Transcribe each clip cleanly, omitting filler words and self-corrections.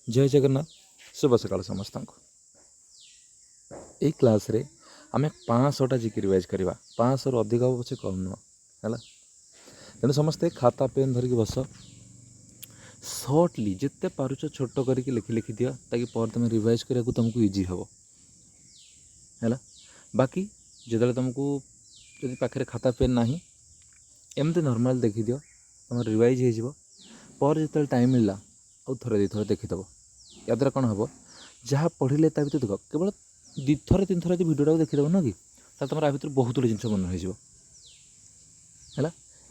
जय जगन्नाथ शुभ सकाल समस्त को। यही क्लास रे आम 500टा जिके रिवाइज करवा 500 अधिक हम पछे कम नुह है। तेणु समस्ते खाता पेन धरिकी बस सर्टली जिते पारुच छोट करके लिखि लिखि दिया ताकि पर तुम रिवाइज करने को तुमको इजी हम है। बाकी जो तुमको जब पाखे खाता पेन ना एमती नॉर्मल देखी दियो तुम रिवाइज हो पर जो टाइम मिलला आउ थे दी थर देखीदब या द्वारा कौन हम जहाँ पढ़ले ता भर देख केवल 2 थर 3 थर भिडियो देखीदब ना कि तुम आ भर बहुत गुड जिन मन हो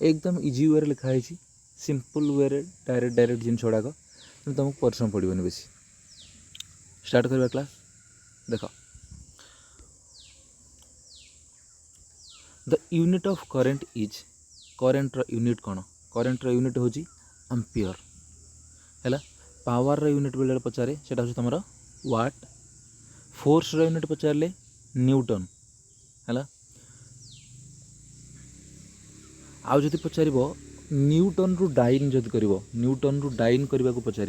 एकदम इजी वे लिखाई सिंपल वे डायरेक्ट डायरेक्ट जिन गुड़ाक तुमको परिश्रम पड़ोनी बेसी। स्टार्ट करवा क्लास देख the unit of current is current unit कौन करेंट यूनिट हूँ एम्पियर है। पावर यूनिट बेले पचारे से तुम वाट फोर्स यूनिट पचारे न्यूटन है। आउ जदि पचार न्यूटन रु डाइन जदि कर न्यूटन रु डाइन करने को पचार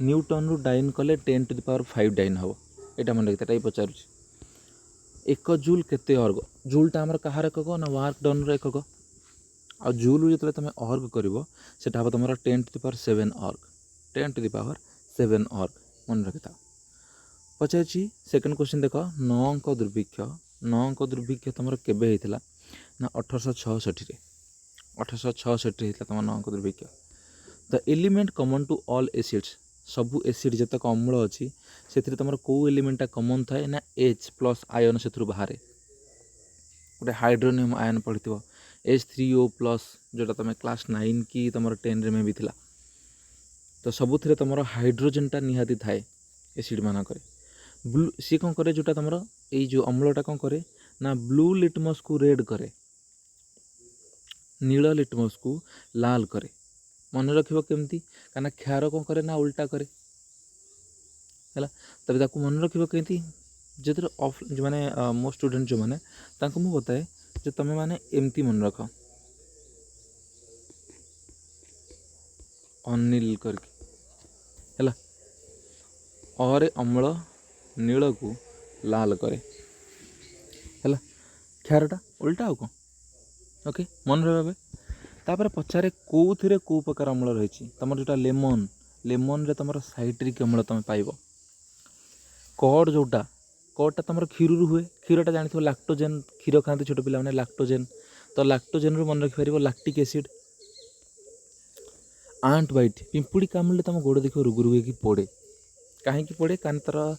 न्यूटन रु डाइन कले 10 to the power 5 डाइन हम यहाँ मन रखिए पचार 1 जूल केते अर्ग जूलटा आम कहार एकक ना वर्क डन एकक आ जूल जो तुम अर्ग कर हम तुम 10 to the power 7 अर्ग 10 to the power 7 अर्ग मन रखि था। पचार सेकेंड क्वेश्चन देख 9 अंक दुर्भिक्ष तुम केबे होता ना 1866 1866 तुम 9 अंक दुर्भिक्ष। The element common to all acids सबू एसिड जितक अम्ल अच्छी से तुम कौ एलिमेंटा कमन थाए ना H प्लस आयन से बाहर गोटे हाइड्रोनियम आयन पढ़ी H3O प्लस जोटा तुम क्लास 9 कि तुम 10 रे में भी थिला। तो सबुथ तुम हाइड्रोजेनटा निहाती थाए एसिड मानक ब्लू सी कौन करे जोटा तुम यो अम्लटा कौन करे ना ब्लू लिटमस को रेड करे नील लिटमस को लाल करे। मन रखिब केमती कहना क्षार कौन करे ना उल्टा करे है। तब ताकू मन रखिब केमती जो ऑफ जो मैंने मो स्टूडेंट जो मैंने तांको मु बताए जो तुम मैंने एमती मन रख अनिल करके है और अम्ल नील को लाल करे है क्षारटा उल्टा कौन ओके मन रहा। तापर पचारे कौन कौ प्रकार अम्ल रही तुम जोटा लेमन लेमन रे तुम साइट्रिक अम्ल तुम पाइब। कड जोटा कड़टा तुम क्षीर हुए क्षीरटा जानी लैक्टोजेन क्षीर खाते छोट पिला मैंने लैक्टोजेन तो लैक्टोजेन मन रखिपर लैक्टिक एसिड। आंट बाइट पिंपुड़ी कामुड़े तुम गोड़ देख रुगु रुगे कि पड़े कहीं पड़े कारण तार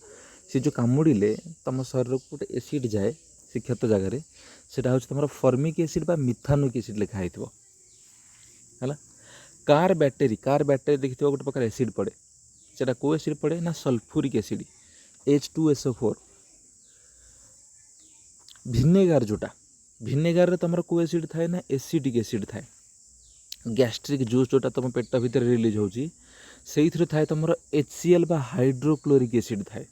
सी जो कामुड़े तुम शरीर को गोटे एसिड जाए से क्षत जगार से तुम फर्मिक एसिड बा मिथानिक एसिड लिखाई है। कार बैटेरी देखिए गोटे प्रकार एसिड पड़े से कौ एसिड पड़े ना सल्फ्यूरिक एसिड H2SO4। भिनेगार जोटा भिनेगार तुम कौ एसिड थाए ना एसिडिक एसिड थाए। गैस्ट्रिक जूस जोटा तुम पेट भितर रिलीज होची से थाए तुम HCl बा हाइड्रोक्लोरिक एसिड थाए।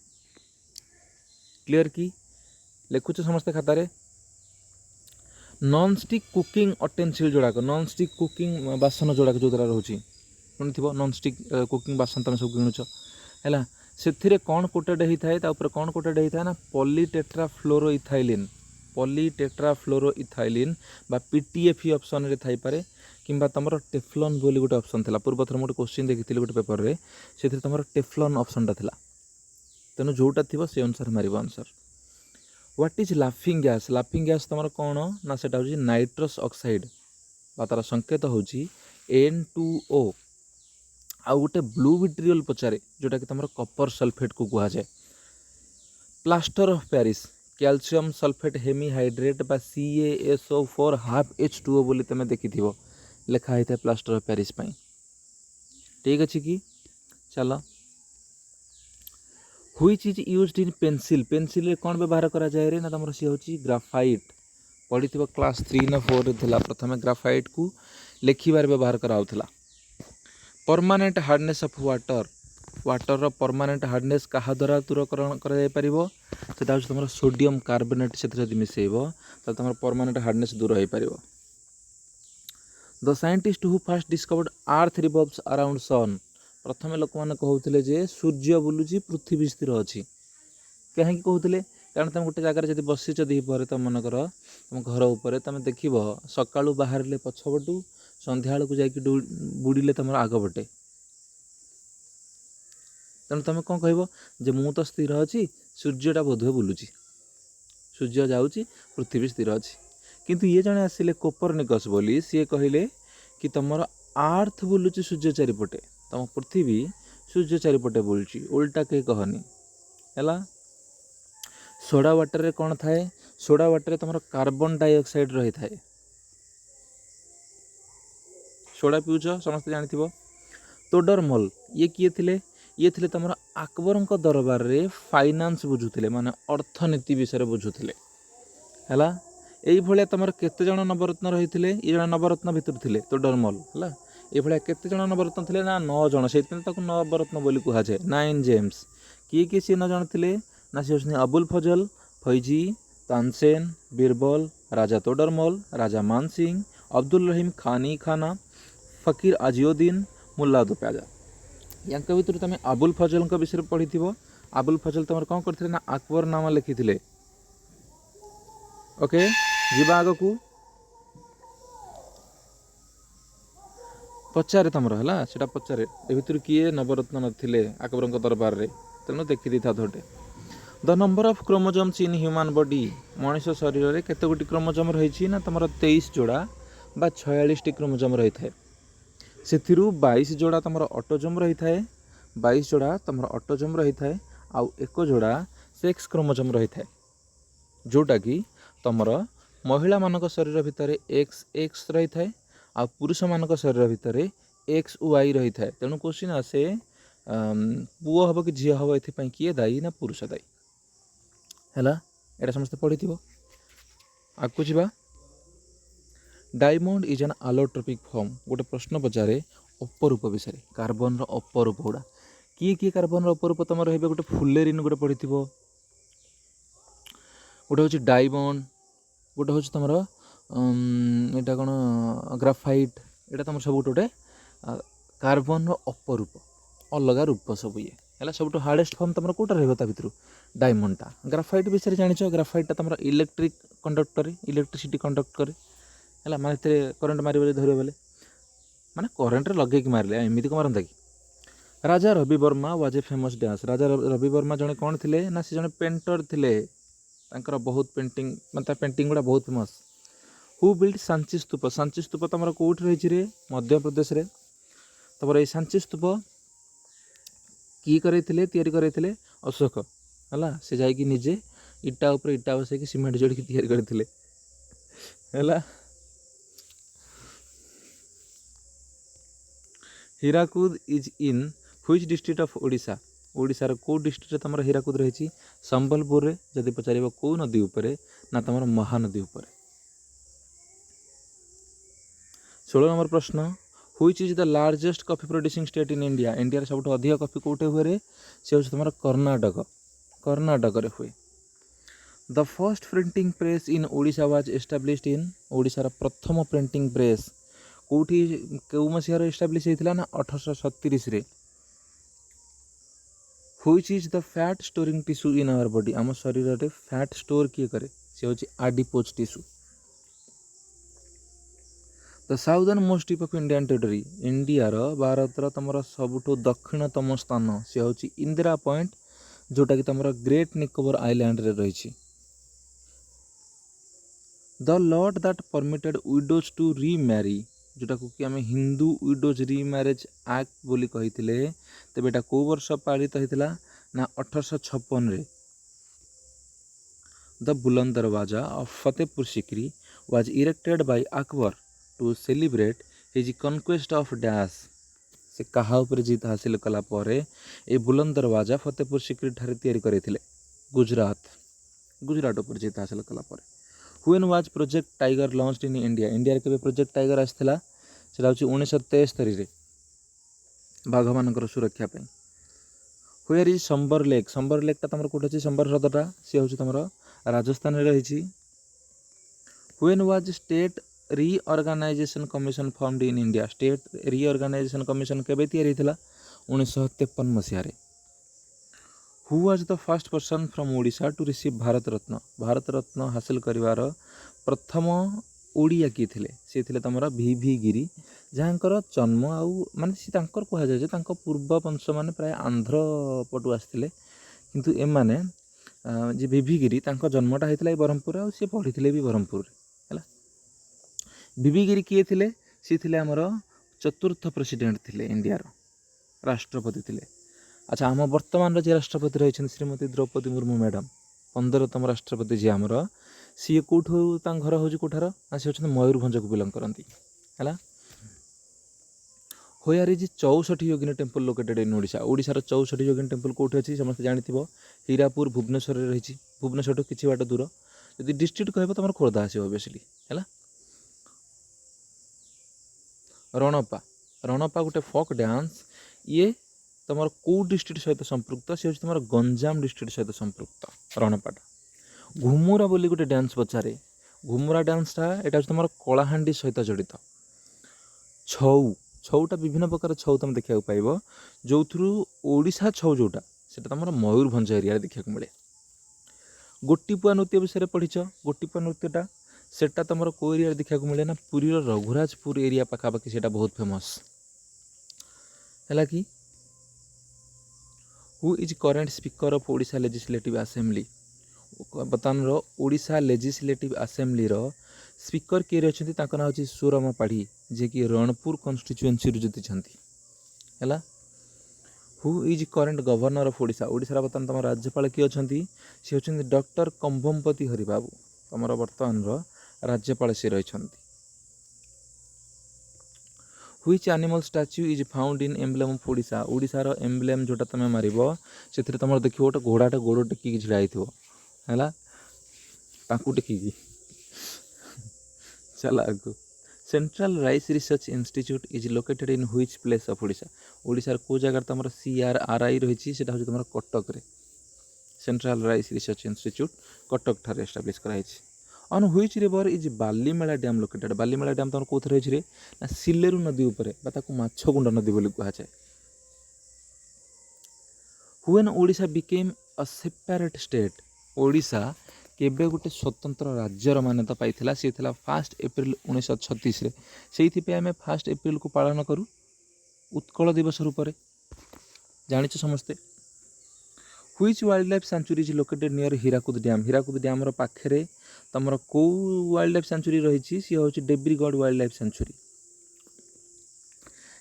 क्लियर कि लिखुच समस्ते खातार नॉन स्टिक कुकिंग अटेंसिल जोड़ाक नॉन स्टिक कुकिंग बासन जोड़ाक जो द्वारा रोचे शुणी नॉन स्टिक कुकिंग बासन तुम सब किणुच है से कौन कोटेड होता है कौन कोटेड होता है ना पॉलीटेट्राफ्लोरोइथाइलिन बा PTFE ऑप्शन रे थाई पारे किंबा तुम टेफ्लॉन बोली गोटे ऑप्शन था पूर्व थर गोटे क्वेश्चन देखी गोटे पेपर रे से तुम टेफ्लॉन ऑप्शन था तेणु जोटा थी से अनुसार मार answer. What is laughing gas तुम कौन ना सेटा हूँ नाइट्रस ऑक्साइड बा तार संकेत हूँ N2O। आउ गोटे ब्लू विट्रियल पचारे जोटा कि तुम कपर सल्फेट को कह जाए। Plaster of Paris calcium sulphate hemihydrate बा CaSO4 हाफ H2O बोली तुम देखी लिखाई था प्लास्टर ऑफ पेरिस पाई ठीक अच्छे कि चलो। Which is used in pencil pencil कौन व्यवहार करा जाए रे ना तुम सी हूँ ग्राफाइट पढ़ी क्लास 3 ना 4 थिला प्रथम ग्राफाइट को लिखिबार व्यवहार कराउथला। परमानेंट हार्डनेस ऑफ वाटर रो परमानेंट हार्डनेस कहा द्वारा दूरकरण करा तुम सोडियम कार्बोनेट से मिसेब तो तुम परमानेंट हार्डनेस दूर हो पार। The scientist who first discovered earth revolves around sun प्रथमे लोक मैंने कहते जे सूर्य बुलूची पृथ्वी स्थिर अच्छी कहीं कहते कारण तुम गोटे जगार जब बसीच दीपर तुम मनकर तुम घर उपर तुम देख सका बाहर पछपटू संध्या को जाकि बुड़े तुम आगपटे तेणु तुम कौन कह मु तो स्थिर अच्छी सूर्यटा बोधे बुलूची सूर्य जाऊँगी पृथ्वी स्थिर अच्छी किंतु ये जड़े आसिले कोपरनिकस बोली सी कहले कि तुम आर्थ बुलूची सूर्य चारिपटे तुम पृथ्वी सूर्य चारिपटे बुलूची उल्टा कहीं कहनी है। सोडा वाटर रे कौन थाए सोडा वाटर रे तुम कार्बन डाइऑक्साइड रही थाए सोडा पिउछ समस्त जानी तोडरमल ये किए थिले ये थिले तुम अकबर दरबार रे फाइनान्स बुझुले माने अर्थनीति विषय बुझुले है यही भाया तुम केते जन नवरत्न रही ये जन नवरत्न भितर थे तोडरमल है ये केते जन नवरत्न थे ना 9 जन से नवरत्न बोली कहुए 9 जेम्स किए किए सी 9 जन थे ना सी होती अबुल फजल फैजी तानसेन बीरबल राजा तोडरमल राजा मान सिंह अब्दुल रहीम खानी खाना फकीर आजिउद्दीन मुल्ला दुप्याजा या भितर तुम अबुल फजल विषय पढ़ी थी अबुल फजल तुम कौन करते ना अकबर नाम लिखी थे ओके जीवा आग को पचारे तुम है पचारे ए भर किए नवरत्न नथिले अकबर दरबार में तेणु देखी था थोटे the number of chromosomes in human body मनुष्य शरीर में केते गोटी क्रोमोजोम रही तुम 23 जोड़ा बा 46 क्रोमोजोम रही है से 22 जोड़ा तुम ऑटोजोम रही है 22 जोड़ा तुम ऑटोजोम रही है आउ एक जोड़ा सेक्स क्रोमोजोम रही है जोटा कि तुम महिला मान शरीर भितर एक्स एक्स रही है आ पुरुष मान शरीर भितर एक्स वाई रही है तेणु क्वेश्चन आसे पुओ हम कि झी हम ये किए दायी ना पुरुष दायी है यहाँ समस्त पढ़ी थी आगू जा डायमंड इज एन आलोट्रोपिक फॉर्म गोटे प्रश्न पचारे अपरूप विषय कार्बन अपरूप गुड़ा किए किए कार्बन अपरूप तुम रे गोटे फुलेरिन गोटे पढ़ी थी गोटे हूँ डायमंड गोटे हूँ तुम यहाँ कौन ग्राफाइट यहाँ तुम सब गोटे कार्बन अपरूप अलग रूप सब ये है सब हार्डेस्ट फॉर्म तुम कौटा रहा भितर डायमंडटा ग्राफाइट विषय जान ग्राफाइटा तुम इलेक्ट्रिक कंडक्टर इलेक्ट्रिसिटी कंडक्ट करे है माने करंट मारे धर बोले माने करेन्ट लगे मारे एमती को मारता कि Raja Ravi Varma was a famous dance Raja Ravi Varma जड़े कौन थे ना सी जड़े पेंटर थे बहुत पेंटिंग मतलब पेंटिंग गुड़ा बहुत फेमस हु बिल्ड सांची स्तूप तुम कौट रही रे मध्य प्रदेश रे तुम ये सांची स्तूप किए करते अशोक है से जाकि निजे इटा उपर इटा बसैक सीमेंट जोड़ी करते है Hirakud is in which district of Odisha ओडिशार कौ डिस्ट्रिक्ट तुम हीराकुद रही संबलपुर में जदि पचार कौ नदी उपरे ना तुम महानदी उपरे 16 नंबर प्रश्न which is the largest coffee producing state in India India सब अधिक कॉफी कौटे हुए से हूँ तुम कर्णाटक कर्णाटक हुए the first printing press in Odisha was established in ओडिशार प्रथम प्रिंटिंग प्रेस कौटी कौ मसीहार एस्टाब्लिश होता ना 1837 which is the fat storing tissue in our body आम शरीर में फैट स्टोर किए करे से हूँ adipose tissue the southern most tip of Indian territory इंडियार भारतर तुम सबुठ दक्षिणतम स्थान सी हूँ इंदिरा पॉइंट जोटा कि तुम ग्रेट निकोबर आइलैंड रे रही the lot that permitted widows to remarry जोटा को कि आम हिंदू विडोज रीमैरेज एक्ट बोली कही तेज एटा कौ वर्ष पालित होता ना 1856 रे the Buland Darwaza of Fatehpur Sikri was erected by Akbar to celebrate his conquest of dash से कहा उपर जीत हासिल कला ये बुलंद दरवाजा फतेहपुर सिकरी ठारे तैयारी करथिले गुजरात उपर जीत हासिल कला when was project tiger launched in India India के प्रोजेक्ट टाइगर आसाला से 1973 बाघ मान सुरक्षा व्वेयर इज संबर लेकटा तुम कौट अच्छी संबर ह्रदटा सी हूँ तुम राजस्थान रही when was state reorganisation commission formed in India state reorganisation commission केबे तैयारी होता 1953 मसीह। Who was the first person from Odisha to receive Bharat Ratna. Bharat Ratna हासिल करिवार प्रथम ओडिया किए थे सी थे तुम VV गिरी जहाँकर जन्म आउ माने सी तांकर कह जाए तांको पूर्व वंश माने प्राय आंध्र पटु आसते किंतु एमाने जे VV गिरी तांको जन्मटा होता है ब्रह्मपुर आ सी पढ़ी भी ब्रह्मपुर है। VV गिरी किए थे सी थे आमर चतुर्थ प्रेसिडेंट थे इंडिया राष्ट्रपति थे। अच्छा आम वर्तमान जी राष्ट्रपति रही श्रीमती द्रौपदी मुर्मू मैडम 15तम राष्ट्रपति जी आमर सी कौटू घर हूँ कौठार सी हूँ मयूरभंज को बिलंग करती है। Where is 64 Yogini temple located in Odisha. ओडिशार 64 योगिनी टेम्पल कौटी अच्छी समस्त जानी हीरापुर भुवनेश्वर रही भुवनेश्वर किसी बाट दूर जदि डिस्ट्रिक्ट कह तुम खोर्धा आस ओबियसली है। रणपा रणपा गोटे फोक डांस ये तुम कौ डिस्ट्रिक्ट सहित संपृक्त सी हूँ तुम गंजाम डिस्ट्रिक्ट सहित संपृक्त रणपाटा। घुमुरा बोली गोटे डांस पचारे घुमुरा डांसटा यहाँ तुम कलाहांडी सहित जड़ित। छौ छौटा विभिन्न प्रकार छौ तुम देखा पाइब जो ओडिशा छौ जोटा से तुम मयूरभंज एरिया देखा मिले। गोटीपुआ नृत्य विषय पढ़ीच गोटीपुआ नृत्यटा सेटा तुम को एरिया देखा मिले ना पुरी रघुराजपुर एरिया पाखापाखि से बहुत फेमस है कि। Who is current speaker of Odisha legislative assembly. बर्तमान ओडिशा लेजिस्लेटिव असेंबली स्पीकर किए रही ना हूँ सुरमा पाढ़ी जे कि रणपुर कन्स्टिट्युएंसी जीति है। Who is current governor of Odisha. Odisha बर्तमान तुम राज्यपाल किए अच्छा सी हूँ डॉक्टर कंभमपति हरिबाबू तुम बर्तमान राज्यपाल सी रही। Which animal statue is found in emblem of Odisha. ओडिशार एम्ब्लेम जोटा तुम मार से तुम देख गोटे घोड़ाटे गोड़ टेकिकी छिड़ा है टेकिकी चल आगु। Central rice research institute is located in which place of Odisha. ओडिशार को जगह तुम CRRI रही है हूँ तुम कटक रे central rice research institute Cuttack ठारे एस्टाब्लिश कराई। On which river is Balimela dam located. Balimela dam तुम कौन रही है सिलेरु नदी उपर माछकुंड नदी बोली कहुए। When Odisha became a separate state. Odisha केबे गोटे स्वतंत्र राज्यर मान्यता पाइथिला सी थिला 1 एप्रिल 1936 रे से आम 1 एप्रिल को पालन करूँ उत्कल दिवस रूप से जानिच समस्ते। Which wildlife sanctuary is located near Hirakud dam. Hirakud dam पाखे तुम कौ वाइल्ड लाइफ सेंचुरी रही सी हूँ Debrigarh wildlife sanctuary.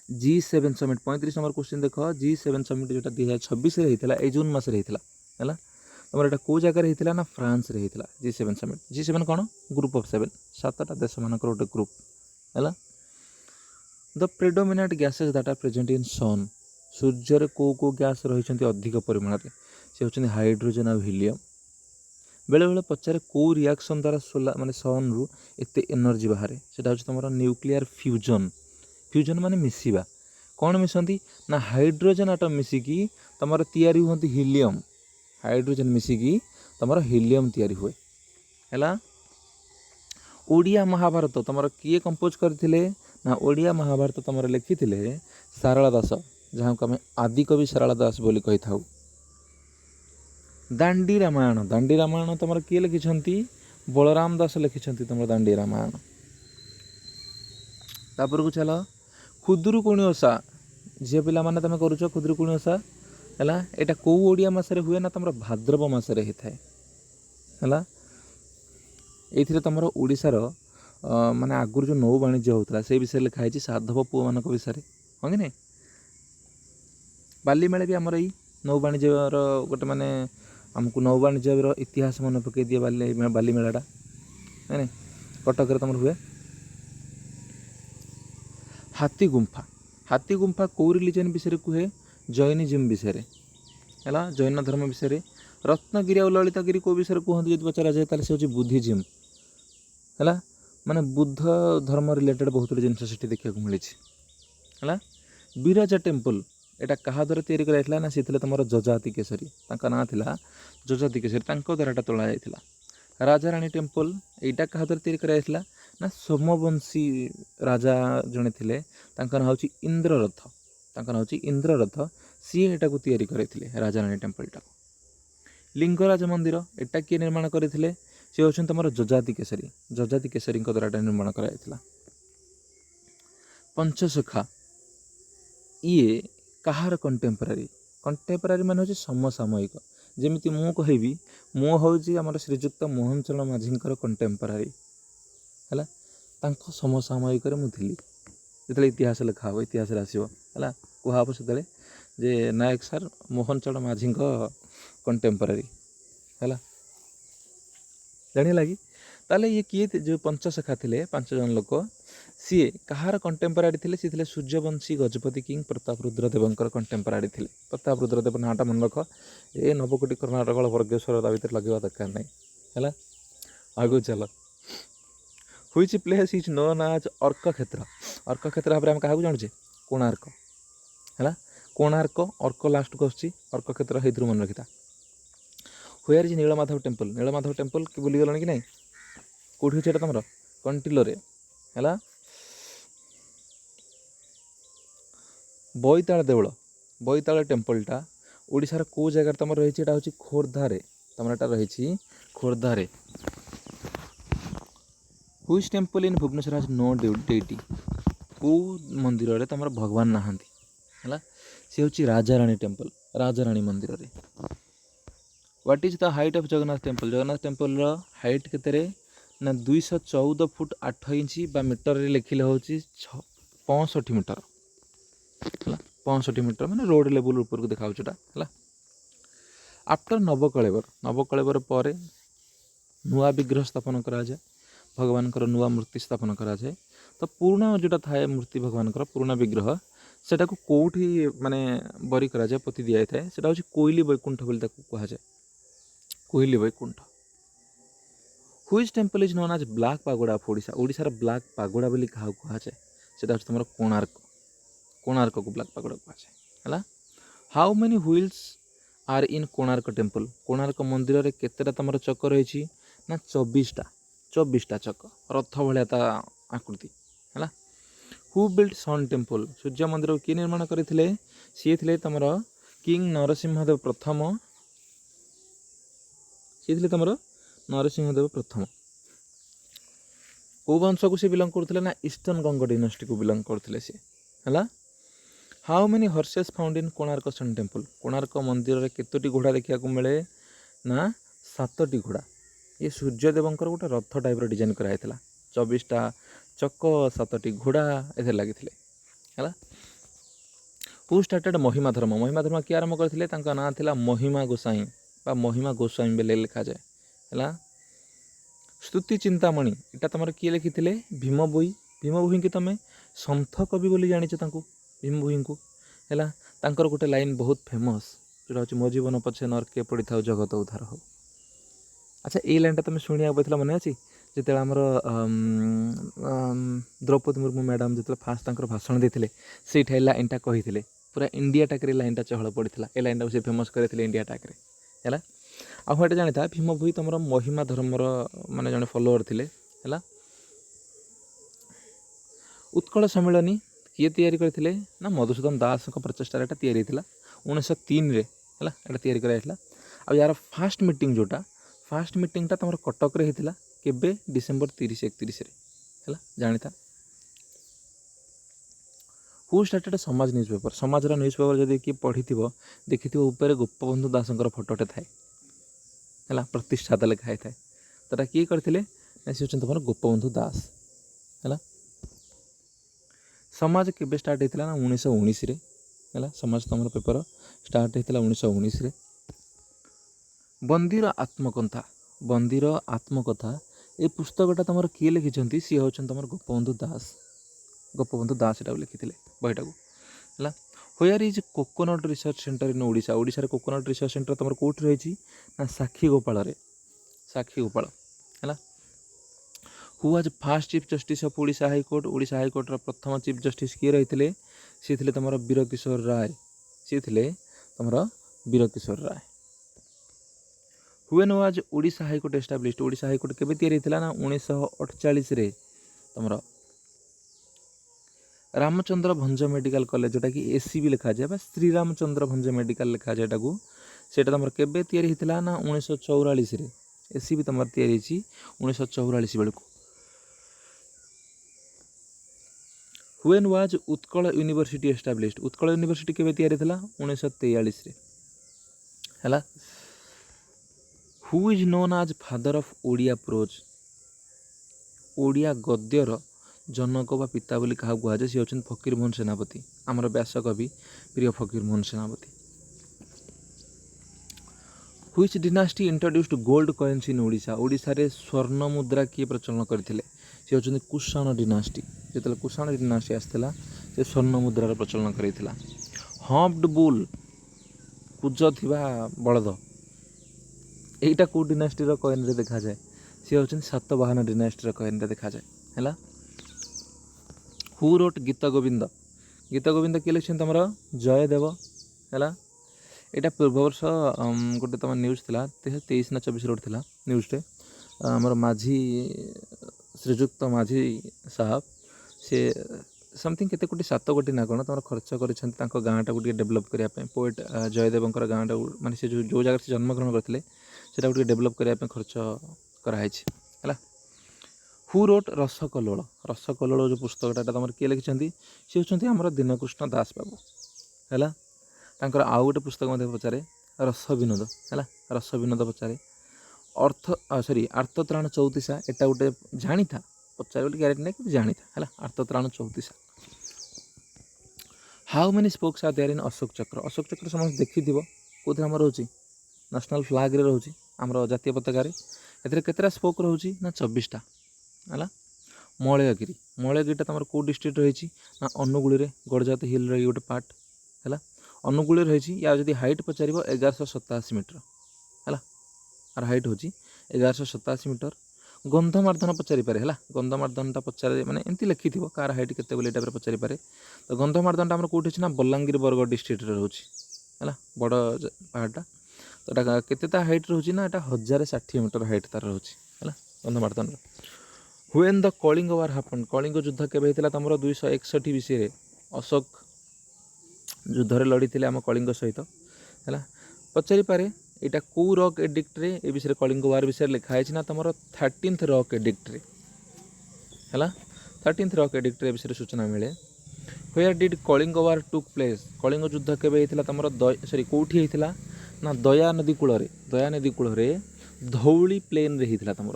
G7 summit 35 number question देख G7 समिट जो 2026 होता है जून मस होता है तुम यहाँ कौ जगार होता ना फ्रांस रे होता G7 समिट। G7 कौन ग्रुप ऑफ 7 7टा देश मान गोटे ग्रुप है। The predominant gases that are present in sun. सूर्य को गैस रही अधिक परिमाण से होती हाइड्रोजन और हीलियम। बेले बेले पचारे कौ रिएक्शन द्वारा सोलार माने सन रु एते एनर्जी बाहर से हूँ तुम न्यूक्लियर फ्यूजन। फ्यूजन माने मिसिबा कौन मिसती ना हाइड्रोजन आटम मिसिकी तुम तैयारी होती हीलियम। हाइड्रोजन मिसिकी तुम हीलियम तैयारी हुए है। ओडिया महाभारत तुम किए कंपोज करते ना ओडिया महाभारत तुम लिखी सारला दास जहाँ को आम आदिकवि सारला दास बोली कही था। दांडी रामायण तुम किए लिखिं बलराम दास लिखिं तुम दांडी रामायण। तापर को चल खुदुरुकुणी ओषा झील पिला माने तुम करुच खुदुरुकुणी ओषा है। यहाँ कौ ओडिया मसरे हुए ना तुम भाद्रव मसरे होता है। ये तुम ओडिशार माने आगुरी जो नौ वाणिज्य होता से विषय लिखाई साधव पुओ मान विषय हाँ कि नहीं। बालीमेला भी आमर यही नौ वाणिज्यर गोटे माने आमको नौ वाणिज्यर इतिहास मन पकई दिए बालीमेलाटा है नहीं कटक तुम हुए। हाथी गुंफा कौ रिलीजन विषय कहे जैनिज्म विषय है जैन धर्म विषय। रत्नगिरी और ललितगिरी को विषय कहते जो पचरा जाए से हूँ बुद्धिज्म है माने बुद्ध धर्म रिलेटेड बहुत जिनस देखा मिली है। बिरजा टेम्पल यहाँ क्या द्वारा तैयारी कराइला ना सी तुम जजाति केसरी ना था जजाति केसरी द्वारा तोड़ा जाता। राजा रानी टेम्पल यहाँ क्या द्वारा तैयारी कराइला ना सोमवंशी राजा जड़े थे ना हूँ इंद्ररथ तांका नाम होची इंद्ररथ सी एटा को तैयारी करथिले राजारानी टेम्पल टा। लिंगराज मंदिर एटा किए निर्माण करथिले सी होछन तमर जजाति केसरी को द्वारा निर्माण कराइथिला। पंचसखा ये कहार कंटेम्परारी मान होची समसामयिक जेमिति मु कहबी मु होची हमर श्रीजुक्त मोहन चरण माझींकर कंटेम्परारी हैला तांको समसामयिक रे मु थिली जेतले इतिहास लिखा हो इतिहास रे आसीबो हैला कुहा हो सेतले जे नायक सर मोहन चरण माझींको कंटेम्परारी हैला जानि लगी ताले ये किए जो पंचसखा थिले 5 जन लोक सी कहार कंटेम्परारी थिले सी थिले सूर्यवंशी गजपति किंग प्रताप रुद्रदेवंकर कंटेम्परारी थिले। प्रताप रुद्रदेव नाटा मन रख ए नवकोटी कर्णाटक वर्गेश्वर भीतर लगवा दरकार नहीं हैला आगु चल। Which place is known as Arka Kshetra भाव में क्या जानुचे कोणार्क हैला कोणार्क अर्क लास्ट को आछी अर्क क्षेत्र हेतु मन रखिता। व्वेयर इज नीलमाधव टेम्पल कि भूली गलनी कि नहीं कौटी अच्छे तुम कंटिलोरे है। बोईताल टेम्पलटा ओडिशार को जगह तुम रही है खोर्धारे तुम रही खोर्धारे। Which temple in Bhubaneswar has no deity को मंदिर रे तुम भगवान नहांती है सी हूँ राजारानी टेम्पल राजारानी मंदिर रे। What is the height of Jagannath temple height केते ना 214 फुट 8 इंच बा मीटर रे लिखिले हूँ 65 मीटर है 65 मीटर माने रोड लेवल ऊपर को देखा है। आफ्टर नवकलेवर पर नुआ विग्रह स्थापन करा जाए भगवान नुआ मूर्ति स्थापन करा जाए तो पुराना जोटा थाए मूर्ति भगवान पुराना विग्रह सेटा को कोठी माने बरी करा जाए पति दिया थाए सेटा होची कोइली वैकुंठ बोली ताको कहा जाए Koili Vaikuntha. Which temple is known as black pagoda of Odisha black pagoda बोली क्या कहा जाए सेटा होची तमर कोणार्क को ब्लैक पागोडा कहा जाए है। How many wheels are in Konark मंदिर रे केतेटा तमर चक्र रही ना 24टा चक्र रथ भाया आकृति है। हु बिल्ट सन टेम्पल सूर्य मंदिर को किए निर्माण करते सी थे तुम किंग नरसिंहदेव प्रथम सी थे तुम नरसिंहदेव प्रथम कौ वंश को सी बिलंग करते ना ईस्टर्न गंग डायनेस्टी को बिलंग करते सी है। How many horses found in Konark sun temple Konark मंदिर रे केतोटी घोड़ा देखा मिले ना 7टी घोड़ा ये सूर्यदेवंकर गोटे रथ टाइप डिजाइन कराई 24टा चक 7टी घोड़ा ए लगी है। हु स्टार्टेड महिमा धर्म किए आरंभ करते ना था महिमा गोसाई बा महिमा गोस्वामी बेले लिखा जाए है। स्तुति चिंतामणि इटा तुम किए लिखी भीम भोई की तुम सन्थ कवि बोली जानी भीम भोई को है। गोटे लाइन बहुत फेमस जोटा हूँ मो जीवन पछे नरके पड़ी था जगत उद्धार हो। अच्छा ये लाइन तुम शुणा पाई मन अच्छी जिते आमर द्रौपदी मुर्मू मैडम जो फास्ट भाषण देते से लाइनटा कही पूरा इंडिया टाक लाइनटा चहल पड़ा ये लाइनटा से फेमस करते इंडिया टाक है। आउटा जानी था भीम भोई तुम महिमा धर्मर माने जड़े फलोअर थे है। उत्कल सम्मिलनी किए तैयारी करते ना मधुसूदन दास प्रचेषार यहाँ तैयारी 1903 है यहाँ कराइला। आ यार फास्ट मीटिंगटा तुम कटक रे होता केबे डिसेम्बर 30-31 है जानी था। हु स्टार्टेड समाज न्यूज़पेपर न्यूज़पेपर जब किए पढ़ी देखि ऊपर गोपबंधु दासंकर फोटोटे थाए है प्रतिष्ठाता लिखाई थाए तो किए करते सी तुम गोपबंधु दास है। समाज केबे स्टार्ट होता ना 1919 है समाज तुम पेपर स्टार्ट होता 1919। बंदीर आत्मकथा ये पुस्तकटा तुम किए लिखिं सी हूँ तुम गोपबंधु दास यहाँ लिखी बहीटा को है। Where is coconut research centre in Odisha coconut research centre तुम कौट रही ना साक्षीगोपाल है। Who was first chief justice of Odisha high court प्रथम चीफ जस्टिस किए रही सी थे तुम Birakishore Ray. When was Odisha high court established Odisha high court केबे तैयारी ना 1948 तुम रामचंद्र भंज मेडिकल कॉलेज जोटा कि एसी भी लिखा जाए श्री रामचंद्र भंज मेडिकल लिखा जाए सेटा तुम केबे तैयारी होता ना 1944 रे एसी भी तुम तैयारी 1944 बेलू when was Utkal university established Utkal university केबे तैयारी थिला 1943 रे हैला who is known as father of Odia prose Odia गद्यर जनक बा पिता बोली क्या कहुए सी होचन फकीर मोहन सेनापति आमर व्यासकवि प्रिय फकीर मोहन सेनापति which dynasty introduced gold coins in Odisha Odisha रे स्वर्ण मुद्रा किए प्रचलन करथिले सी होचन कुषाण डिनास्टी जेतले कुषाण डिनास्टी आसथिला से स्वर्ण मुद्रार प्रचलन करिथिला हम्प्ड बुल कुज थिबा बलद एटा को डिनास्टी रो कॉइन रे देखा जाए सी होचन सातवाहन डिनास्टी रो कॉइन रे देखा जाए हैला हु रोट गीत गोविंद किए लिखिं तुम जयदेव है यहाँ पूर्व वर्ष गोटे तुम न्यूज था 23 ना 24 रोड था न्यूज़टे आमर माझी श्रीजुक्त माझी साहब से समथिंग केते कोटी 7 कोटी ना कौन तुम खर्च कर गाँटा को डेभलप करने पोएट जयदेव गाँटा माने से जो जगह से जन्मग्रहण करते से डेभलप करने खर्च कराई है हु रोट रसकल्लोल जो पुस्तकटा तुम किए लिखिं सी होती आमर दीनकृष्ण दास बाबू है आउ गोटे पुस्तक मत पचारे रस विनोद है रस विनोद पचारे आर्तत्राण चौतीसा एटा गोटे जानी था पचारे बोली ग्यारेंटी नहीं कि जानी था है Artatrana Chautisa how many spokes are there in Ashoka Chakra समस्त देखी कौन आम रोचे नेशनल फ्लैग रे रोचे आमर जातीय पताकार एतरा स्पोक रोचे ना 24टा है मलयगिरी तुम कौ डिस्ट्रिक्ट रही ना अनुगुड़ी रे गड़जात हिल रही गोटे पार्ट है अनुगुड़ी रही या जब हाइट पचार 1187 मीटर है आर हाइट हूँ 1187 मीटर गंधमार्दन पचारि पारे है गंधमार्दनटा पचारे माने एमती लिखि थी कार हाइट केते बोली टाइप पचारि पारे तो गंधमार्दनटा आम कौटी ना बलांगीर बरगढ़ डिस्ट्रिक्ट रोचे है बड़ पहाड़टा तो केते हाइट रोचे ना यहाँ 1060 मीटर हाइट तार रोचे है Gandhamardan when the Kalinga war happened Kalinga युद्ध केबे होता तुम 261 विषय अशोक युद्धरे लड़ी थे आम कलिंग सहित है पचारि पारे यहाँ कौ रॉक एडिक्ट रे ए विषय कलिंग वार विषय लिखाई ना तुम 13th रॉक एडिक्ट रे है 13th रॉक एडिक्ट रे विषय सूचना मिले where did Kalinga war took place Kalinga युद्ध केबे होता तुम सॉरी कौटी होता ना दया नदी कूल धौली प्लेन रे होता तुम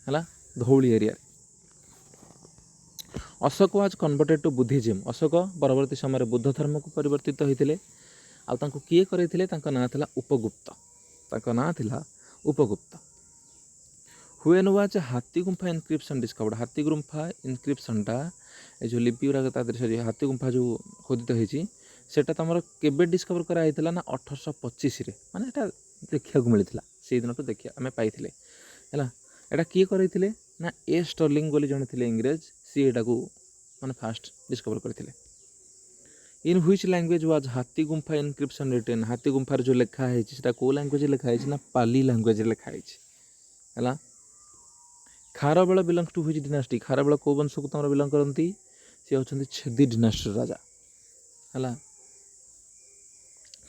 है Dhauli area Ashoka was converted to Buddhism Ashoka परवर्ती समय बुद्ध धर्म को परिवर्तित होते आउ किए करते ना था उपगुप्त व्हेन वाज हाथी गुंफा इनक्रिप्शन डिस्कवर्ड हाथी गुंफा इनक्रिप्शनटा जो लिपि सॉरी हाथी गुंफा जो खोदित होती सेटा तुम केबे डिस्कवर कराई ना 1825 रे माने एटा देखा मिलता से दिन तो देखिए आम पाई है यहाँ किए करते ना ए स्टर्लिंग बोली जड़े थे इंग्रेज सी एटा को माने फास्ट डिस्कवर करते इन व्हिच लैंग्वेज वाज हाथी गुंफा इनक्रिप्शन रिटेन हाथी गुंफार जो लिखाई से कौ लैंग्वेज लिखाई ना पाली लैंग्वेज लिखाई है Kharabela belongs to which dynasty Kharabela कौ वंश को तुम बिलंग करती सी होती छेदी डिनास्टी राजा है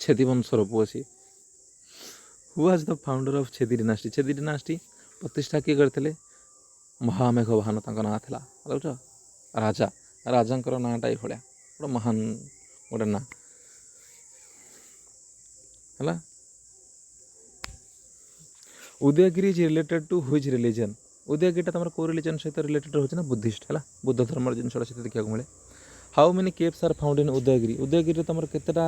छेदी वंशर पुओ सी who was the founder of Chedi dynasty प्रतिष्ठा किए करते महामेघ वाहन ना था बुझ राजा राजा नाटा ये गोटे महान गोटे ना है Udayagiri is related to which religion Udayagiri तुम कौ रिलीजन सहित रिलेटेड होना बुद्धिस्ट है बुद्ध धर्म जिनसा देखा मिले how many caves are found in Udayagiri तुम केतेटा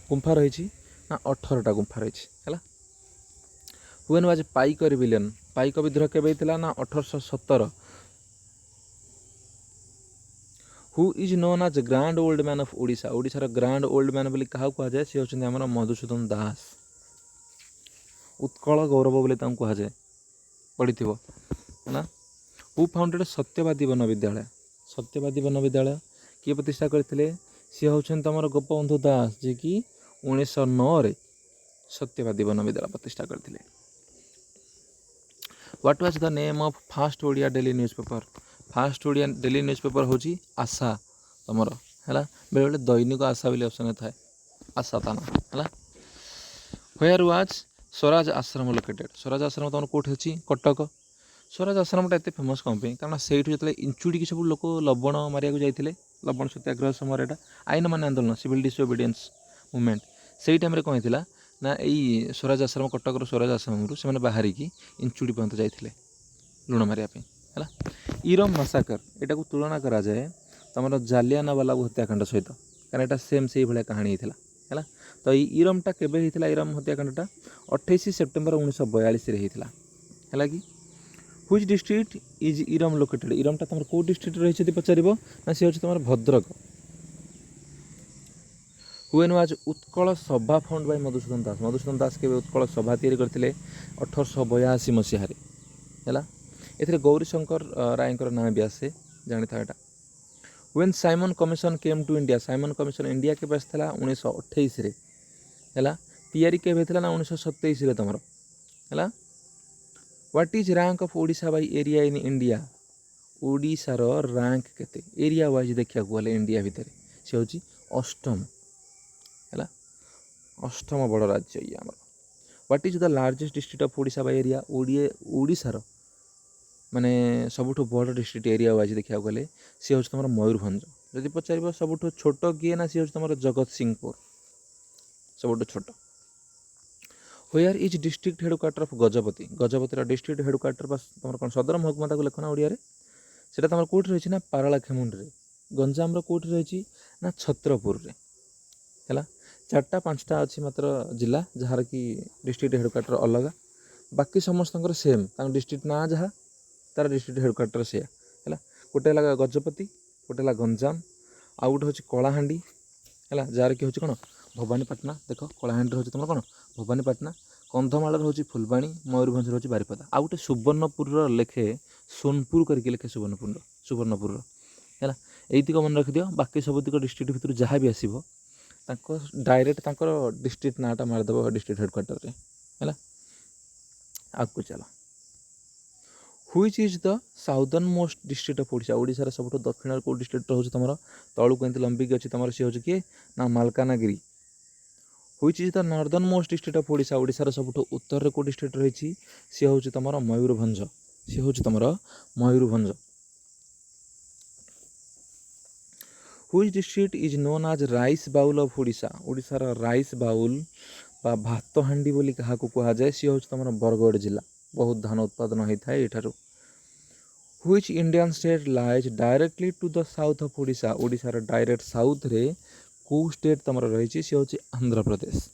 गुंफा रही ना 18टा गुंफा रही है when was Paika rebellion Paika विद्रोह केबे होता ना 1817 who is known as grand old man of Odisha ओडिशार ग्रांड ओल्ड मैन बोली क्या कहुए सी होती आम मधुसूदन दास उत्कल गौरव बोली कहुए पढ़ी है हु फाउंडेड सत्यवादी वन विद्यालय किए प्रतिष्ठा करते सी होती तुम गोपबंधु दास जी कि 1909 सत्यवादी वन विद्यालय प्रतिष्ठा करते what was the name of fast Odia daily newspaper fast Odia daily newspaper हूँ आशा तुमर है बेले बेले दैनिक आशा बोली ऑप्शन थाए आशा ता ना है व्हेयर वाज स्वराज आश्रम लोकेटेड स्वराज आश्रम तुम कौटे अच्छी कटक स्वराज आश्रमटा एत फेमस कौन कारण से जो इंचुड़ी सब लोक लवण मारिया जाते लवण सत्याग्रह समय यहाँ आईन मान आंदोलन सिविल डिसोबिडियंस मुवमेंट से टाइम कौन होता ना यही स्वराज आश्रम कटक स्वराज आश्रम से बाहर की इंचुड़ी पर्यंत जाते लुण मारियापी है इरम मसाकर यहाँ को तुलना कराए तुम जालियानवाला हत्याकांड सहित कारण यहाँ सेम से भाया कहानी होता है तो ये इरमटा केबे होता इरम हत्याकांडटा 28 सेप्टेम्बर 1942 है कि which district is Eram located इरमटा तुम कौ डिस्ट्रिक्ट रही पचार ना सी हूँ तुम भद्रक व्हेन वाज उत्कल सभा फाउंड बाय मधुसूदन दास के उत्कल सभा तैयारी करते 1882 मसीह है ए गौरीशंकर राय नाँ भी आसे जानी था यहाँ when Simon Commission came to India Simon Commission India के पास था 1928 है तैयारी के ना 1927 तुम है what is rank of Odisha by area in India ओडिशार रैंक केते एरिया वाइज देखा गले इंडिया भितर सी हूँ अष्टम है अष्टम बड़ राज्य ये आम what is the largest district of Odisha by area ओडिशार माने सबुठ बड़ डिस्ट्रिक्ट एरिया वाइज देखा गले सी हूँ तुम मयूरभंज जदि पचार सबुठ छोट किए ना सी हूँ तुम जगत सिंहपुर सबुठ छोट where is district headquarter of Gajapati गजपतिर डिस्ट्रिक्ट हेडक्वार्टर बस तुम कौन सदर महकुमा ताको लेखना ओडिया से तुम कौट रही ना पारलाखेमुंडी गंजाम कौट रही ना छत्रपुर है चार्टा पाँचटा अच्छी मात्र जिला जहाँ कि डिस्ट्रिक्ट हेडक्वार्टर अलग बाकी समस्त सेम डिस्ट्रिक्ट ना जहाँ तार डिस्ट्रिक्ट हेडक्वार्टर से है गोटे है गजपति गोटे है गंजाम आउ गोटे हूँ कलाहांडी है जार कि हूँ कौन भवानीपाटना देख कलाहांडी हूँ तुम कौन भवानीपाटना कंधमाल हूँ फुलबाणी मयूरभंज हूँ बारिपदा आउ गोटे सुवर्णपुर लेखे सोनपुर करके लेखे सुवर्णपुर है यहीक मन रखिद बाकी सबुतिक डिस्ट्रिक्ट भितर जहाँ भी आसो डायरेक्ट डिस्ट्रिक्ट नाटा मारिदेव डिस्ट्रिक्ट हेडक्वार्टर है आगू चल which is the southern most district of Odisha ओडिशार सब दक्षिण कौ डिस्ट्रिक्ट हूँ तुम तलू को लंबिक अच्छी तुम सी हूँ किए ना Malkangiri which is the northern most district of Odisha ओडिशार सब उत्तर कौ डिस्ट्रिक्ट रही सी हूँ तुम मयूरभंज सी हूँ तुम Mayurbhanj which district is known as rice bowl of Odisha ओडिशार राइस बाउल बा भात हांडी बोली क्या कहुए सी हूँ तुम बरगड़ जिला बहुत धान उत्पादन होता है यू which Indian state lies directly to the south of Odisha ओडिशार डायरेक्ट साउथ रे कौ स्टेट तुम रही सी हूँ आंध्र प्रदेश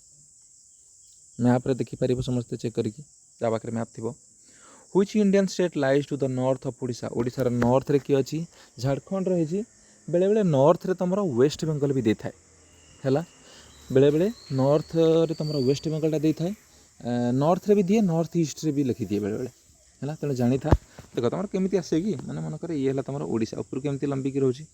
मैप रे देखिपार समस्ते चेक करके जा पाखे मैप थी which Indian state lies to the north of Odisha ओडिशार नॉर्थ रे किए अच्छी झारखंड रही बेले बेले नॉर्थ रे तुम वेस्ट बेंगल भी देता है बेले बेले नॉर्थ रे तुम वेस्ट बेंगलटा देता है नॉर्थ रे भी दिए नॉर्थ ईस्ट रे भी लिखी दिए बेले बेले है तेणु जानी था देख तुम केमी आसे कि मैंने मनकर ये है तुम ओडिशा ऊपर केमती लंबिकी रोचे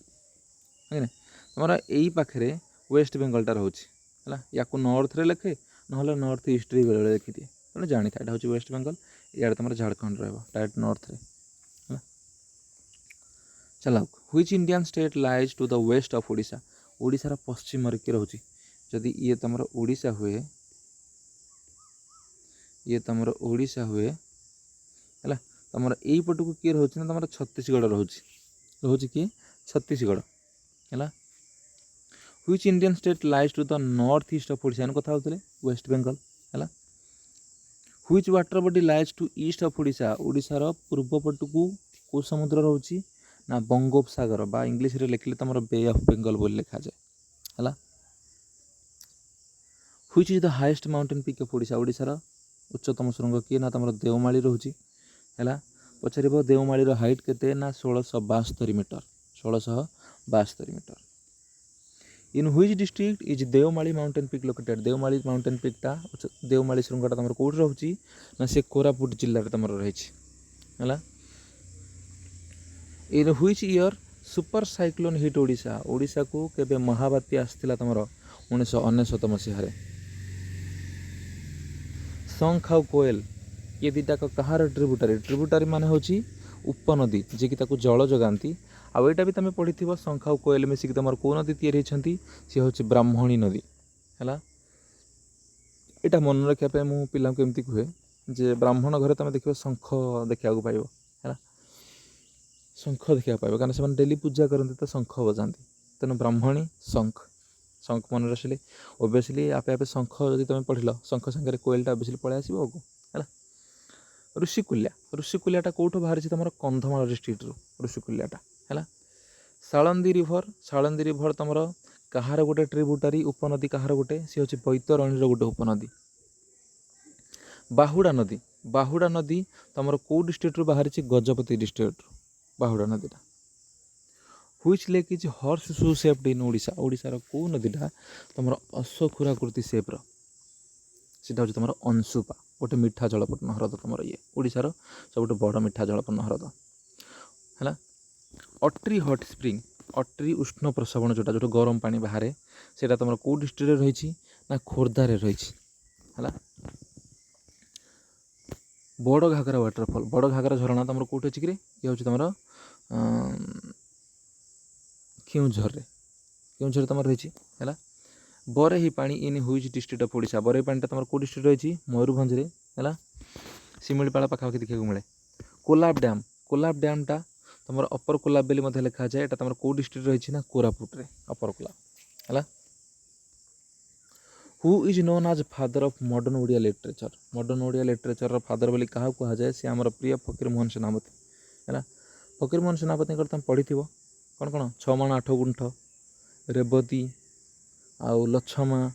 है तुम यही पाखे वेस्ट बेंगलटा रोचे है या नॉर्थ रे लिखे ना नॉर्थ ईस्ट रे बेले लिखी दिए तेणु जानी था यहाँ हूँ वेस्ट बेंगल इे तुम झारखंड डायरेक्ट नॉर्थ रे है चल which Indian state lies to the west of Odisha ओडिशार पश्चिम के रोचे जदि ये तुम ओडिशा हुए ये तुम ओडिशा हुए है तुम यही पटक किए रोचे ना तुम छत्तीसगढ़ रोचे किए छत्तीसगढ़ है which Indian state lies to the north east of Odisha कथा होते वेस्ट बेंगल है which water body lies to east of Odisha ओडिशार पूर्व पटक कौ समुद्र रोचे ना बंगोपसागर बा इंग्लिश रे लिखले तुम बे ऑफ बेंगल बोली लिखा जाए है which is the highest mountain peak of Odisha ओडिशार उच्चतम सुरंग किए ना तुम देवमाली रोचे है पचार देवमाली हाइट केते ना 1672 metre 1672 metre in which district is Deomali mountain peak located Deomali mountain पीकटा देवमाली श्रृंगटा तुम कौट रोचे ना से कोरापुट जिले में तुम रही है in which year super cyclone hit Odisha Odisha को केबे महाबात्या आसला तुम 1999 मसीह शंख आउ कोयल ये दुटा कहार ट्रिब्यूटारी माने होची उपनदी जी कि ताकू जल जगाती आउ एटा भी तुम पढ़ी शंख और कोयल मिसिक तुम कौ नदी तैयारी सी हूँ ब्राह्मणी नदी है। यहाँ मन रखापी मु पिला एमती कहे जे ब्राह्मण घरे तुम देख शंख देखा पाइब है। शंख देखा पाइब कारण से डेली पूजा करते तो शंख बजाती तेणु ब्राह्मणी शंख शंख मन रखिले ओबियसली आपे आपे शंख जब तुम पढ़ल शंख सागर कोयलटा ओबियसली पलि आसो आगे है। ऋषिकुल्याटा कौटू बाहरी तुम कंधमाल डिस्ट्रिक्ट ऋषिकुल्याटा है। सालंदी रिभर तुम कहार गोटे ट्रिब्यूटारी उपनदी कहार गोटे सी हूँ बैतरणीर गोटे उपनदी। बाहुड़ा नदी तुम कौ डिस्ट्रिक्ट बाहरी गजपति डिस्ट्रिक्ट बाहुड़ा नदीटा। Which lake is horse shoe shaped in Odisha ओडिशार कौ नदीटा तुम अश्वखुराकृति सेप्र सीटा हूँ तुम अंशुपा गोटे मिठा जलपूर्ण ह्रद तुम ये ओडिशार सब बड़ मिठा जलपूर्ण ह्रद है। अट्री हट स्प्रिंग अट्री उष्ण प्रसवण जोटा जो गरम पानी बाहर से तुम कौ डिस्ट्रिक्ट रही ना खोर्धार रही है। बड़ घाघरा वाटरफल बड़ घाघरा झरणा तुम कौट अच्छी कि ये हूँ तुम केउझर तुम रही है। बरही पानी इन हुईज डिस्ट्रिक्ट ऑफ ओडिशा बरही पानी तुम कौ डिस्ट्रिक्ट रही मयूरभंज है। शिमिलीपाल पाखापाखि देखा मिले। कोलाब डैमटा तुम अपर कोलाब बेली लिखा जाए यहाँ तुम कौ डिस्ट्रिक्ट रही ना कोरापुट अपर कोलाब है। Who is known as father of modern Odia literature father बोली क्या कह जाए सी आमर प्रिय फकीर मोहन सेनापति है। फकीर मोहन सेनापति तुम पढ़ी कौन कौन 6 माण 8 गुंठ रेवती आउ लछमा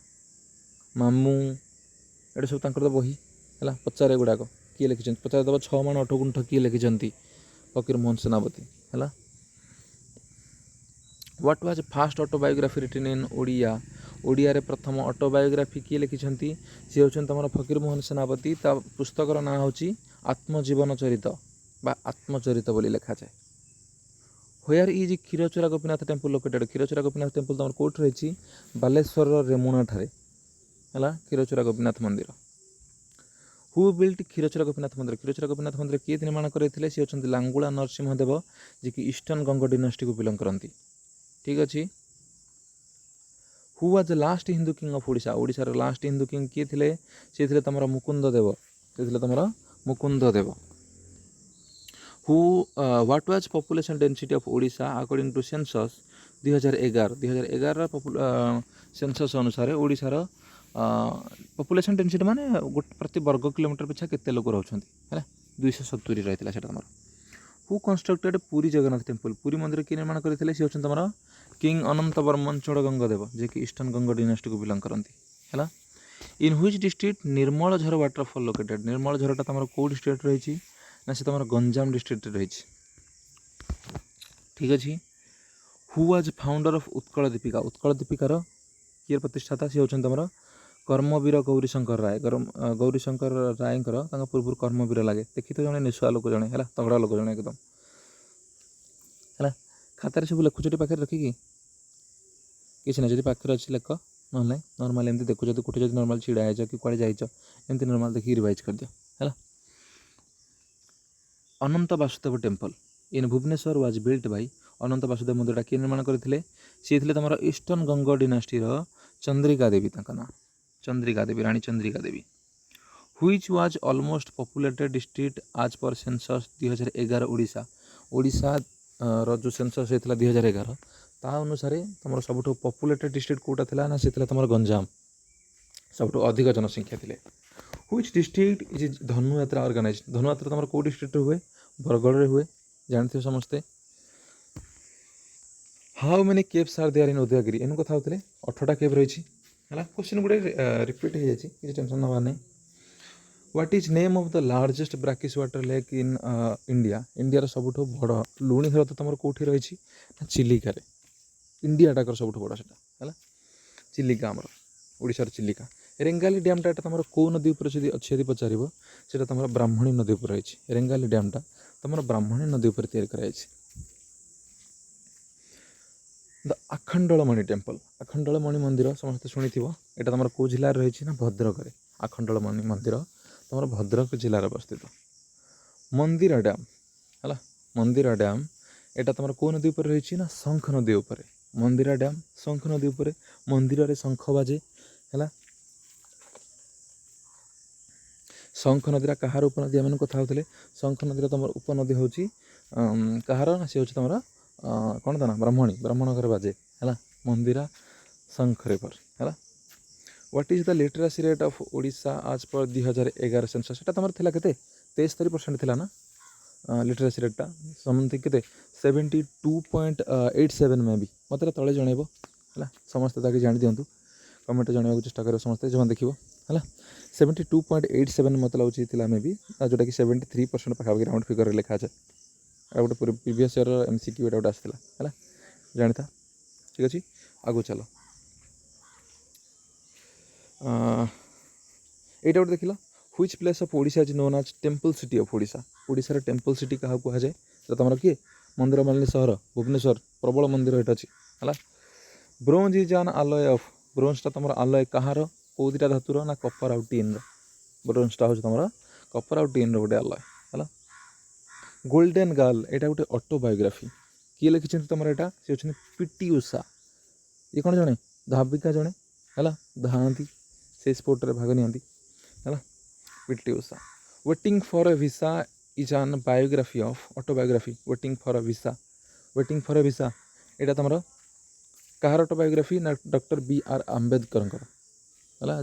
मामू ये सब तो बही है। पचारे गुड़ाक किए लिखिं पचार दब 6 माण 8 गुंठ किए लिखिं फकीर मोहन सेनापति है। What was first autobiography written in Odia Odia रे प्रथम ऑटोबायोग्राफी किए लिखिं सी हूँ तुम फकीर मोहन सेनापति ता पुस्तकर ना हूँ आत्मजीवन चरित बा आत्मचरित बोली लिखा जाए। Where is Khirachora Gopinath temple located Khirachora Gopinath temple तुम कौट रही बालेश्वर रेमुणा ठारे है क्षीरचोरा गोपीनाथ मंदिर। हु बिल्ट क्षीरचोरा गोपीनाथ मंदिर किए निर्माण करते सी हूँ लांगुला नरसिंहदेव जी कि ईस्टर्न गंग डिनास्टी को बिलंग करती ठीक अच्छे। Who was last Hindu king of Odisha ओडिशार लास्ट हिंदू किंग किए थे सी थे तुम Mukunda Deva. Who what was population density of Odisha according to census 2011 census अनुसार ओडिशार पॉपुलेशन डेंसिटी माने प्रति वर्ग किलोमीटर पिछा केते लोग रहउछंती है 270 रहितला सेटा तुमर। Who constructed Puri Jagannath temple Puri मंदिर किए निर्माण करते सी हूँ तुम किंग अनंत वर्मन चोड़गंगदेव जे कि ईस्टर्न गंग डिनास्टी को बिलंग करती है। इन व्हिच डिस्ट्रिक्ट निर्मल झर वाटरफल लोकेटेड निर्मल झरटा तुम कौ डिस्ट्रिक्ट रही ना से तुम गंजाम डिस्ट्रिक्ट रही ठीक अच्छे। Who was founder of Utkal दीपिकार किए प्रतिष्ठाता सी हूँ तुम कर्मवीर गौरीशंकर राय पूर्व कर्मवीर लगे देखी तो जड़े निशुआ लोक जड़े है तगड़ा लोक जड़े एकदम है। खातार सब लिखुच पाखे रखिकी किसी ना जब पाखे अच्छी लेख ना नॉर्मल एमती देखुच कौटे जब नॉर्मल छिड़ा है कि कड़े जाइच एमती नॉर्मल देखिए रिवाइज कर दियो है। Ananta Vasudeva temple in Bhubaneswar was built by Ananta Vasudeva मंदिरटा किए निर्माण करते सी थे तुम ईस्टर्न गंग डिनास्टीर चंद्रिका देवी ना चंद्रिका देवी रानी Chandrika Devi. Which was almost populated district as per census 2011 Odisha Odisha जो सेंसस होता 2011 ता अनुसार तुम सब पॉपुलेटेड डिस्ट्रिक्ट कौटा था ना से तुम गंजाम सब अधिक जनसंख्या थे। Which district is Dhanuyatra organize Dhanuyatra तुम कौ डिस्ट्रिक्ट हुए बरगढ़ हुए जानते समस्ते। How many caves are there in Udayagiri in कथा होते 18टा केव रही है क्वेश्चन गुड़े रिपीट हो जाए किसी टेंशन नवा नहीं। What is name of the largest brackish water lake in India India सब बड़ लुणी ह्रद तुम कौटी रही चिलिका इंडिया टाकर सब बड़ा है चिलिका आमर ओडिशार चिलिका। रेंगाली डैमटा तुम कौ नदी पर अच्छी यदि पचार से तुम ब्राह्मणी नदी पर रही रेंगाली डैमटा तुम ब्राह्मणी नदी पर तैयार कराई। द आखंडलमणि टेम्पल आखंडलमणि मंदिर समस्त शुणी यहाँ तुम कौ जिले रही ना भद्रक आखंडलमणि मंदिर तुम भद्रक जिलार अवस्थित। मंदिरा डैम है मंदिरा डैम एटा तुम कौ नदी उपर रही ना शंख नदी उपर मंदिरा डैम शंख नदी उपर मंदिर रे शंख बाजे है शंख नदी कहार उपनदी आम कथा होते शंख नदी तुम उपनदी हूँ कहार ना सी हूँ तुम कौन था ना ब्राह्मणी ब्राह्मण घर बाजे है मंदिरा शंख रिवर है what is the literacy rate of Odisha आज पर 2011 सेंसस एटा तुम थिला केते 73% थिला ना लिटरेसी रेटा समथिंग के 72.87 में भी मतलब तले जनइब है समस्ते ताकि जानी दिंतु कमेंट जानवा चेष्टा कर समस्ते जो देखो है 72.87 मत लगे मे भी जोटा कि 73% पाखापाखि राउंड फिगर लिखा जाए गोटे प्रीवियस ईयर MCQ एटा गोटे आसाला है जानी था ठीक अच्छे आगु चलो यहाँ गोटे देख which place of Odisha is known as temple city of Odisha Odisha temple city क्या कहुए तुम किए मंदिर मालिनी सहर भुवनेश्वर प्रबल मंदिर ये अच्छी है ब्रोंज इज एन आलय ऑफ ब्रोंजटा तुम आलय कहार कौ दुटा धातुर ना कपर आउ टीन ब्रोंजटा हूँ तुम कपर आउ टीन रोटे आलय है गोल्डेन गर्ल यहाँ गोटे ऑटोबायोग्राफी किए लिखिं तुम यहाँ सी हूँ पीटी उषा ये कौन जड़े धाविका जड़े है धाँती से स्पोर्ट रे भाग नियंती है PT Usha waiting for a visa is an biography of autobiography waiting for a visa यहाँ तुम कहार ऑटोबायोग्राफी ना डॉक्टर BR आम्बेडकर है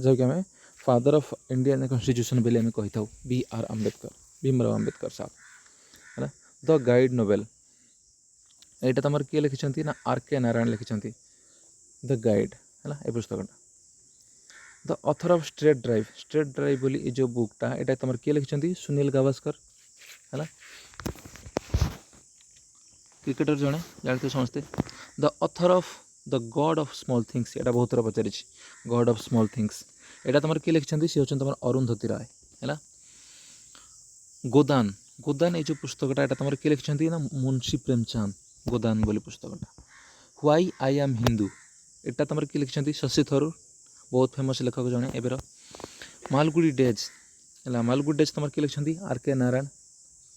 जहाँकि आम फादर ऑफ इंडियन कॉन्स्टिट्यूशन बोली आम कही था BR आम्बेडकर भीमराव आम्बेडकर साहब है द गाइड नोवेल यहाँ तुम किए लिखिं ना RK नारायण लिखिं द गाइड है ये पुस्तकटा the author of straight drive बोली ये जो बुकटा यहाँ तुम किए लिखिं सुनील गावस्कर है क्रिकेटर जड़े जानते समस्ते the author of the God of small things यहाँ बहुत थर पचारि गॉड ऑफ स्मॉल थिंग्स यहाँ तुम किए लिखिं सी हूँ तुम अरुंधति राय है गोदान ये जो पुस्तकटा यहाँ तुम किए लिखिं ना मुंशी प्रेमचंद गोदान बोली पुस्तकटा व्हाई आई एम हिंदू यहाँ तुम किए लिखिं शशि थरूर बहुत फेमस लेखक जड़े एबर मालगुडी डेज है मालगुडी डेज तुम किए लिखिं RK नारायण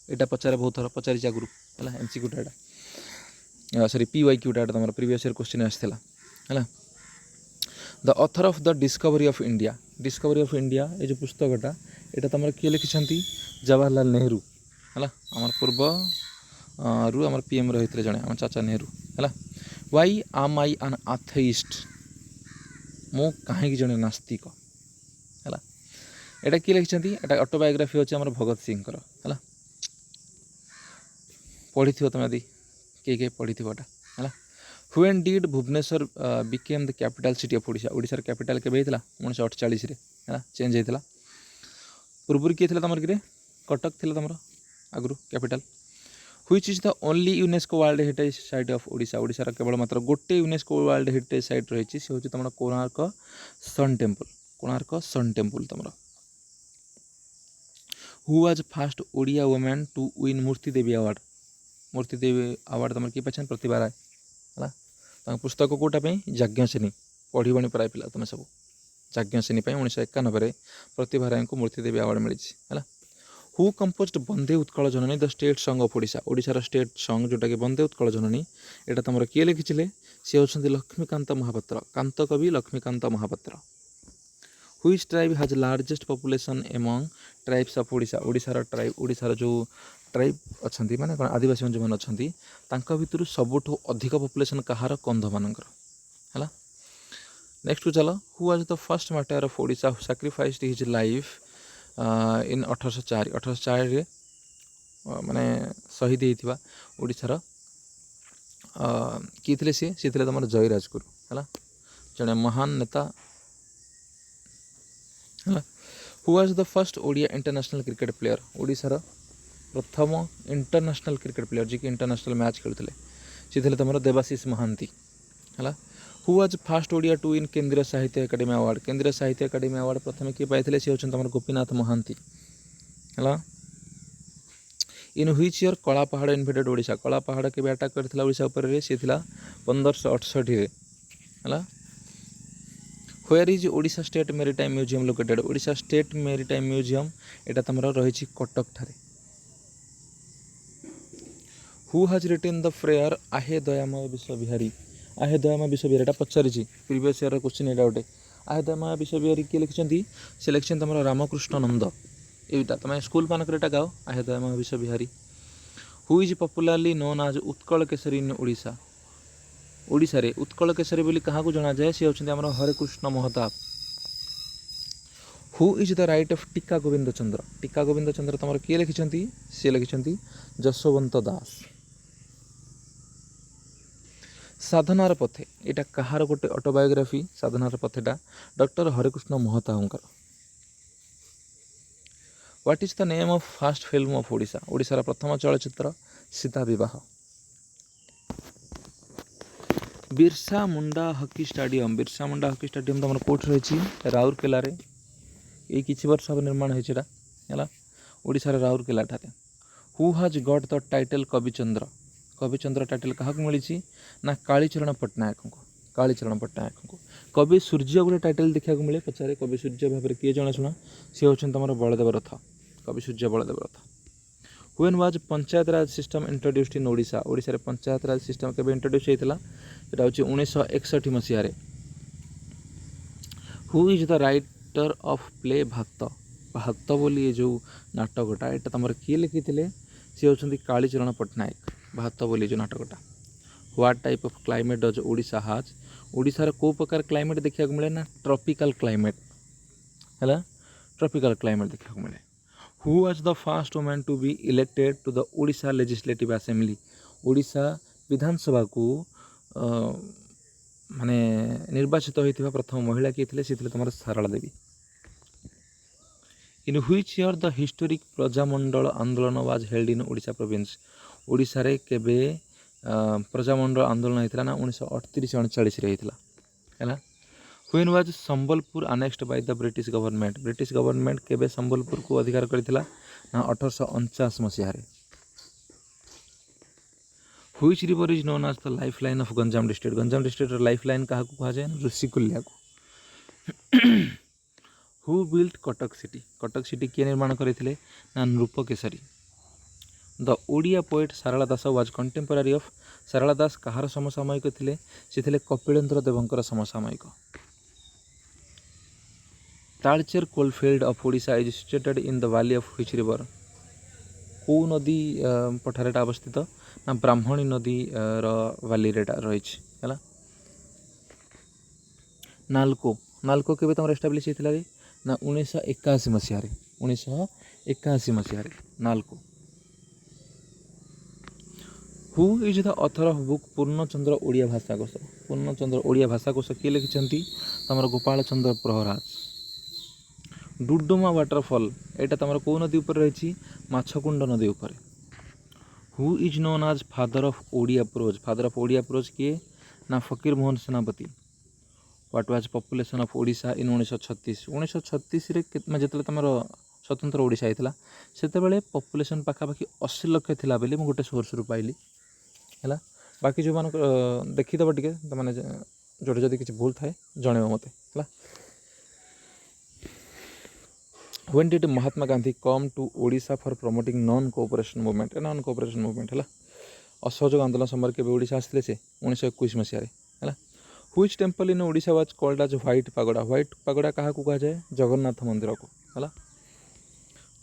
यहाँ पचारे बहुत थर पचारि आगुरी है MCQ सॉरी PYQ तुम प्रीवियस ईयर क्वेश्चन आसाला है the author of the discovery of India ये जो पुस्तकटा यहाँ तुम किए लिखिं जवाहरलाल नेहरू है आम पूर्व रु आम PM रही थे जड़े आम चाचा नेहरू है व्हाई आम आई एन एथेइस्ट मु कहीं जड़े नास्तिक है यहाँ किए लिखिं यहाँ ऑटोबायोग्राफी अच्छे आम भगत सिंह है पढ़ी तुम यदि किए पढ़ी है when did Bhubaneswar became the capital city of Odisha ओडिशार कैपिटल के 1948 है चेंज होता पूर्व किए तुम कि कटक थी तुम आगु capital which is the only UNESCO world heritage site of Odisha ओडिशार केवल मात्र गोटे यूनेस्को वर्ल्ड हेरिटेज साइट रही सी हूँ तुम कोणार्क सन टेम्पल तुम who was fast Odia women to win Moorti Devi award तुम किए पाचन प्रतिभा राय है पुस्तक कौटापी यज्ञसेनी पढ़ी प्राय पिला तुम सब यज्ञसेनी 1991 प्रतिभा राय को मूर्ति देवी अवार्ड मिली है who composed Vande Utkal Janani the state song of Odisha ओडिशार स्टेट सॉन्ग जोटा कि वंदे उत्कल जननी यहाँ तुम किए लिखिले सी हूँ लक्ष्मीकांत महापात्र कांत कवि Laxmikanta Mohapatra which tribe has largest population among tribes of Odisha ओडिशार जो ट्राइब अच्छा माने कौन आदिवासी जो मैंने अच्छा भितर सबुठ अधिक पॉपुलेशन कहार कंध मानकर है नेक्स्ट को चलो who was the first martyr of Odisha sacrificed his life in 1804 माने शहीद होता ओडिशार किए थे सी तुम जयराजगुरु है जड़े महान नेता है who was the first Odia international cricket player ओडिशार प्रथम इंटरनेशनल क्रिकेट प्लेयर जी कि इंटरनेशनल मैच खेलुले सी थे तुम देवाशीष महांती है who was fast Odia to in Kendriya Sahitya academy award प्रथम किए पाई सी हूँ तुम गोपीनाथ महांती है इन व्हिच ईयर कला पहाड़ इन्वेडेड ओडिशा कला पहाड़ के अटाक करथिला ओडिशा ऊपर सी 1568 है where is Odisha state maritime museum located Odisha state maritime museum यहाँ तुम रही कटक ठारे हु हाज रिटेन द प्रेयर आहे दयामय विश्वविहारी आहे दयामय विश्वविहारी एटा पचारि प्रीवियस ईयर क्वेश्चन एटा गोटे आहे दयामय विश्वविहारी किए लिखिं से लिखिं तुम रामकृष्ण नंद एटा तुम स्कूल मानक एटा गाओ आहे दयामय विश्वविहारी who is popularly known as Utkal Kesari इन ओडिशा ओडिशा रे उत्कल केसरी बोली क्या जना जाए सी होउछन्ति हमर Harekrushna Mahtab who is the writer of Tika Govinda चंद्र तुम किए लिखिं सी लिखिं जशवंत दास साधनार पथे यहाँ कहार गोटे ऑटोबायोग्राफी साधनार पथेटा डॉक्टर हरेकृष्ण महताबंकर what is the name of first film of Odisha ओडिशार प्रथम चलचित्र सीता विवाह बिरसा मुंडा हॉकी स्टाडियम तुम कौट रही राउरकेला ये किसी वर्ष हम निर्माण होता ओडिशार राउरकेला ठारे who has got the title Kavichandra title क्या मिली ना कालीचरण पट्टनायक को कवि सूर्य गोटे टाइटल देखा मिले पचारे कवि सूर्य भाव में किए जन शुणा सी होम बलदेव रथ कवि सूर्य बलदेव रथ when was panchayat Raj system introduced in Odisha Odisha रे पंचायत राज सिस्टम केबे इंट्रोड्यूस होइतला एटा होची 1961 मसिया रे who is the writer of play भक्त बोली ये जो नाटकटा एटा तमर किए लिखिथिले सी होचंती कालीचरण पट्टनायक भक्त बोली जो नाटकटा what type of climate does Odisha has ओडिशार को प्रकार क्लाइमेट देखा मिले ना ट्रॉपिकल क्लाइमेट है ट्रॉपिकल क्लाइमेट देखा मिले who was the first women to be elected to the Odisha legislative assembly Odisha विधानसभा को माने निर्वाचित होइथिबा प्रथम महिला किए थिले सिथिले तमर Sarala Devi in which year the historic Prajamandal Andolan was held in Odisha province Odisha रे केबे प्रजामंडल आंदोलन होता ना 1938-39 है when was Sambalpur annexed by the British government केबे संबलपुर को अधिकार करथिला ना 1849 मसीहा रे which river is known as the life line of Ganjam district life line क्या कहा जाए ऋषिकुल्या को हु बिल्ट कटक सिटी किए निर्माण करथिले ना Nrupakeshari the Odia poet Sarala Das was contemporary of Sarala Das कहार समसामयिक थिले से थिले कपिलेन्द्र देवंकर समसामयिक Talcher coalfield of Odisha is situated in the valley of which river को नदी पठारेटा अवस्थित ना ब्राह्मणी नदी वैली रेटा रही है नालको केबे तमर एस्टाब्लिश होइतिला रे ना 1981 मसीहा रे NALCO who is the author of book Purnachandra Odia Bhashakosha किए लिखिं तमर गोपाल चंद्र प्रहराज डुडुमा वाटरफॉल एटा तमर को नदी ऊपर रही माछकुंड नदी ऊपर who is known as father of Odia prose किए ना Fakir Mohan Senapati what was population of Odisha in 1936 रे जिते तुम स्वतंत्र ओडिशा होता से पॉपुलेशन पाखापाखि 80 लाख थिला बेली मु गोटे सोर्स रु पाइली है बाकी जो मान देखीदब टे मैंने जोटे जदि किसी भूल थाए जन मत है when did Mahatma Gandhi come to Odisha for promoting non cooperation movement है असहयोग आंदोलन समय के ओडिशा आसते से 1921 मसीह है which temple in Odisha was called as white pagoda क्या कहा जाए जगन्नाथ मंदिर को है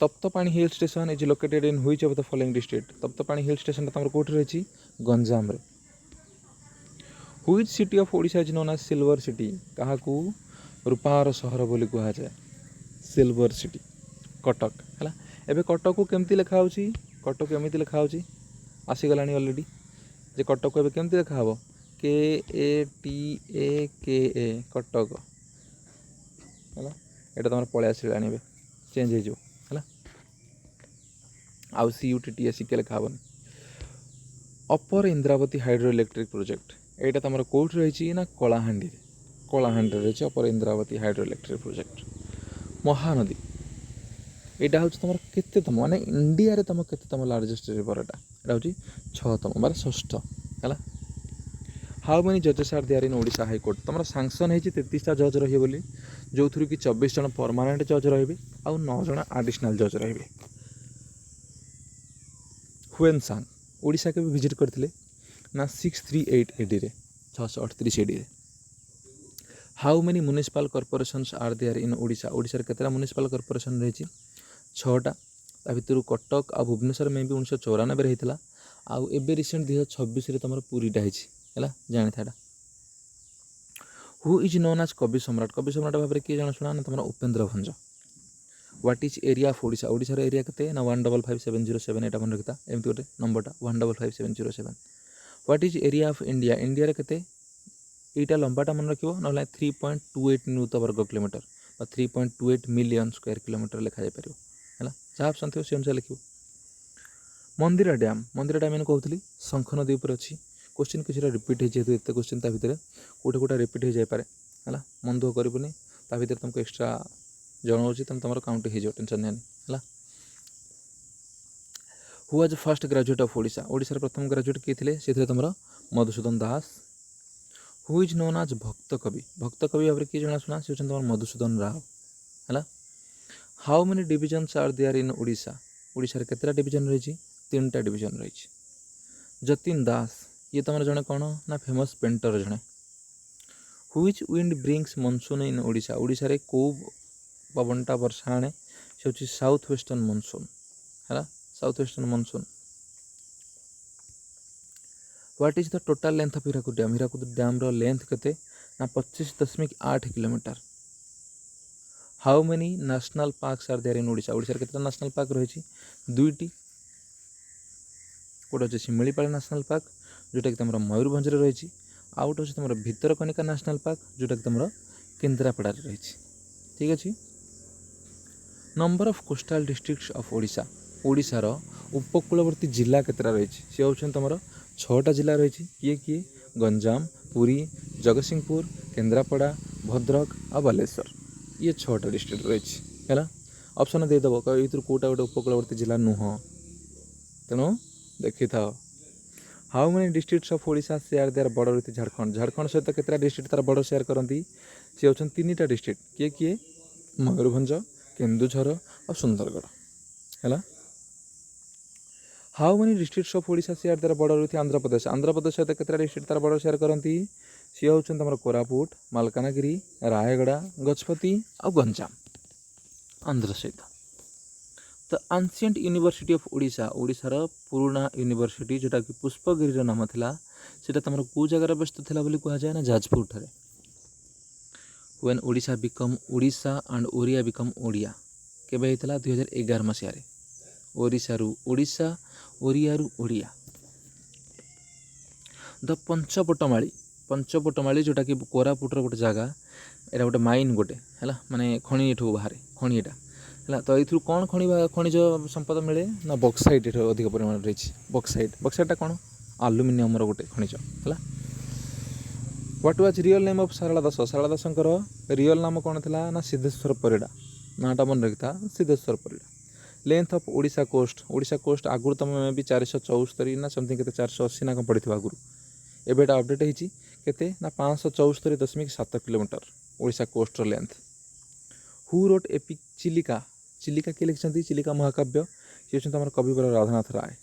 Taptapani hill station is located in which of the following district Taptapani hill station तुम कौट रही गंजाम रे which city of Odisha is known as silver city क्या रूपार सहर बोली कहा जाए सिल्वर सिटी कटक है एबे कटक को केमती लिखा होची कटक एमती लिखा होची आसीगला ऑलरेडी जे कटक को एबे केमती लिखा हो KATAKA कटक है यहाँ तुम पलि आसला चेंज हो आउ CUTTS के लिखा हेनी upper Indravati hydro electric project यहाँ तुम कौट रही ना कलाहांडी रही upper Indravati hydro electric project Mahanadi यहाँ हूँ तुम केतम माने इंडिया रे तुम केतम लार्जेस्ट रिवर यहाँ हूँ 6तम माने 6ठ है हाउ मेनी जजेस are there in Odisha high court तुम सांक्शन हो 33टा जज रही बोली जो थ्रू कि 24 जन परमानेंट जज रे आउ 9 जन आडिशनल जज रे हुएन सांग ओडिशा के विजिट करते ना 638 एडी रे 638 एडी रे। How many municipal corporations are there in Odisha Odisha केतरा म्युनिसिपल कॉर्पोरेशन रही 6टा ता भितर कटक आ भुवनेश्वर में भी 1994 होता आउ एबे रिसेंट 2026 तुम पुरीटा है जानी था। हु इज नोन आज कवि सम्राट भाव में किए जाना ना तुम Upendra Bhanja. What is area of Odisha ओडिशार एरिया केते ना 155707 एटा मन रखता एमती गोटे नंबरटा 155707। What is area of India India रे केते एटा लंबाटा मन रखिबो नहले 3.28 न्यूत वर्ग किलोमीटर 3.28 मिलियन स्क्वायर किलोमीटर लिखा जाय परियो हैला जहाँ ऑप्शन थी से अनुसार लिखिबो। मंदिरा डैम मैंने कहती शंख नदी उपर अच्छी क्वेश्चन किसी रिपीट हो जेहतु एत क्वेश्चन ता भितर कोटे कोटा रिपीट हो जाए है मन दुख करनी ता भितर तुमको एक्सट्रा जनाऊँगी तुम तुम काउंट हो टेंशन नहीं है। Who was first graduate of Odisha ओडिशार प्रथम ग्रेजुएट किए थे से तुम Madhusudan Das. Who is known as Bhakta कवि भाव में किए जनाशुना से तुम मधुसूदन राव है। How many divisions are there in Odisha ओडिशार केतटा डिविजन रही 3टा डिविजन रही। जतिन दास ये तुम जड़े कौन ना फेमस पेंटर जड़े। Which wind brings monsoon in Odisha Odisha रे को पवनटा वर्षा आने से हूँ साउथ वेस्टर्न मनसून है south western monsoon. What is the total length of Hirakud dam रो लेंथ केते ना 25.8 kilometre. How many national parks are there in Odisha Odisha केतना नेशनल पार्क रही 2टी गोटे अच्छे शिमिलीपाल नेशनल पार्क जोटा कि तुम मयूरभंज रही आउ गोटे तुम भितरकनिका नेशनल पार्क जोटा कि तुम केन्द्रापड़ा रही ठीक अच्छे। Number of coastal districts of Odisha ओडिशार उपकूलवर्ती जिला केतरा रही सी हूँ तुम 6टा जिला रही किए किए गंजाम पुरी जगतसिंहपुर केन्द्रापड़ा भद्रक और बालेश्वर ये 6टा डिस्ट्रिक्ट रही है। ऑप्शन देदेव ये कौटा गोटे उपकूलवर्ती जिला नुह तेणु देखी था। How many districts of Odisha share there border with Jharkhand सहित केतटा डिस्ट्रिक्ट तार बॉर्डर शेयर करती सी हूँ 3टा डिस्ट्रिक्ट किए किए मयूरभंज केन्दुझर और सुंदरगढ़ है। How many districts of Odisha share there border with Andhra Pradesh सहित केतटा डिस्ट्रिक्ट तार बॉर्डर शेयर करती सी हूँ तुम कोरापुट मालकानगिरी रायगड़ा गजपति और गंजाम आंध्र सहित। The ancient university of Odisha ओडिशार पुराना यूनिवर्सिटी जोटा कि पुष्पगिरी नाम थिला सेटा तुम को जगार अवस्थित थिला बोली कहा जाए ना जाजपुर ठारे। When Odisha become Odisha and Oriya become Odia केबे हेतला 2011 मसीह रे ओडिशारू ओडिशा ओरियारू ओडिया। द पंचपटमाली जोटा कि कोरापुटर गोटे जगह एटा गोटे माइन गोटे है माने खଣି एठू बाहर खଣି एटा है तो ये कौन खनिज संपद मिले ना बक्साइट ये अधिक परिमाण रही बक्साइटा कौन आलुमिनियम गोटे खनिज है। What was real name of Sarala Das real नाम कौन थी ना सिद्धेश्वर परिड़ा नाटा मन रखी Siddheswar Parida. Length of Odisha coast आगुरी तुम भी 474 ना समथिंग के 480 ना कौन पड़ी थी आगुरी एबेटा अपडेट होती केते ना 574.7 kilometre Odisha coast length. Who wrote epic Chilika Chilika किए लिखिं चिलिका महाकाव्य सी हूँ तुम कविवर Radhanath Ray.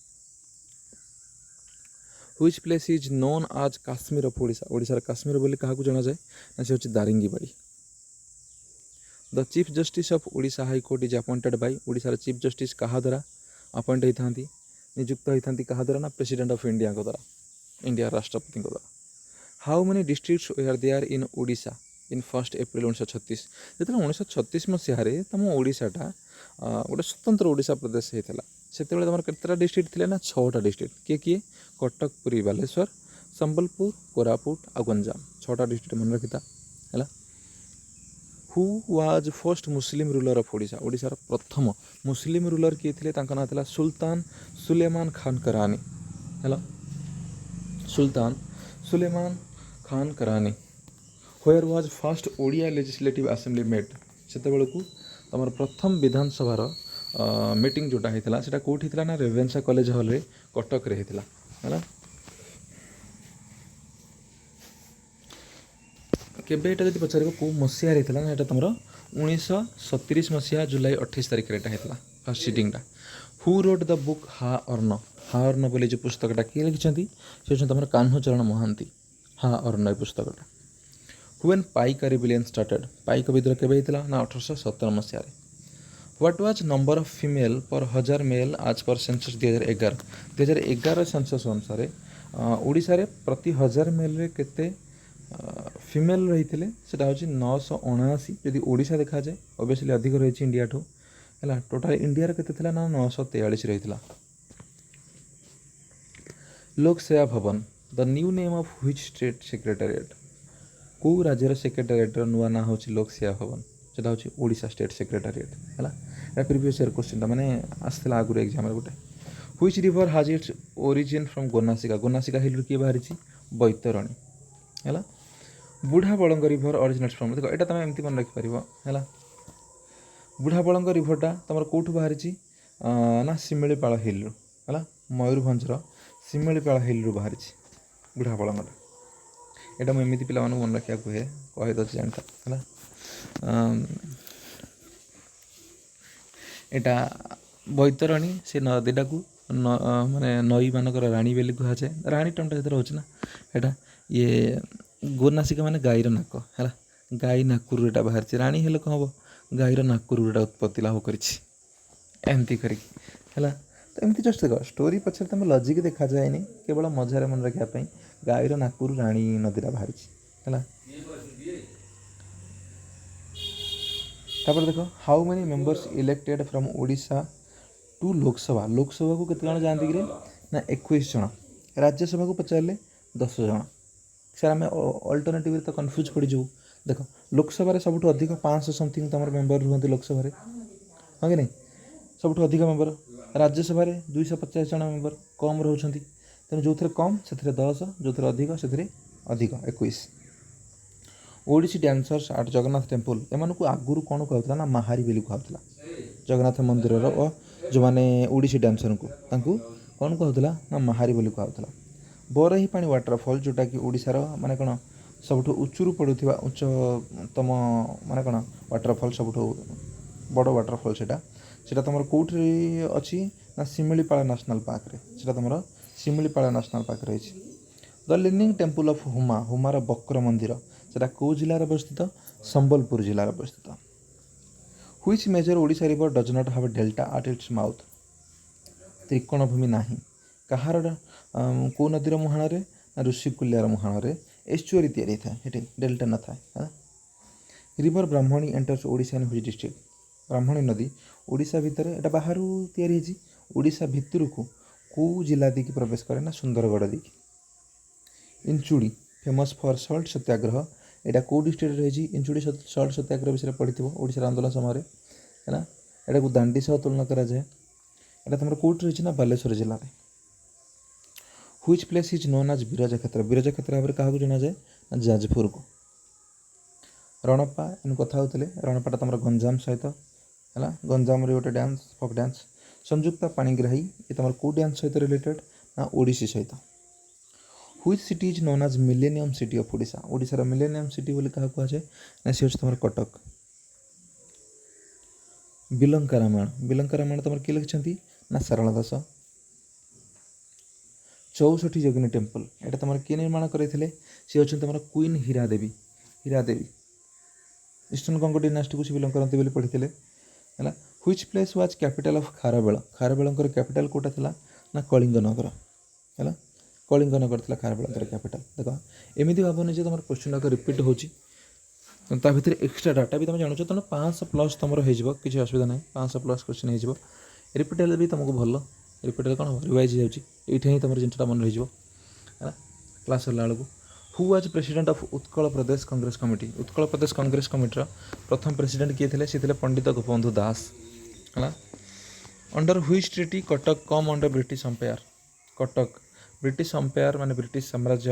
Which place is known as Kashmir of Odisha ओडिशार काश्मीर बोली क्या जना जाए ना सी हूँ Daringbadi. The chief justice of Odisha high court is appointed by ओडिशार चीफ जस्टिस क्या द्वारा अपॉइंट होती नियुक्त होती क्या द्वारा ना प्रेसिडेंट ऑफ इंडिया द्वारा इंडिया राष्ट्रपति द्वारा। How many districts were there in Odisha in 1 April 1936 जो 1936 मसीह तुम ओडिशाटा गोटे स्वतंत्र ओडिशा प्रदेश होता से तुम केतटा डिस्ट्रिक्ट थे ना 6टा डिस्ट्रिक्ट किए किए कटक पुरी बालेश्वर संबलपुर कोरापुट और गंजाम 6टा डिस्ट्रिक्ट मन रखी है। Who was first Muslim ruler of Odisha ओडिशार प्रथम मुस्लिम रूलर किए थे ना था सुल्तान सुलेमान खान करानी है सुल्तान Sulaiman Khan Karrani. Where was first Odia legislative assembly met से बेलू तुम प्रथम विधानसभार मीटिंग जोटा होता है कौटी थी ना रेवेन्सा कॉलेज हॉल रे कटक रे होता है। केबे एटा जदि पचार कौ मसीह होता ना यहाँ तुम 1937 मसीहा जुलाई 28 तारिख होता फर्स्ट सिटिंगटा। हु रोड द बुक हा अर्न बोले जो पुस्तकटा किए लिखिं से तुम कान्हचरण महांती हा अर्न ये पुस्तकटा। हुएन पाइका रिबिलियन स्टार्टेड पाइक विद्रोह केवे होता ना 1817 मसीह। What was number of female per 1000 mail आज पर सेंसस 2011 सेंसस अनुसार ओडिशा रे प्रति 1000 मेल रे केते फीमेल रही सेटा हूँ 979। यदि ओडिशा देखा जाए ओबियसली अधिक रही इंडिया ठू है। टोटाल इंडिया रे केते थिला ना 943 रही। लोक सेवा भवन the new name of which state secretariat कौ राज्यर सेक्रेटेरिएट नुआ ना हूँ लोक सेवा भवन सेटा हूँ ओडिशा स्टेट सेक्रेटेरिएट है। प्रीवियस ईयर क्वेश्चन मैंने आसला आगुरी एग्जाम गोटे। व्हिच रिवर हाज इट्स ओरिजिन फ्रॉम गोनासिका हिल किए बाहरी बैतरणी है। बुढ़ा बड़ंग रिवर ओरिजिनेट्स फ्रॉम देखो यहाँ तुम एमती मन रखिपर है। बुढ़ा बड़ंग रिवरटा तुम कौटू बाहरी ना शिमिलीपाल हिल है मयूरभंजर शिमिलीपाल हिल बाहरी बुढ़ा बड़ंगटा। यहाँ मुझे पिला मन रखा कहे कहीदे जानता है। यहाँ बैतरणी से नदीटा को माने नई मानक राणी बेली कह जाए राणी टर्मटा जो रोचे ना यहाँ ये गोनासिका माने गाईर नाक है। गाई नाकुर यहाँ बाहरी राणी हेल्ले कौन हम गाईर नाकुर यहाँ उत्पत्ति लाभ करमती कर तो एमती जस्ट देख स्टोरी पछे तुम लजिक देखा जाए केवल मजार मन रखापी गाईर नाकुर राणी नदीटा बाहरी है। देख how many members elected from Odisha to Lok Sabha को केते जण जाती कि ना 21 जन। राज्यसभा को पचारे 10 जन। सर आम अल्टरनेटिव तो कन्फ्यूज पड़जू। देख लोकसभा सब अधिक 500 समथिंग तुम मेम्बर रुहति लोकसभा हाँ कि नहीं सब अधिक मेम्बर। राज्यसभा 250 जन मेम्बर कम रोचे तेणु जो थे कम से 10 जो थे अधिक से अधिक 21। ओडिसी डांसर्स आट जगन्नाथ टेम्पल एम को आगुरी कौन कहला ना महारी बोली कहला जगन्नाथ मंदिर जो मैंने ओडिसी डांसर को कौन कहला ना महारी बोली कहला। बरही पानी वाटरफॉल जोटा कि ओडिशार माने कौन सबुठ उच्चरू पड़ुवा उच्चतम माने कौन वाटरफॉल सबुठ बड़ वाटरफॉल सेटा तुम कौटी अच्छी ना शिमिलीपाल नेशनल पार्क रे सेटा तुम शिमिलीपाल नेशनल पार्क रही। द लिनिंग टेम्पल ऑफ हुमार बक्र मंदिर सेटा कौ जिलार अवस्थित संबलपुर जिलार अवस्थित। Which major Odisha river does not have delta at its mouth त्रिकोण भूमि नाही कहार कौ नदीर मुहाण ना ऋषिकुल्यार मुहाण एस्चुरी तैयारी था ये डेल्टा न था। River Brahmani enters Odisha in which district Brahmani नदी ओडिशा भितर एटा बाहर तैयारी ओडिशा भितर को कौ जिला दी प्रवेश करे ना सुंदरगढ़ दी। इंचुड़ी फेमस फॉर सल्ट सत्याग्रह यहाँ कौ डिस्ट्रिक्ट रही इंचुड़ी सल्ट सत्याग्रह विषय पढ़ी ओडिशा आंदोलन समय है। यहाँ को दांडी सह तुलना कराए यहाँ तुम कौट रही ना बालेश्वर जिले में। Which place is known as Viraja Kshetra भाव क्या जना जाए ना जाजपुर को। रणपा इन कथा होते रणपाटा तुम गंजाम सहित है गंजाम गोटे dance folk dance. Sanyukta Panigrahi ये तुम कौ डांस सहित रिलेटेड ना ओडिसी सहित। Which city is known as millennium city of Odisha ओडिशार मिलेनियम सिटी बोली क्या कहुए ना सी हूँ तुम कटक। बिलंका रामायण तुम किए लिखिं ना सारला दास। 64 योगिनी टेम्पल यहाँ तुम किए निर्माण करते सी अच्छा तुम queen Hiradevi eastern Ganga dynasty को सी बिलंग करते बोली पढ़ी है। Which place was capital of Kharavela capital कोटा था ना कलिंग नगर है कलिंग नगर था खारबेल कैपिटल। देख एमती भावना जो तुम क्वेश्चन गुड़ाक रिपीट होता भितर एक्सट्रा डाटा भी तुम जानूँ तेना 500+ तुम हो किसी असुविधा ना 500+ क्वेश्चन हो रिपीट हेल्ले भी तुमको भल रिपीट कौन हम रिवाइज होती ही तुम जिनटा मन रही है क्लास होला बेलू। Who was president of Utkal Pradesh Congress committee Utkal Pradesh Congress कमिटीर प्रथम प्रेसिडेंट किए थे सी पंडित गोपबंधु दास है। Under which treaty Cuttack come under British empire Cuttack British empire माने ब्रिटिश साम्राज्य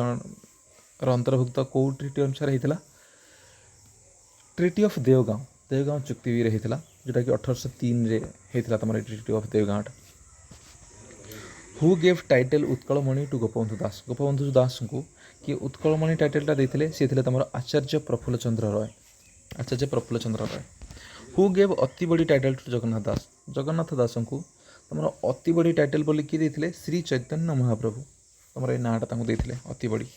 अंतर्भुक्त कौ ट्रिटी अनुसार होता ट्रिटी ऑफ देवगांव चुक्ति भी होता जोटा कि 1803 होता तुम treaty of Deogaon. Who gave title Utkalmani to Gopabandhu Das को कि उत्कलमणि टाइटलटा देते सी थे तुम आचार्य प्रफुल्ल चंद्र रॉय। हु गेव अति बड़ी टाइटल टू जगन्नाथ दास को तुम अति बड़ी टाइटल बोली किए देते श्री चैतन्य महाप्रभु तुम ये नाटा देते अति बड़ी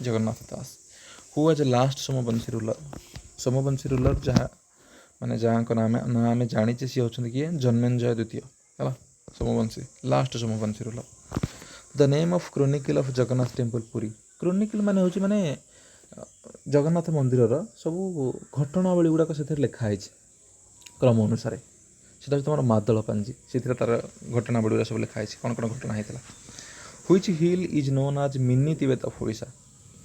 Jagannath Das who was last Somavamshi ruler जहाँ माने जहाँ नाम ना आम जाचे सी होती किए जन्मेंजय द्वितीय है Somvanshi last Somavamshi ruler. The name of chronicle of Jagannath temple Puri chronicle माने होची माने जगन्नाथ मंदिर सब घटनावली गुड़ाक से लिखाई क्रम अनुसार से तुम मादल पांजी से तार घटनावली सब लिखाई कौन कौन घटना होता व्हिच हिल इज नोन आज mini Tibet of Odisha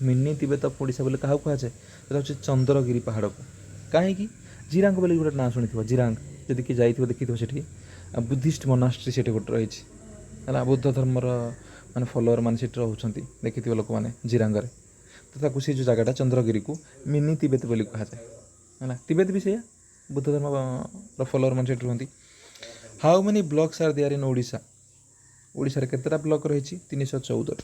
mini Tibet of Odisha बोले क्या कहुए हूँ चंद्रगिरी पहाड़ को कहीं जिरांग बोले गोटे ना शुणी जिरांग जदि किए जाइए देखी से बुद्धिस्ट मोनास्ट्री से गोटे रही है बुद्ध धर्मर माने फॉलोअर मान रोचे देखी लोक मैंने जिरांगे तो ताकू से जो जगटा चंद्रगिरी को मिनी तिब्बत बोली कहुए है तिब्बत भी सैया बुद्ध धर्म फॉलोअर मान रुहति। How many blocks are there in Odisha Odisha केतटा ब्लॉक रही 314।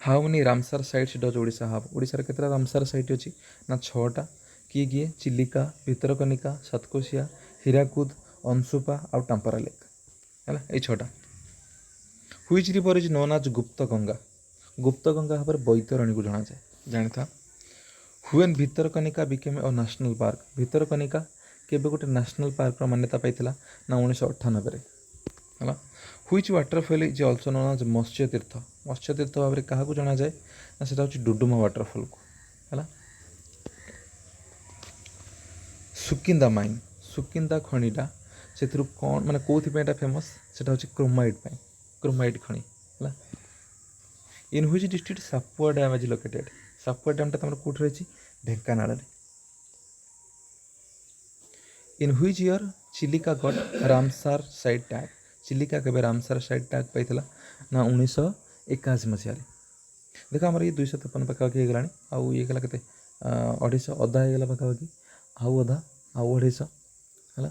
How many Ramsar sites does Odisha have Odisha केतटा रामसार साइट अच्छी ना 6टा किए किए चिलिका भितरकनिका सातकोशिया हीराकुद अंशुपा आउ टांपरा लेक है ये 6टा। Which river is known as Gupta Ganga भाव बैतरणी को जना जाए जानी था। When Bhitarkanika became a national park Bhitarkanika केबे गोटे नेशनल पार्क मान्यता पाइथिला ना 1998 है। Which waterfall is also known as Matsya तीर्थ भाव में क्या जना जाए ना सेटा होची डुडुमा वाटरफॉल को है। सुकिंदा माइन सुकिंदा खनिटा से कौन माने कौन फेमस से क्रोमाइट खनि है। In which district Sapua dam is located Sapua dam तुम कौट रही Dhenkanal. In which year Chilika got Ramsar site tag Chilika के रामसार साइट टैग पाइला ना 1981 मसीह। देख आम ये 253 पाखापाखि होगा आउ ये के 250 अधा होगा पाखापाखि आउ अधा आउ 250 है।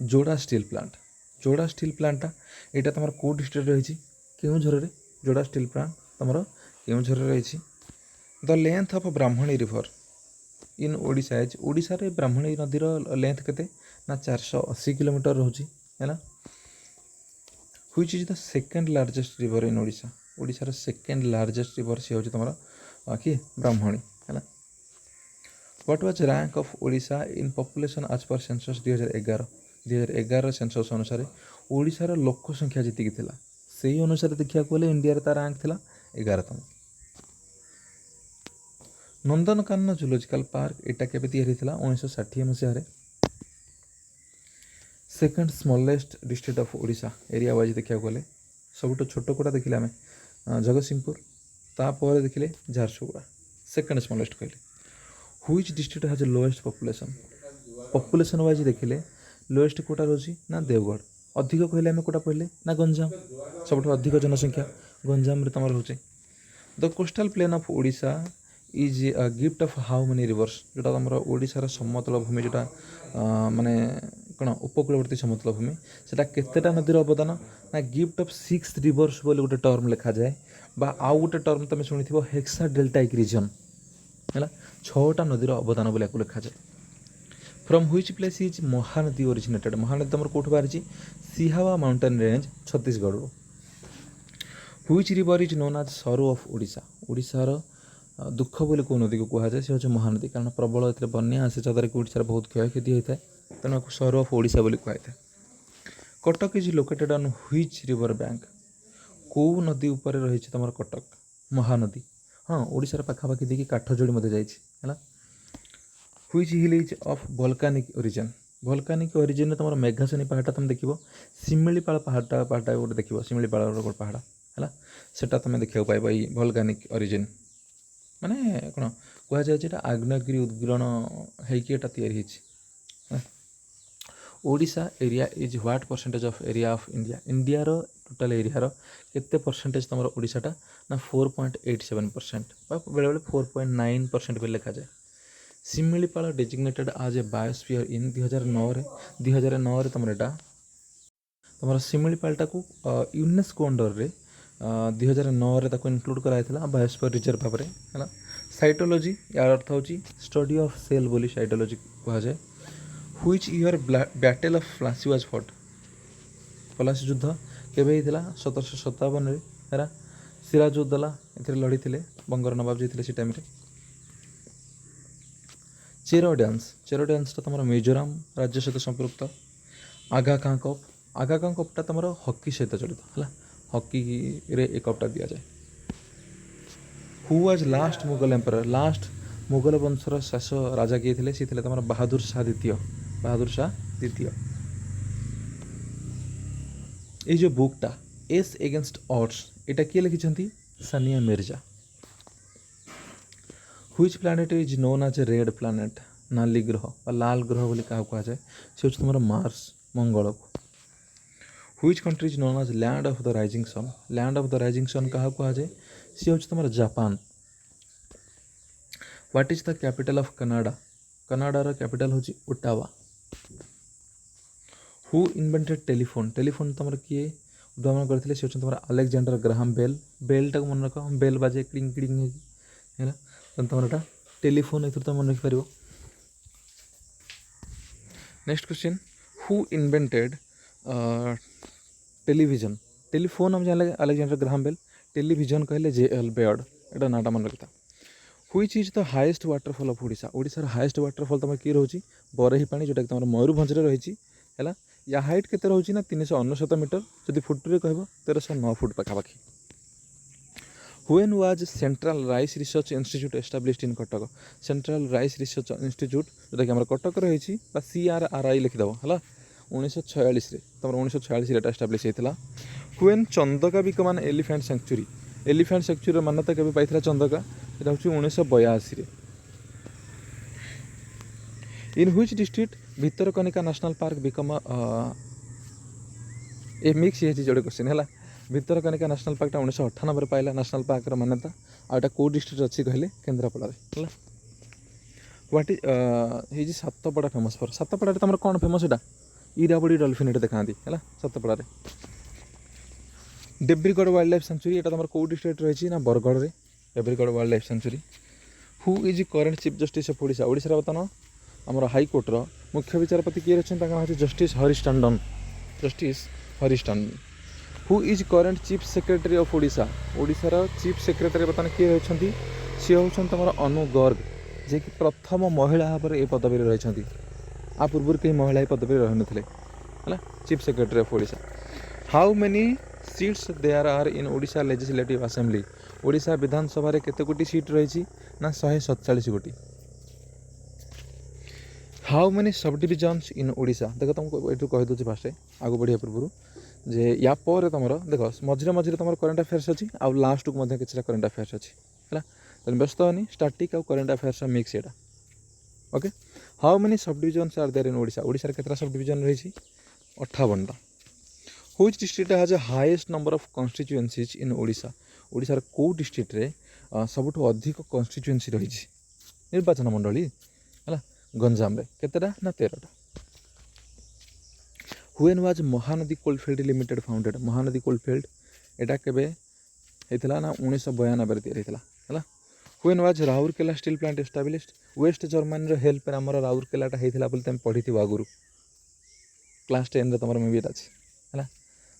जोड़ा स्टील प्लांटा यहाँ तुम कौ डिस्ट्रिक्ट रही केउझर जोड़ा स्टील प्लांट तुम केउझर रही। The length of Brahmani river in Odisha is Odisha रे ब्राह्मणी नदीर लेंथ केते ना 480 किलोमीटर रोची है। Which is the second largest river in Odisha ओडिशार सेकेंड लार्जेस्ट रिवर सी हूँ तुम किए ब्राह्मणी है। What was rank of Odisha in population आज पर सेंसस 2011 सेंसस अनुसार ओडिशार लोक संख्या जीतिकी थिला से अनुसार देखा गले इंडिया ता रैंक थिला 11तम। नंदनकानन जूलॉजिकल पार्क एटा केबे तैयारी थिला 1960 मसीह। Second smallest district of Odisha area wise देखा गले सबुठ छोट कोटा देखिले आम जगतसिंहपुर तापर देखिले झारसुगुड़ा सेकेंड स्मॉलेस्ट कहले। Which district has lowest population wise देखिले लोएस्ट कोटा रोची ना देवगढ़ अधिक कहले आम कोटा पढ़ले ना गंजाम सब अधिक जनसंख्या गंजाम तुम रोचे। The coastal plain of Odisha is a gift of how many reverse जोटा तुम ओडिशार समतल भूमि जोटा माने कौन उपकूलवर्ती समतल भूमि से केतेटा नदीर अवदान ना गिफ्ट ऑफ 6 रिवर्स बोले गोटे टर्म लिखा जाए बा आउ गोटे टर्म तुम शुणी हेक्सा डेल्टाइक रीजन है 6टा नदीर अवदान बोले लिखा जाए। From which place is Mahanadi originated Mahanadi तुम कौट बाहरी Sihawa mountain range Chhattisgarh. Which river is known आज सरो ऑफ ओडिशा ओडिशार दुख बोले कौ नदी को कहुए सी हूँ महानदी कारण प्रबल ए बन्या आसे जद्वारा कि ओडिशार बहुत क्षयक्षति होता है तेणु सरो ऑफ ओडिशा बोली कहुए। Cuttack is located on which river bank कौ नदी उपर रही तुम कटक महानदी हाँ ओडिशार पाखापाखि देखिए काठजोड़ी मध्य जाइए। Which hill is of volcanic origin में तुम मेघासनी पहाड़ा तुम देख शिमिलीपाल पहाड़ा गोटे देख शिमिलीपाल गोटे पहाड़ा है सेटा तुम देखा पाइब ये वोल्कानिक ओरिजिन माने कौन कहुए आग्नेयगिरी उद्गीरण होती Odisha area is what percentage of area of India India total area केते परसेंटेज तुम ओडिशाटा ना 4.87% बेले बेले 4.9% भी लिखा जाए। शिमिलीपाल डेजिग्नेटेड आज ए बायोस्फीयर इन 2009 तुम तुम शिमिलीपालटा को यूनेस्को अंडर रे 2009 इनक्लूड कराइला बायोस्फीयर रिजर्व भाव में है। साइटोलॉजी यार अर्थ होची स्टडी ऑफ सेल बोली साइटोलॉजी कहा जाए। Which year battle of Plassey was fought, Palashi युद्ध केबे होता 1757 रे हेरा सिराजुद्दौला एथिरे लड़ी थिले बंगर नवाब जी थिले से टाइम रे। चेरो डांसटा तुम मिजोराम राज्य सहित संपृक्त। आगा खां कपटा तुम हॉकी सहित जड़ित है, हॉकी रे ए कपटा दि जाए। Who was last Mughal emperor, last Mughal वंशर शेष राजा किए थे, सी तुम बहादुर शाह द्वितीय। ये जो बुकटा एस एगेंस्ट ऑड्स एटा किए लिखिं? Sania Mirza. Which planet is known as a red planet, नाली ग्रह लाल ग्रह बोली क्या कहुए, सी हूँ तुम मार्स मंगल को। Which country is known as land of the rising sun, land of the rising sun क्या कहुए, सी हूँ तुम Japan. What is the capital of Canada, कनाडार कैपिटल हूँ Ottawa. Who invented telephone, telephone तुम किए उद्भावन करते, सी हूँ तुम अलेक्जेंडर ग्राहम बेल। बेलटा को मन रख, बेल बाजे क्लिंग क्लिंग है तुम एटा टेलीफोन, एथुर तुम मन रखिपर। Next question, who invented television, telephone हम जान अलेक्जेंडर ग्राहम बेल, टेलीविजन कहले जे.एल. बेयर्ड, एटा नाटा मन रखता। Which is the highest waterfall of Odisha, ओडिशार हाईएस्ट वाटरफॉल तुम किए रोची बरहीपाणी, जोटा कि तुम मयूरभंज रही है। या हाइट केते रोची ना 369 मीटर, जदि फुट रे कहब 1309 फुट पाखापाखि। When was central rice research institute established in Cuttack, central rice research institute जोटा कि आम कटक रही CRRI लिखिदेव है 1946 तुम 1946 एस्टाब्लीश होता। When Chandaka become an elephant sanctuary, elephant sanctuary मान्यता केबे पाइथिला चंदका, এটা হচ্ছে 1982 रे। In which district Bhitarkanika national park become a mix ये जोड़े क्वेश्चन है। भितरकनिका नेशनल पार्कटा 1998 पाइला नेशनल पार्क मान्यता, आटा कौ डिस्ट्रिक्ट अच्छी कहले केन्द्रापड़ा है। What is Satapada famous for, Satapada तुम कौन फेमस एटा इराबड़ी डॉल्फिन ये देखा है Satapada. Debrigarh wildlife sanctuary एटा तुम कौ डिस्ट्रिक्ट रही ना बरगढ़ रे, Debrigarh wildlife sanctuary. Who is current chief justice of Odisha, Odisha बर्तमान आमर हाईकोर्टर मुख्य विचारपति किए रही justice Harish Tandon, justice Harish Tandon. Who is current chief secretary of Odisha, ओडिशार चीफ सेक्रेटरी बर्तमान किए रही, सी हूँ तुम अनु गर्ग, जे कि प्रथम महिला भाव में ये पदवी रही, आ पूर्व कहीं महिला पदवी रही नथिले है chief secretary of Odisha. How many seats there are in Odisha legislative assembly, Odisha विधानसभा रे केते गोटी सीट रही ना 147 गोटी। How many sub divisions in Odisha, देख तुमको ये कहीदे फास्ट आगे बढ़िया पूर्व जे या पर तुम देख मझे मझे तुम करेन्ट अफेयर्स अच्छी आउ लास्ट को कि करेन्ट अफेयर्स अच्छी है, व्यस्त होनी स्टाटिक आउ करेन्ट अफेयर्स मिक्स एटा। Okay, how many sub divisions are there in Odisha, Odisha केतरा सब डिविजन रही 58टा। Which district has a highest number of constituencies in Odisha, ओडिशार को डिस्ट्रिक्ट रे सबुठ अधिक कॉन्स्टिट्यूएंसी रही निर्वाचन मंडली है, गंजाम रे केतेटा ना 13टा। When was Mahanadi coalfield limited founded, Mahanadi coalfield एटा केबे हेतिला ना 1992 तैयारी हेतिला है। When was Rourkela steel plant established, west Germany रो हेल्प पर हमर राउरकेलाटा हेतिला बोलते हम पढ़िथिबो आगुरु क्लास 10 रे तमर में भी अछि है,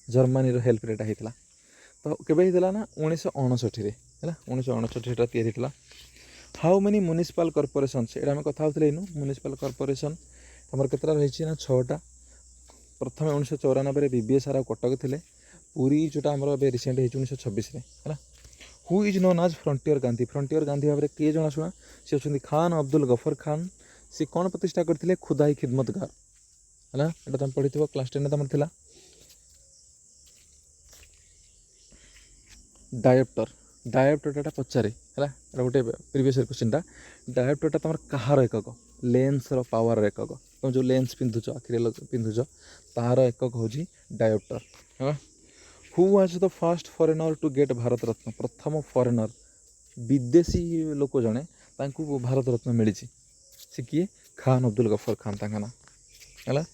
जर्मनी रो हेल्प रेटा हेतिला। तो केबे हेतिला ना 1959 रे है, 1959 एटा तैयारी हेतिला। हाउ मेनी म्युनिसिपल कॉर्पोरेशन, एटा हम कथा होतले इनु म्युनिसिपल कॉर्पोरेशन हमर केतरा रहिछि ना 6टा। प्रथम 1994 बीबीएसआर कटक थे, पूरी जोटा आम रिसेंट 1926 है। हु इज नोन आज फ्रंटियर गांधी, फ्रंटियर गांधी भाव में किए जनाशुना, सी अच्छा खान अब्दुल गफर खान, सी कौन प्रतिष्ठा करते खुदाई खिदमतगार है, ये तुम पढ़ी क्लास 10 तुम था। डायोप्टर, डायोप्टरटा पचारे है गोटे प्रीवियस क्वेश्चनटा, डायोप्टरटा तुम कहार एकक, लेंस रो पावर एकक, तुम जो लेंस पिंधुच आखिरे पिंधुच तार एकक हूँ डायोप्टर है। Who was the first foreigner to get Bharat Ratna, प्रथम फॉरेनर विदेशी लोक जड़े भारत रत्न मिली, सी किए खान अब्दुल गफर खान ता ना है।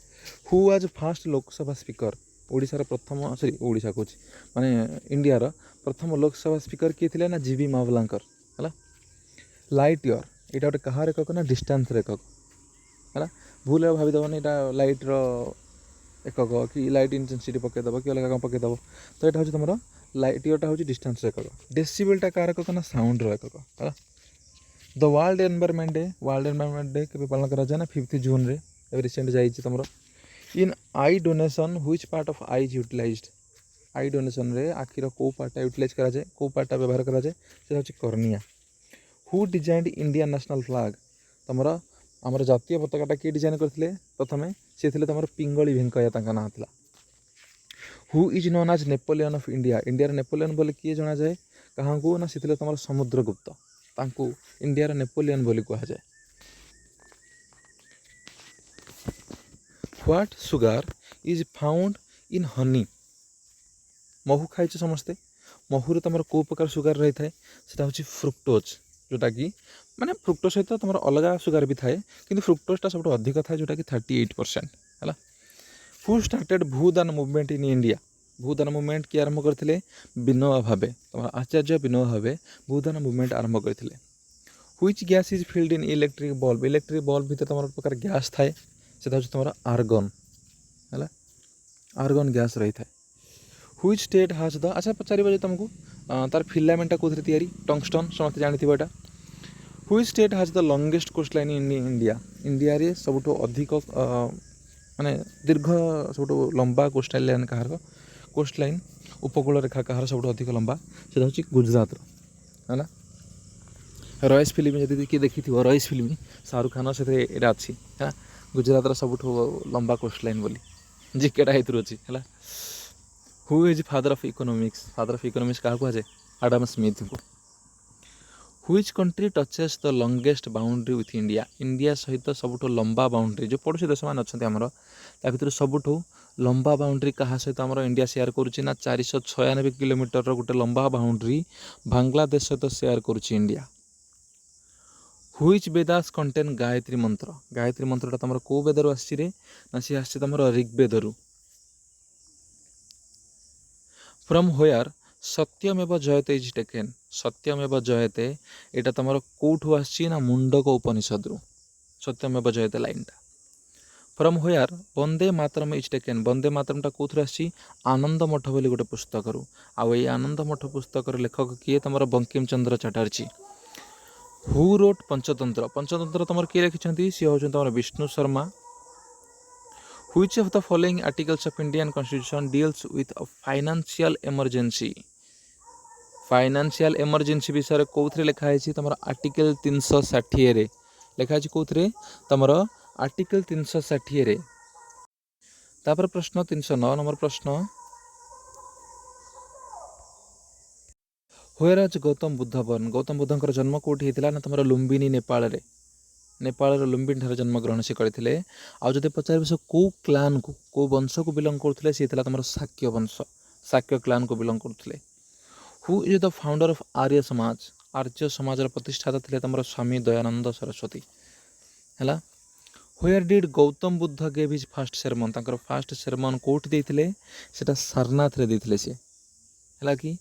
Who was first Lok Sabha speaker, ओडिशार प्रथम सॉरी ओडिशा कौच माने इंडियार प्रथम लोकसभा स्पीकर किए थे ना जीवी मावलांकर है। लाइट इयर यहाँ गोटे कहार एकक ना डिस्टेंस एकक है भूल भावीदेवनी यहाँ लाइट्र एकक कि लाइट इंटेंसिटी पकईदेव कि अलग कौन पकईदेव तो यहाँ हूँ तुम लाइट इयरटा हूँ डिस्टेंस एकक डेसिबलटा कार एकक ना साउंड एकक है द वर्ल्ड एनवायरनमेंट डे के पालन कराए ना 5 जून रे रिसेंट जाइए तुम in eye donation which part of eye is utilized eye donation रे आखिर को पार्टा यूटिलाइज कराए को पार्टा व्यवहार कराए से हूँ cornea who designed Indian national flag तुम आमर जातीय पताकाटा किए डिजाइन करते प्रथम सी थे तुम पिंगली भेंकया ना था who is known as Napoleon of India India Napoleon बोले किए जना जाए क्या ना सी तुम समुद्रगुप्त तांको इंडिया नेपोलियन बोली कहा जाए व्हाट सुगार इज फाउंड इन हनी महू खाई समस्ते महूर तुम कौ प्रकार सुगार रही है से हूँ फ्रुक्टोज जोटा कि माने फ्रुक्टोज सहित तुम अलग सुगार भी थाए कि फ्रुक्टोजटा सब अधिक थाए जोटा कि 38% है who started Bhoodan movement in India Bhoodan movement किए आरंभ करते विनोबा भावे तुम आचार्य विनोबा भावे भूदान मुवमेंट आरंभ करते which gas is filled in electric bulb भितर तुम प्रकार गैस थाए से हूँ तुम आर्गन है आर्गन गैस रही है व्हिच स्टेट हाज द अच्छा पचार तुमको तार फिलामेंटा कौन तैयारी टंगस्टन समस्त जानी यहाँ which state has the longest coast line in India India रे सबुठ अधिक माने दीर्घ सब लंबा कोस्टाल लाइन कहार कोस्ट लाइन उपकूल रेखा कहार सब अधिक लंबा से हूँ गुजरात है ना रईस फिल्म जब किए देखी थी रईस फिल्म शाहरुख खान से अच्छी है गुजरात सबुठ लंबा कोस्ट लाइन बोली जिकेटा हेतु अच्छी है who is father of economics क्या कहुए आडम स्मिथ को which country touches the longest boundary with India India सहित सबुठ लंबा बाउंड्री जो पड़ोसी देश मान अच्छा आमर ता भर सबुठ लंबा बाउंड्री क्या सहित आम इंडिया शेयर करुच्ची ना 496 किलोमीटर गोटे लंबा बाउंड्री बांग्लादेश सहित शेयर करुच्ची India which Vedas contain Gayatri मंत्रटा तुम कौ वेदर आसी ना सी आसी तुम ऋग्वेदरू फ्रॉम होयर सत्यमेव जयते इज टेकेन सत्यमेव जयते यहाँ तुम कौटू आसी ना मुंडक उपनिषद रु सत्यमेव जयते लाइनटा फ्रॉम होयर वंदे मातरम इज टेकेन वंदे मातरमटा कौथु आसी आनंद मठ बोली गोटे पुस्तक रु आउ ये आनंद मठ पुस्तक लेखक किए तुम बंकिम चंद्र चटर्जी हु रोट पंचतंत्र तुम किए लिखिं सी हूँ तुम Vishnu Sharma Which of the following articles of Indian Constitution deals with a financial emergency? Financial emergency विषय कौन लिखाई तुम आर्टिकल 360 रे लिखाई कौन तुम आर्टिकल 360 रे तापर प्रश्न 309 नंबर प्रश्न where is Gautam Buddha born Gautam बुद्धंकर जन्म कौटी होता ना तुम लुम्बिनी नेपाल लुम्बिनी ठार जन्म ग्रहण से करते आदि पचार से कौ क्लान को कौ वंश को बिलंग करते सी तुम शाक्य वंश शाक्य क्लान को बिलंग करते who is the founder of Arya Samaj प्रतिष्ठाता थे तुम स्वामी दयानंद सरस्वती है where did Gautam Buddha gave his first sermon first sermon कौटी देते सारनाथ रे देते सी है कि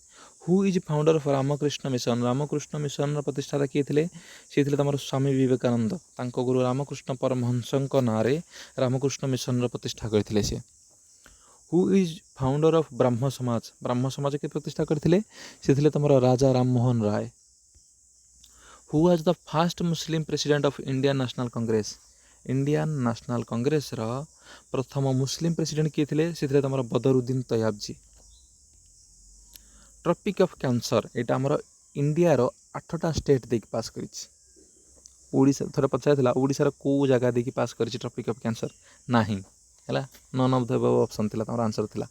who is founder of Ramakrishna mission प्रतिष्ठाता किए थे सी थे तुम स्वामी विवेकानंद गुरु रामकृष्ण परमहंस ना रामकृष्ण मिशन प्रतिष्ठा करते सी who is founder of Brahmo Samaj के प्रतिष्ठा करते सी थे तुम Raja Ram Mohan Roy who was the first Muslim president of Indian National Congress प्रथम मुस्लिम प्रेसिडेंट किए थे सी थे तुम Badruddin Tyabji tropic of cancer यहाँ आमर इंडिया रो 8टा स्टेट देकी पास करिछि थोड़ा पचार ओडिशार कौ जगह देखिए पास कर ट्रॉपिक ऑफ कैंसर ना है none of the above option थी तुम आंसर थी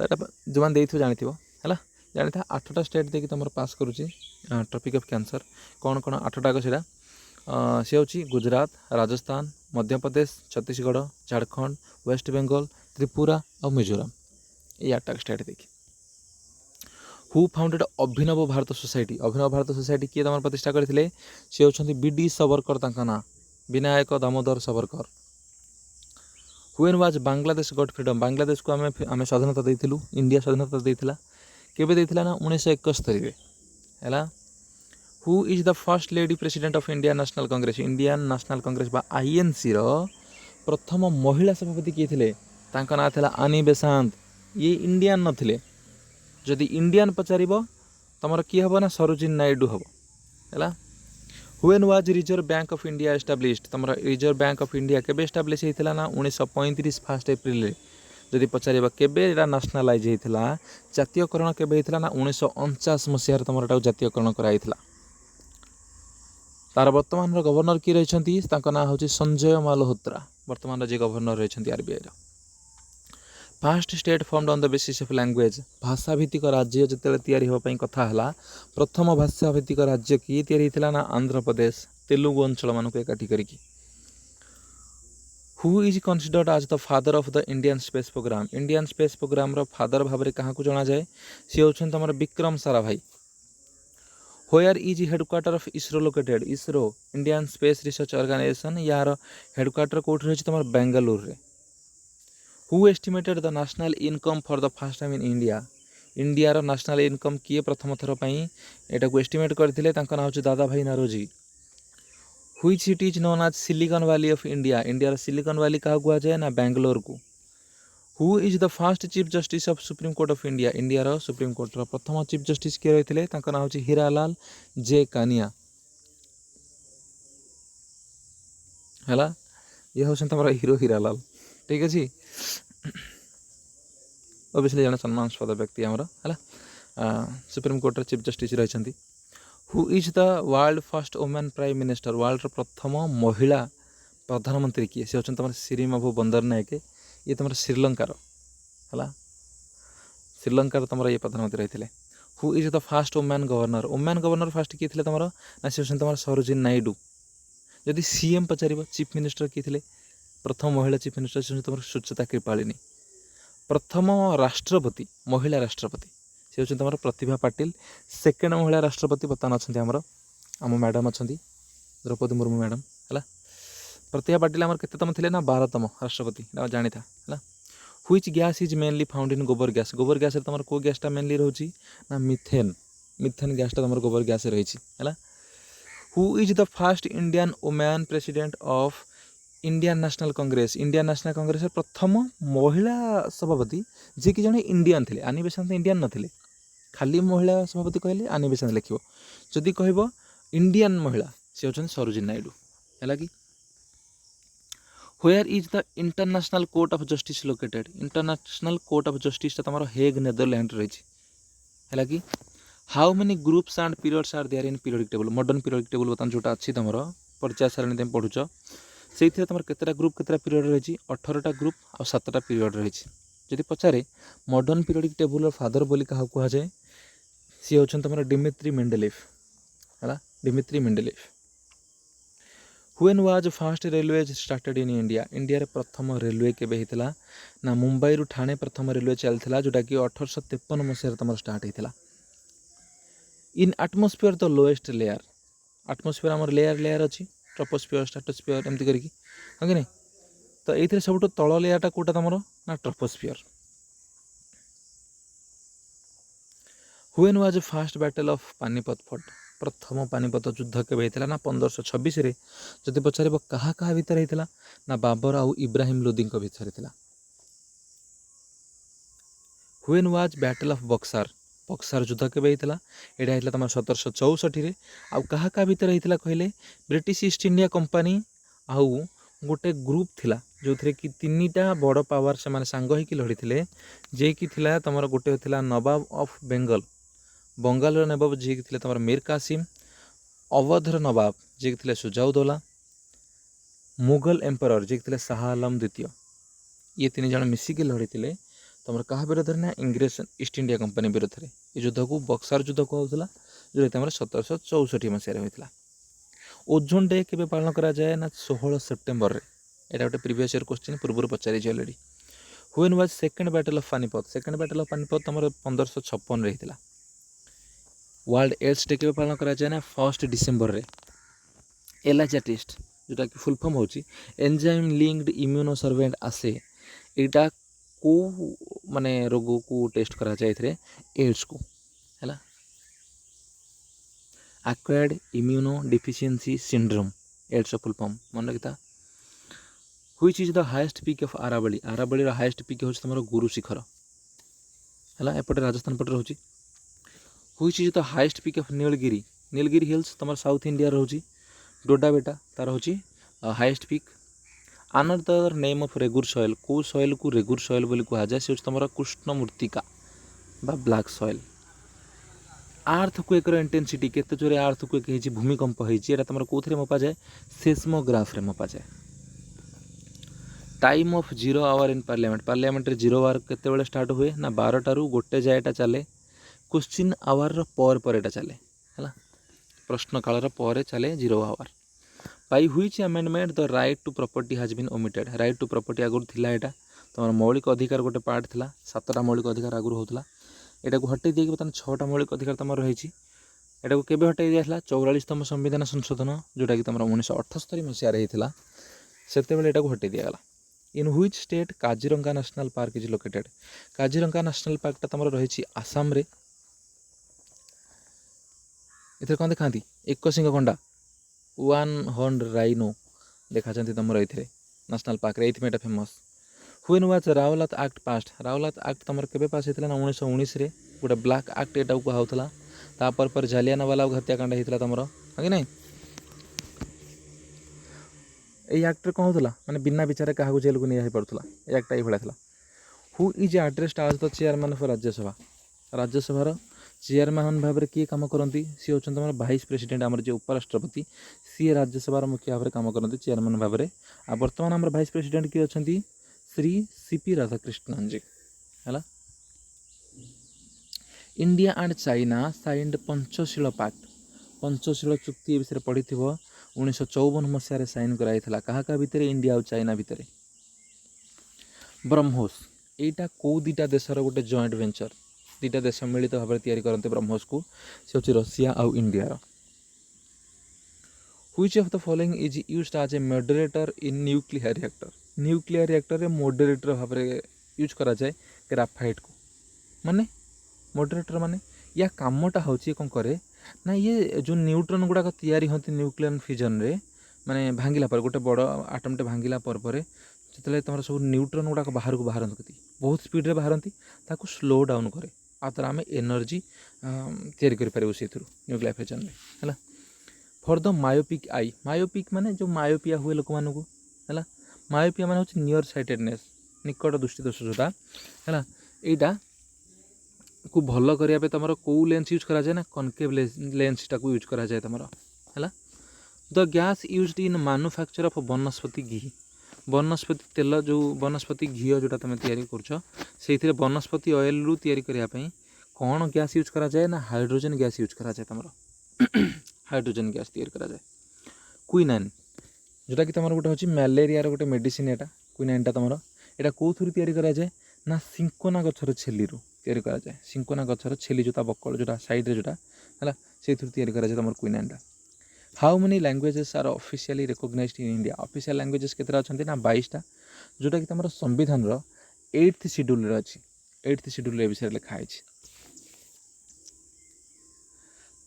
तो जो मैंने जानी है जानी था 8टा स्टेट देखिए तुम पास करुच्ची ट्रॉपिक ऑफ कैंसर कौन कौन 8टा को सी हूँ गुजरात राजस्थान मध्य प्रदेश छत्तीसगढ़ झारखंड वेस्ट बेंगल त्रिपुरा और मिजोरम ये 8टा स्टेट देखिए who founded Abhinav Bharat society किए तुम प्रतिष्ठा करते सी होती बीडी सावरकर ना Vinayak Damodar Savarkar when was Bangladesh got freedom Bangladesh को आम स्वाधीनता देइथिलु इंडिया स्वाधीनता देइथिला केबे देइथिला ना 1971 है who is the first lady president of Indian National Congress Indian National Congress बा आईएनसी रो प्रथम महिला सभापति किए थे तांका ना था आनी बेसांत ये इंडियन नथिले जदि इंडियन पचार तुम किए हम ना सरोजिनी नायडू हम है when was reserve bank of India established तुम रिजर्व बैंक ऑफ इंडिया केबे एस्टाब्लिश होता ना 1935 1 एप्रिल जदि पचार केबे नेशनलाइज होता जातीयकरण केबे होता ना 1949 मसीह तुम जातीयकरण कराई तार वर्तमान गवर्नर किए रही ना हूँ संजय मालहोत्रा वर्तमान जी गवर्नर रही RBI fast state formed on the basis of language भाषा भित्तिक राज्य जो या कथा प्रथम भाषा भित्तिक राज्य किए या ना आंध्र प्रदेश तेलुगु अंचल मानक एकाठी करिकी who is considered as the father of the Indian space programme रो फादर भाव में क्या जना जाए सी होउछन तमर Vikram Sarabhai where is headquarter of ISRO located ISRO Indian space research organisation यार हेडक्वार्टर कौट रही तुम बेंगलुरु रे who estimated the national income for the first time in India India रो नेशनल इनकम किए प्रथम थर एटा को एस्टिमेट करथिले तांका नाम होची Dadabhai Naoroji which city is known as silicon valley of India India silicon valley क्या कुआ जाए ना बेंगलोर को who is the first chief justice of supreme court of India India रो सुप्रीम कोर्ट रो प्रथम चीफ जस्टिस किए रही तांका नाम होची हीरालाल जे कानिया हैला ये होसन तमरा हीरो हीरालाल ठीक अछि ओबियसली जन सम्मानस्पद व्यक्ति आमर है सुप्रीम कोर्ट चीफ जस्टिस रही who is the world first women prime minister world प्रथम महिला प्रधानमंत्री किए सी होचन तुम श्रीमाभू बंदर नायके ये तुम श्रीलंकार है श्रीलंकार तुम ये प्रधानमंत्री रही who is the fast women governor fast किए तुम ना सी होचन तुम सरोजिनी नायडू जदि सीएम पचार चीफ मिनिस्टर किए प्रथम महिला चीफ मिनिस्टर तुम सुचेता कृपालिनी प्रथम राष्ट्रपति महिला राष्ट्रपति सी हूँ तुम प्रतिभा पाटिल सेकेंड महिला राष्ट्रपति बर्तमान अच्छा आम मैडम अच्छा द्रौपदी मुर्मू मैडम है प्रतिभा पाटिल आम केतम थे ना 12तम राष्ट्रपति जानी था है which gas is mainly found in गोबर गैस तुम को गैसटा मेनली रोची ना मिथेन गैसटा तुम गोबर गैस रही है who is the first Indian women president of Indian National Congress प्रथम महिला सभापति जी कि जड़े इंडियन थे आनी बेसांत इंडियन नथिले खाली महिला सभापति कहले आनी बेसांत लिख जदि कह इंडियन महिला सी होचन सरोजिनी नायडू है कि where is the international court of justice located international court of justice तुम हेग नेदरलैंड रही है कि how many groups and periods are there in periodic table modern periodic table बर्तमान जोटा अच्छी तुम परिचय सारणी तुम पढ़ुच से तुम केतटा ग्रुप केतटा पीरियड रही 18टा ग्रुप और 7टा पीरियड रही जदि पचारे मॉडर्न पीरियडिक टेबल फादर बोली क्या कह जाए सी होचन तुम डिमित्री मेंडेलिफ है Dmitri Mendeleev when was first railway started in India India प्रथम रेलवे केबे हितला ना मुंबई रु ठाणे प्रथम रेलवे चलता जोटा कि 1853 मसीह तुम स्टार्ट होता in atmosphere the lowest layer atmosphere आम लेयर अच्छी ट्रोपोस्फियर स्ट्रेटोस्फियर एमती करके हाँ कि नहीं तो ये सब तल लेयरटा कौटा तुम ना troposphere when was fast battle of Panipat fort प्रथम पानीपत युद्ध केबे होता ना 1526 जदि पचार क्या भितर होता ना बाबर आउ इब्राहिम लोदी भितर होता when was battle of Berkshire युद्ध केबे होता यहाँ होता तुम 1764 आउ क्या भितर होता कहले ब्रिटिश ईस्ट इंडिया कंपनी आउ गोटे ग्रुप थिला जो थे कि 3टा बड़ पावर से माने सांग होइकी लड़ी जे कि थिला तुम गोटे थिला नवाब ऑफ बंगाल नवाब जी कि तुम मीर कासिम अवधर नवाब जी कि सुजाउद्दौला मुगल एम्परर जी कि शाह आलम द्वितीय ये 3 जन मिसिकी लड़ी तुम क्या विरोध ना इंग्रेज ईस्ट इंडिया कंपनी विरोध में ये युद्ध को बक्सार युद्ध कहला जो 1764 मसीह होता ओजोन डे के पालन करा जाए ना 16 सेप्टेम्बर रे एटा गोटे प्रीवियस ईयर क्वेश्चन पूर्व पचारि already when was second battle of Panipat तुम 1556 रे होता वर्ल्ड एड्स डे के पालन करा जाए ना 1 डिसेम्बर रे एलाजा टेस्ट जोटा कि फुल फॉर्म होची एंजाइम लिंक्ड इम्यूनो सर्वेंट आसे एटा को माने रोग को टेस्ट करा जाए एड्स को है acquired immunodeficiency syndrome, AIDS full form ମନେ ରଖିଥା। Which is the highest peak of ଆରାବଳୀ, ଆରାବଳୀର ହାଏଷ୍ଟ ପିକ୍ ହେଉଛି ତୁମର ଗୁରୁ ଶିଖର ହେଲା, ଏପଟେ ରାଜସ୍ଥାନ ପଟେ ରହୁଛି। Which is the highest peak of Nilgiri, Nilgiri hills ତୁମର ସାଉଥ ଇଣ୍ଡିଆ ରହୁଛି। ଡୋଡା ବେଟା ତାର ହେଉଛି highest peak. Another name of regur soil, କେଉଁ ସଏଲ୍କୁ ରେଗୁର ସଏଲ୍ ବୋଲି କୁହାଯାଏ, ସେ ହେଉଛି ତୁମର କୃଷ୍ଣ ମୃତ୍ତିକା ବା ବ୍ଲାକ୍ ସଏଲ୍। ଆର୍ଥ କୁଏକ୍ର ଇଣ୍ଟେନ୍ସିଟି, କେତେ ଜୋରେ ଆର୍ଥ କୁଏକ୍ ହେଇଛି, ଭୂମିକମ୍ପ ହେଇଛି, ଏଇଟା ତୁମର କେଉଁଥିରେ ମପାଯାଏ, ସେସ୍ମୋଗ୍ରାଫରେ ମପାଯାଏ। Time of 0 hour in parliament, ପାର୍ଲିଆମେଣ୍ଟରେ 0 ଆୱାର କେତେବେଳେ ଷ୍ଟାର୍ଟ ହୁଏ ନା 12ଟାରୁ 1 ଯାଏ ଏଟା ଚାଲେ। କ୍ୱେଶ୍ଚିନ୍ ଆୱାରର ପରେ ଏଟା ଚାଲେ ହେଲା, ପ୍ରଶ୍ନକାଳର ପରେ ଚାଲେ 0 hour. By which amendment the right to property has been omitted, right to property ଆଗରୁ ଥିଲା, ଏଇଟା ତୁମର ମୌଳିକ ଅଧିକାର ଗୋଟେ ପାର୍ଟ ଥିଲା, 7ଟା ମୌଳିକ ଅଧିକାର ଆଗରୁ ହେଉଥିଲା, ଏଟାକୁ ହଟେଇ ଦେଇକି ବର୍ତ୍ତମାନ 6ଟା ମୌଳିକ ଅଧିକାର ତୁମର ରହିଛି। ଏଟାକୁ କେବେ ହଟେଇ ଦିଆଯାଇଥିଲା, 44ତମ ସମ୍ବିଧାନ ସଂଶୋଧନ ଯେଉଁଟାକି ତୁମର 1978 ମସିହାରେ ହେଇଥିଲା, ସେତେବେଳେ ଏଟାକୁ ହଟେଇ ଦିଆଗଲା। In which state Kaziranga national park is located, Kaziranga national ପାର୍କଟା ତୁମର ରହିଛି ଆସାମରେ। ଏଥିରେ କ'ଣ ଦେଖାନ୍ତି, ଏକଶିଙ୍ଗ ଗଣ୍ଡା, 1 ହର୍ଣ୍ଣ ରାଇନୋ ଦେଖାଯାନ୍ତି ତୁମର ଏଥିରେ ନ୍ୟାସନାଲ୍ ପାର୍କରେ, ଏଇଥିପାଇଁ ଏଇଟା famous. When was Rowlatt act passed, Rowlatt act ତୁମର କେବେ ପାସ୍ ହେଇଥିଲା ନା 1919ରେ, ଗୋଟେ ବ୍ଲାକ୍ ଆକ୍ଟ ଏଟାକୁ କୁହାହେଉଥିଲା। ତାପରେ ଜାଲିଆନାୱାଲାବାଗ ହତ୍ୟାକାଣ୍ଡ ହେଇଥିଲା ତୁମର, ହଁ କି ନାହିଁ। ଏଇ ଆକ୍ଟରେ କ'ଣ ହେଉଥିଲା, ମାନେ ବିନା ବିଚାରରେ କାହାକୁ ଜେଲକୁ ନିଆ ହେଇପାରୁଥିଲା, ଏଇ ଆକ୍ଟଟା ଏଇଭଳିଆ ଥିଲା। Who is addressed as the chairman of Rajya Sabha, ରାଜ୍ୟସଭାର ଚେୟାରମ୍ୟାନ୍ ଭାବରେ କିଏ କାମ କରନ୍ତି, ସିଏ ହେଉଛନ୍ତି ଆମର ଭାଇସ୍ ପ୍ରେସିଡେଣ୍ଟ, ଆମର ଯିଏ ଉପରାଷ୍ଟ୍ରପତି, ସିଏ ରାଜ୍ୟସଭାର ମୁଖ୍ୟ ଭାବରେ କାମ କରନ୍ତି ଚେୟାରମ୍ୟାନ୍ ଭାବରେ। ଆଉ ବର୍ତ୍ତମାନ ଆମର ଭାଇସ୍ ପ୍ରେସିଡେଣ୍ଟ କିଏ ଅଛନ୍ତି, ଶ୍ରୀ ସିପି ରାଧାକ୍ରିଷ୍ଣନ୍ ଜି ହେଲା। ଇଣ୍ଡିଆ ଆଣ୍ଡ ଚାଇନା ସାଇନ୍ଡ ପଞ୍ଚଶୀଳ ପାକ୍ଟ, ପଞ୍ଚଶୀଳ ଚୁକ୍ତି ଏ ବିଷୟରେ ପଢ଼ିଥିବ, 1954 ମସିହାରେ ସାଇନ୍ କରାଯାଇଥିଲା, କାହା କାହା ଭିତରେ, ଇଣ୍ଡିଆ ଆଉ ଚାଇନା ଭିତରେ। ବ୍ରହ୍ମୋସ୍, ଏଇଟା କେଉଁ ଦୁଇଟା ଦେଶର ଗୋଟେ ଜଏଣ୍ଟ ଭେଞ୍ଚର, ଦୁଇଟା ଦେଶ ମିଳିତ ଭାବରେ ତିଆରି କରନ୍ତି ବ୍ରହ୍ମୋସ୍କୁ, ସେ ହେଉଛି ରଷିଆ ଆଉ ଇଣ୍ଡିଆର। Which of the following is used as a moderator in nuclear reactor, nuclear ରିଆକ୍ଟରରେ ମଡରେଟର ଭାବରେ ୟୁଜ୍ କରାଯାଏ ଗ୍ରାଫାଇଟ୍କୁ। ମାନେ ମଡରେଟର ମାନେ ୟା କାମଟା ହେଉଛି କ'ଣ କରେ ନା, ଇଏ ଯେଉଁ ନ୍ୟୁଟ୍ରନ୍ ଗୁଡ଼ାକ ତିଆରି ହୁଅନ୍ତି ନ୍ୟୁକ୍ଲିୟର ଫିଜନରେ, ମାନେ ଭାଙ୍ଗିଲା ପରେ, ଗୋଟେ ବଡ଼ ଆଟମ୍ଟେ ଭାଙ୍ଗିଲା ପରେ ଯେତେବେଳେ ତୁମର ସବୁ ନ୍ୟୁଟ୍ରନ୍ ଗୁଡ଼ାକ ବାହାରକୁ ବାହାରନ୍ତି, ବହୁତ ସ୍ପିଡ଼ରେ ବାହାରନ୍ତି, ତାକୁ ସ୍ଲୋ ଡାଉନ୍ କରେ, ଆଉ ଦ୍ୱାରା ଆମେ ଏନର୍ଜି ତିଆରି କରିପାରିବୁ ସେଇଥିରୁ ନ୍ୟୁକ୍ଲିୟର ଫିଜନରେ ହେଲା। ଫର୍ ଦ ମାୟୋପିକ୍ ଆଇ, ମାୟୋପିକ୍ ମାନେ ଯେଉଁ ମାୟୋପିଆ ହୁଏ ଲୋକମାନଙ୍କୁ ହେଲା, ମାୟୋପିଆ ମାନେ ହେଉଛି ନିୟର ସାଇଟେଡ଼ନେସ୍, ନିକଟ ଦୃଷ୍ଟି ଦୋଷ ଯେଉଁଟା ହେଲା, ଏଇଟା କୁ ଭଲ କରିବା ପାଇଁ ତୁମର କେଉଁ ଲେନ୍ସ ୟୁଜ୍ କରାଯାଏ ନା, କନକେଭ୍ ଲେନ୍ସଟାକୁ ୟୁଜ୍ କରାଯାଏ ତୁମର ହେଲା। ଦ ଗ୍ୟାସ୍ ୟୁଜ୍ଡ ଇନ୍ ମାନୁଫ୍ୟାକ୍ଚର ଅଫ୍ ବନସ୍ପତି ଘି, ବନସ୍ପତି ତେଲ, ଯେଉଁ ବନସ୍ପତି ଘିଅ ଯେଉଁଟା ତୁମେ ତିଆରି କରୁଛ, ସେଇଥିରେ ବନସ୍ପତି ଅଏଲ୍ରୁ ତିଆରି କରିବା ପାଇଁ କ'ଣ ଗ୍ୟାସ୍ ୟୁଜ୍ କରାଯାଏ ନା, ହାଇଡ୍ରୋଜେନ୍ ଗ୍ୟାସ୍ ୟୁଜ୍ କରାଯାଏ ତୁମର ହାଇଡ୍ରୋଜେନ୍ ଗ୍ୟାସ୍ ତିଆରି କରାଯାଏ। କୁଇନାଇନ୍, ଯେଉଁଟାକି ତୁମର ଗୋଟେ ହେଉଛି ମ୍ୟାଲେରିଆର ଗୋଟେ ମେଡ଼ିସିନ୍, ଏଇଟା କୁଇନାଇନ୍ଟା ତୁମର, ଏଇଟା କେଉଁଥିରୁ ତିଆରି କରାଯାଏ ନା, ସିଙ୍କୋନା ଗଛର ଛେଲିରୁ ତିଆରି କରାଯାଏ, ସିଙ୍କୋନା ଗଛର ଛେଲି ଯେଉଁ ତା ବକଳ ଯେଉଁଟା ସାଇଡ଼୍ରେ ଯେଉଁଟା ହେଲା, ସେଇଥିରୁ ତିଆରି କରାଯାଏ ତୁମର କୁଇନାଇନ୍ଟା। How many languages are officially recognized in India, official languages କେତେଟା ଅଛନ୍ତି ନା 22ଟା, ଯେଉଁଟାକି ତୁମର ସମ୍ବିଧାନର 8th ସିଡ୍ୟୁଲ୍ରେ ଅଛି, 8th ସିଡ୍ୟୁଲ୍ରେ ଏ ବିଷୟରେ ଲେଖା ହେଇଛି।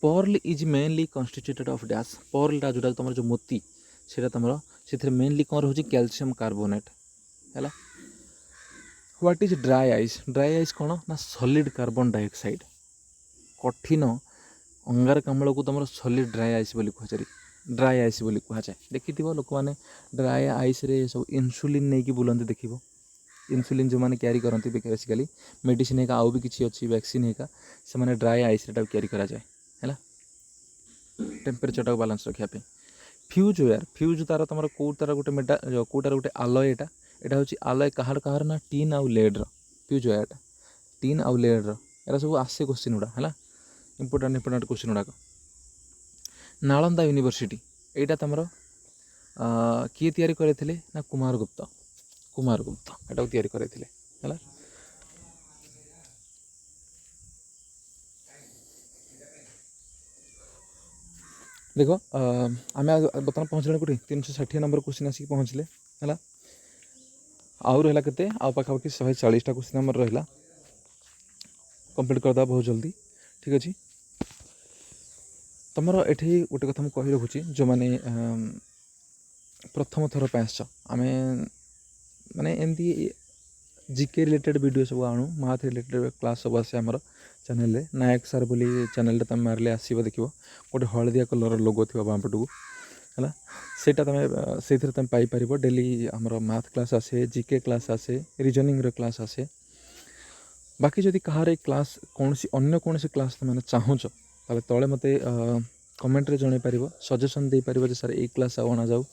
Pearl is mainly constituted of dash, ପର୍ଲଟା ଯେଉଁଟା ତୁମର ଯେଉଁ ମୋତି, ସେଇଟା ତୁମର ସେଥିରେ ମେନଲି କ'ଣ ରହୁଛି, କ୍ୟାଲସିୟମ୍ କାର୍ବୋନେଟ୍ ହେଲା। What is dry ice, dry ice କ'ଣ ନା, ସଲିଡ୍ କାର୍ବନ୍ ଡାଇଅକ୍ସାଇଡ଼୍, କଠିନ ଅଙ୍ଗାରକାମ୍ଳକୁ ତୁମର ସଲିଡ୍ ଡ୍ରାଏ ଆଇସ୍ ବୋଲି କୁହାଯାଏ, ଡ୍ରାଏ ଆଇସ୍ ବୋଲି କୁହାଯାଏ। ଦେଖିଥିବ ଲୋକମାନେ ଡ୍ରାଏ ଆଇସ୍ରେ ସବୁ ଇନ୍ସୁଲିନ୍ ନେଇକି ବୁଲନ୍ତି, ଦେଖିବ ଇନ୍ସୁଲିନ୍ ଯେଉଁମାନେ କ୍ୟାରି କରନ୍ତି ବେସିକାଲି, ମେଡ଼ିସିନ୍ ହେଇକା ଆଉ ବି କିଛି ଅଛି, ଭ୍ୟାକ୍ସିନ୍ ହେଇକା, ସେମାନେ ଡ୍ରାଏ ଆଇସ୍ରେ ତାକୁ କ୍ୟାରି କରାଯାଏ ହେଲା, ଟେମ୍ପରେଚରଟାକୁ ବାଲାନ୍ସ ରଖିବା ପାଇଁ। ଫ୍ୟୁଜ୍ ୱେୟାର୍, ଫ୍ୟୁଜ୍ ତାର ତୁମର କେଉଁ ତାର ଗୋଟେ କେଉଁଟାର ଗୋଟେ ଆଲୟ, ଏଇଟା ହେଉଛି ଆଲୟ କାହାର ନା, ଟିନ୍ ଆଉ ଲେଡ୍ର, ଫ୍ୟୁଜ୍ ୱେୟାର୍ଟା ଟିନ୍ ଆଉ ଲେଡ୍ର, ଏରା ସବୁ ଆସେ କୋଶ୍ଚିନ୍ ଗୁଡ଼ା ହେଲା, ଇମ୍ପୋର୍ଟାଣ୍ଟ କୋଶ୍ଚିନ୍ ଗୁଡ଼ାକ। ନାଳନ୍ଦା ୟୁନିଭର୍ସିଟି, ଏଇଟା ତୁମର କିଏ ତିଆରି କରିଥିଲେ ନା, କୁମାରଗୁପ୍ତ ଏଟାକୁ ତିଆରି କରିଥିଲେ ହେଲା। ଦେଖ ଆମେ ବର୍ତ୍ତମାନ ପହଞ୍ଚିଲେ କେଉଁଠି, 360 ନମ୍ବର କୋଶ୍ଚିନ୍ ଆସିକି ପହଞ୍ଚିଲେ ହେଲା। ଆଉ ରହିଲା କେତେ, ଆଉ ପାଖାପାଖି 140ଟା କୋଶ୍ଚିନ୍ ଆମର ରହିଲା, କମ୍ପ୍ଲିଟ୍ କରିଦେବା ବହୁତ ଜଲ୍ଦି, ଠିକ୍ ଅଛି। तुमर ये गोटे कथा मुझे कही रखुच्छी जो मैंने प्रथम थर पे आस आम माने एमती जीके रिलेटेड वीडियो सब आणु मैथ रिलेटेड क्लास सब आसे आमर चैनल नायक सार बोली चैनल तुम मारे आसो देख गोटे हलदिया कलर लोगो थी बामपटू है सेटा तुम पाइपर डेली आमर मैथ क्लास आसे जीके क्लास आसे रीजनिंग क्लास आसे बाकी जदि कहार क्लास कौन अन्य कौन क्लास तुम चाहूच ताले तले मते कमेंट रे जणे पारिबो सजेशन दे पारिबो जे सर ए क्लास आना जाऊ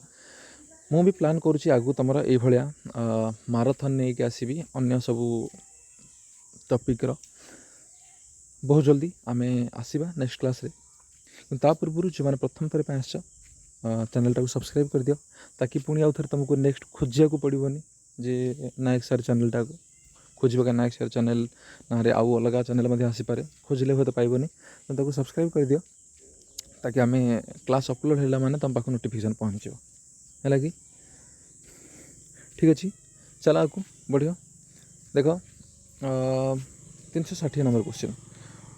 मु भी प्लान करुच्ची आगु तुम ये भाया माराथन नहीं कि आसबि अन्य सबू टपिक बहुत जल्दी आम आसवा नेक्स्ट क्लास रे ता पूर्व जो मैंने प्रथम थर पे आस चैनल टाक सब्सक्राइब कर दियो ताकि पुणी आउ थे तुमको नेक्स्ट खोजा को पड़ोनी जे नायक सर चैनल टाक खोज का नायक सर चैनल ना आउ अलग चैनल आसीपे खोजिले हुए तो पाइबनी तो सब्सक्राइब कर दियो ताकि आम क्लास अपलोड है मैंने तुम पाख नोटिफिकेशन पहुँचो है कि ठीक अच्छे चल आगू बढ़िया देख 360 number question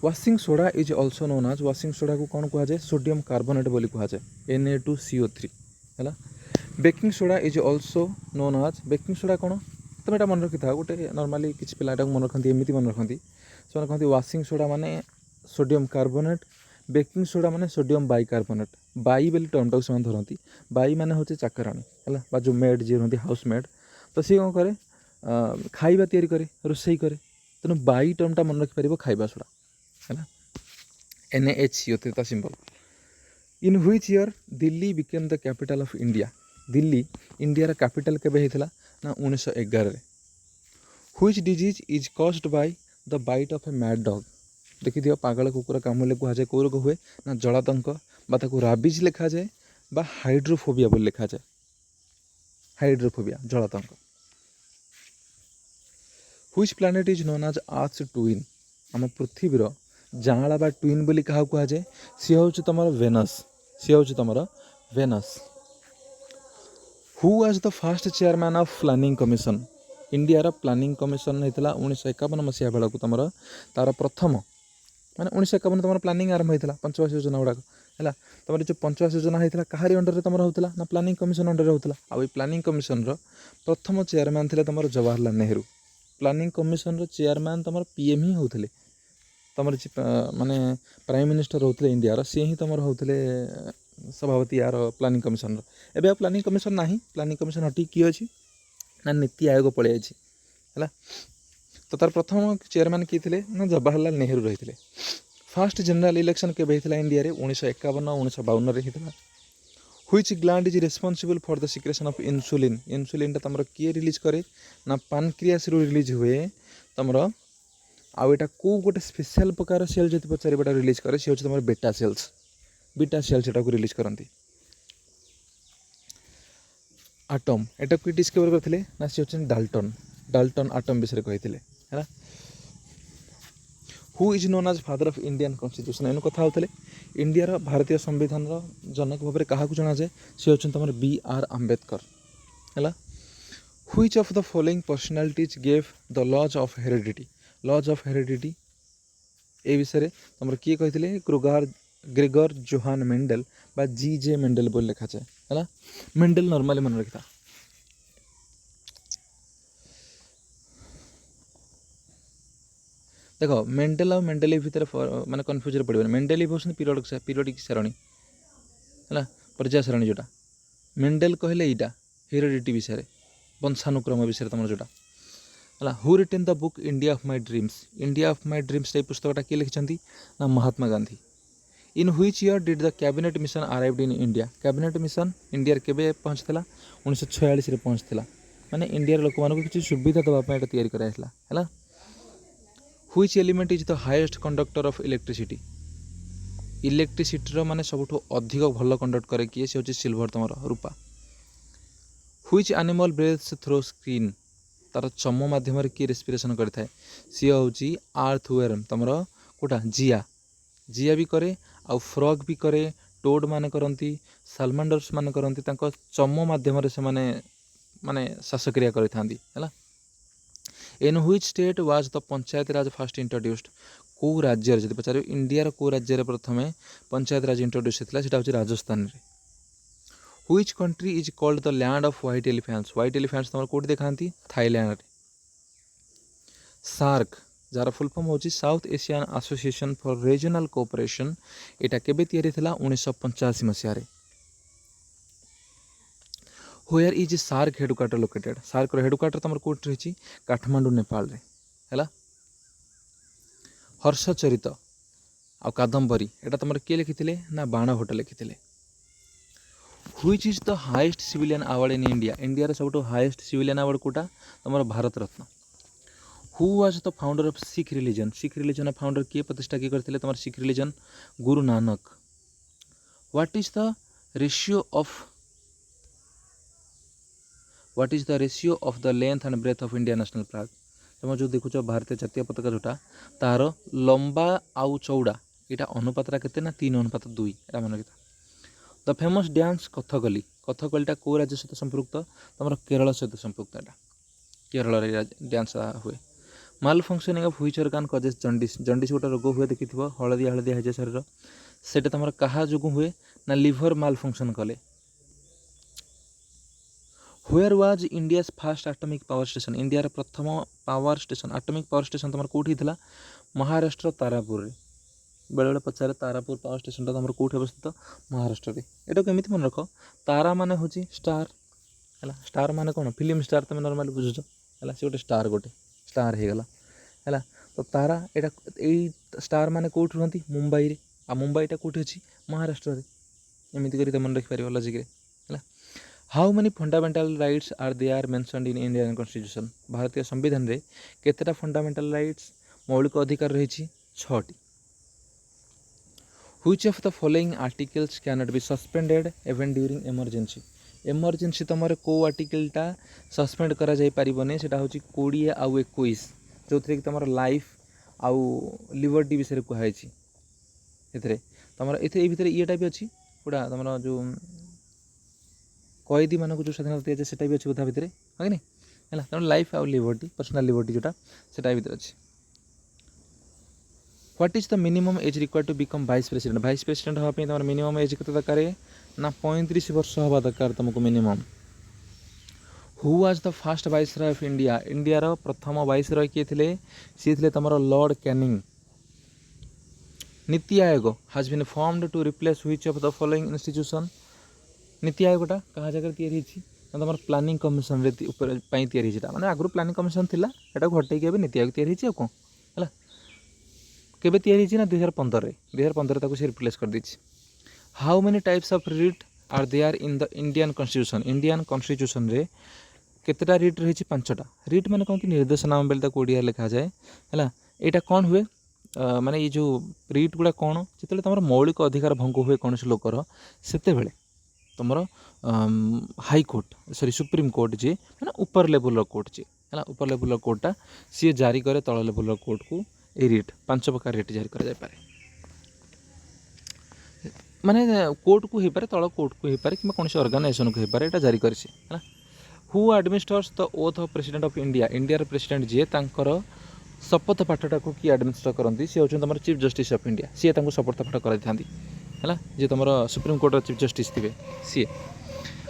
washing soda is also known आज वाशिंग सोडा को कौन कहुए सोडियम कार्बोनेट बोली कहुए Na2CO3 है baking soda is also known आज बेकिंग सोडा कौन तुम यहाँ मन रखी था गोटे नॉर्मली किसी पिला मन रखती एमती मन रखती से कहते वाशिंग सोडा माने सोडियम कार्बोनेट बेकिंग सोडा माने सोडियम बाइकार्बोनेट बाई बोली टर्म टाक से धरती बाई माने हूँ चाकराणी है जो मेड जी रही हाउस मेड तो सी कौन करे खाଇବା ତିଆରି करे रोसई करे तेणु बाई टर्मटा मन रखिपर खाଇବା सोडा है NaHCO3 symbol in which year Delhi became the capital of India Delhi India capital केबे हेतिला ना 1911 which disease is caused by the bite of a mad dog देखी दियो पागल कुकुर कामुले कहुए कौ रोग हुए ना जलातंक ताको राबिज लिखा जाए बा हाइड्रोफोबिया बोली लिखा जाए हाइड्रोफोबिया जलातंक which planet is known as earth's twin आम पृथ्वीर जाँला बा ट्विन बोली क्या कहुए सी हूँ तुम Venus who was the first chairman of planning commission India planning commission होता 1951 मसीहा बेला तुम तार प्रथम माने 1951 तुम प्लानिंग आरंभ होता पंचवार्षिक योजना गुड़ाक है तुम जो पंचवार्षिक योजना होता कहारी अंडर तुम होता ना प्लानिंग कमिशन अंडर होता आ प्लानिंग कमिशन प्रथम चेयरमैन थे तुम Jawaharlal Nehru planning commission chairman तुम पीएम ही होते तुम माने प्राइम मिनिस्टर होते इंडिया सी ही तुम होते सभापति यार प्लानिंग कमिशन एवं प्लानिंग कमिशन ना प्लानिंग कमिशन हटी किए अच्छी ना नीति आयोग पलि है तो तार प्रथम चेयरमैन किए थे ना जवाहरलाल नेहरू रही थे फास्ट जनरल इलेक्शन के India 1951-1952 which gland is responsible for the secretion of insulin insulin तुम किए रिलीज करे ना पानक्रियास रिलीज हुए तुम आउ एटा को गोटे स्पेशल प्रकार सेल जो पचारे रिलीज करे सी हूँ तुम बेटा सेल्स को रिलीज करती आटम एटा को डिस्कवर करते ना सी हूँ डाल्टन आटम विषय कहते है who is known as father of Indian constitution एनु कथा होते इंडिया भारतीय संविधान जनक भाव में क्या जना जाए सी हूँ तुम BR आम्बेडकर है which of the following personalities gave the laws of heredity ए विषय तुम किए कहते ग्रेगर जोहान मेंडेल बा G.J. मेंडेल बोल लिखा जाए है मेंडेल नॉर्मली मन रखी था देखो मेंडेल और मेंडेल भितर माने कन्फ्यूज पड़े मेंडेल हूँ पीरियडिक सारणी है पर्याय सारणी जोटा मेंडेल कहले यहाँ हेरिडिटी विषय वंशानुक्रम विषय तुम जोटा है who written the book India of my dreams पुस्तकटा किए लिखिं ना Mahatma Gandhi in which year did the cabinet mission arrived in India cabinet mission India केबे पहुँचला 1946 रे पहुँचला माने इंडिया लोक मानक किसी सुविधा देवाई एटा तैयारी कराइला है which element is the highest conductor of electricity माने सबुठ अधिक भल कंडक्ट करे किए से हूँ सिल्वर तुम रूपा which animal breathes through screen तार चम मध्यम किए रेस्पिरेशन करता सी हूँ अर्थवर्म तुम कोटा जिया भी करे आ फ्रॉग भी करे टोड माने करती सालमांडर्स माने करती चम मध्यम से माने श्वासक्रिया करि थांदी है in which state was the panchayat Raj first introduced कौ राज्य जब पचार इंडिया कौ राज्य प्रथम पंचायत राज इंट्रोड्यूस होता है हूँ राजस्थान रे। Which country is called the land of white elephants. White elephants तुम कौट देखा थाईलैंड। सार्क जार फुल फॉर्म होची South Asian Association for Regional Cooperation. एटा केबे तैयारी थिला 1985 मसीह रे। Where is SAARC headquarter located. SAARC headquarter तुम कौट रही काठमांडू नेपाल रे हैला। हर्षचरित आ कादम्बरी एटा तुम किए लिखी ना बाणभट्ट लिखी। Which is the highest civilian award in India. India रे सबटो हाईएस्ट सिविलियन अवार्ड कोटा तुम Bharat Ratna. Who was the founder of Sikh religion. Sikh religion founder किए प्रतिष्ठा किए करथिले तुम Sikh religion Guru Nanak. What is the ratio of the length and breadth of India national flag. तुम जो देखुच भारतीय जातीय पताका जोटा तार लंबा आउ चौड़ा यहाँ अनुपात केते ना 3:2 एटा मन रखिथा। The famous dance Kathakali. कथकलीटा कौ राज्य सहित संपृक्त तुम केरल सहित संपृक्त। एटा केरल डांस हुए। Malfunctioning of which organ causes jaundice. Jaundice गोटे रोग हुए देखि हलदिया हलदिया हो शरीर से तुम क्या जो हुए ना लिवर माल फंक्शन कले। Where was India's first atomic power station. India प्रथम power station atomic power station तुम कौटी थी महाराष्ट्र तारापुर। बेले बेले पचारे तारापुर पावर स्टेशन तुम कौटी अवस्थित महाराष्ट्र में। एटा केमी मन रख तारा मान हूँ स्टार है। स्टार मान कौन फिल्म स्टार तुम नॉर्मली बुझुच है सी गोटे स्टार हो गला है। तो तारा यहाँ स्टार मान कौट रुहति मुंबई रे आ मुंबईटा कौटी अच्छी महाराष्ट्र में। एमती कर मन रखिपर लजिक है। How many fundamental rights are they are mentioned in Indian constitution. भारतीय संविधान रे केतेटा फंडामेंटल राइट्स मौलिक अधिकार रही 6टी। Which of the following articles can not be suspended even during emergency. Emergency तुम को आर्टिकलटा सस्पेंड करा जाई परिबने सेटा होची 20 आउ 21 जो थे कि तुम लाइफ आउ लिबर्टी विषय कहुई। तुम ये भितर येटा भी अच्छी पूरा तुम जो कैदी मानक जो स्वाधीनता दिया जाए भी अच्छी भितर है कि है। तेना लाइफ आउ लिबर्टी पर्सनाल लिबर्टी जोटा से भितर अच्छी। What is the minimum age required to become vice president. Vice president हाँपी तुम मिनिमम एज के दरकार ना 35 वर्ष हवा दरकार तुमको minimum. Who was the fast viceroy of India. India प्रथम वाइसरॉय किए थे सी थे तुम Lord Canning. NITI Aayog has been formed to replace which of the following institution. NITI आयोगटा क्या जगह तैयारी तुम प्लानिंग कमिशन मैंने आगुरी प्लानिंग कमिशन थी हटेक नीति आयोग तैयारी कौन है केबे तैयारी ना 2015 से रिप्लेस कर दी। How many types of writ are there in the Indian constitution. Indian constitution रे केतेटा रिट रही 5टा। रिट माने कौन कि निर्देशनामा बेले ओडिया लिखा जाए है। यहाँ कौन हुए माने ये जो रिट गुड़ा कौन जो तुम मौलिक अधिकार भंग हुए कौन से लोकर से तुम हाईकोर्ट सॉरी सुप्रीम कोर्ट जी मैंने ऊपर लेवल कोर्ट जी है ऊपर लेवल कोर्टा सी जारी करे तल लेवल कोर्ट को ये रिट 5 प्रकार रिट जारी कर माने कोर्ट को हो पारे तल कोर्ट को हो पारे कि कौन ऑर्गेनाइजेशन को हो पारे यहाँ जारी कर। Who administers the oath of president of India. India president ji तांकर शपथ पाठटा को किए एडमिनिस्टर करती सी होती तुम चीफ जस्टिस ऑफ इंडिया। सी शपथ पाठ कराई है जी तुम सुप्रीम कोर्ट चीफ जस्टिस थे सी।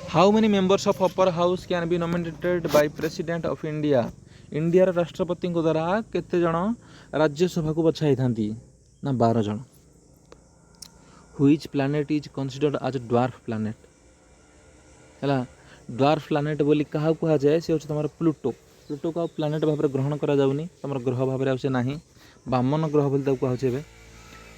How many members of upper house can be nominated by president of India. India राष्ट्रपति द्वारा केते जन राज्यसभा को बछाई था ना 12 जन। Which planet is considered as dwarf planet है। ड्वार्फ प्लैनेट बोली क्या कह जाए सी हूँ तुम प्लूटो। प्लूटो को प्लैनेट भाव में ग्रहण करा जाउनी तुम ग्रह भाव में ना बामन ग्रह बोली कहुचे।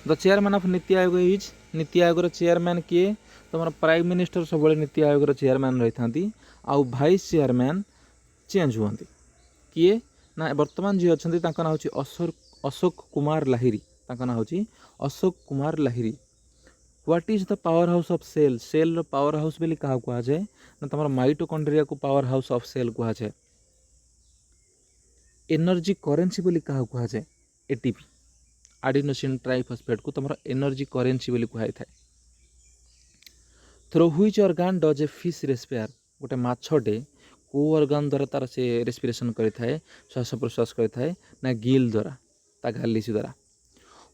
The chairman of NITI Aayog is. NITI Aayog chairman किए तुम प्राइम मिनिस्टर सब नीति आयोग चेयरमैन रही था आउ भाइस चेयरमैन चेंज हुआ किए ना वर्तमान जी अच्छा ना हूँ अशोक कुमार लाहिरी ना हूँ Ashok Kumar Lahiri. What is the power house of cell. Cell power house बोली क्या कह जाए ना तुम माइटोकॉन्ड्रिया को पावर हाउस ऑफ सेल कह जाए। एनर्जी करेन्सी बोली क्या कह जाए एटीपी आडिनोसिन ट्राइफॉस्फेट को तुम एनर्जी करेन्सी बोली कहुई था। Through which organ does a fish respire. गोटे माछटे को ऑर्गन द्वारा तार से रेस्पिरेशन करें श्वास प्रश्वास करें ना गिल द्वारा ता गालिस द्वारा।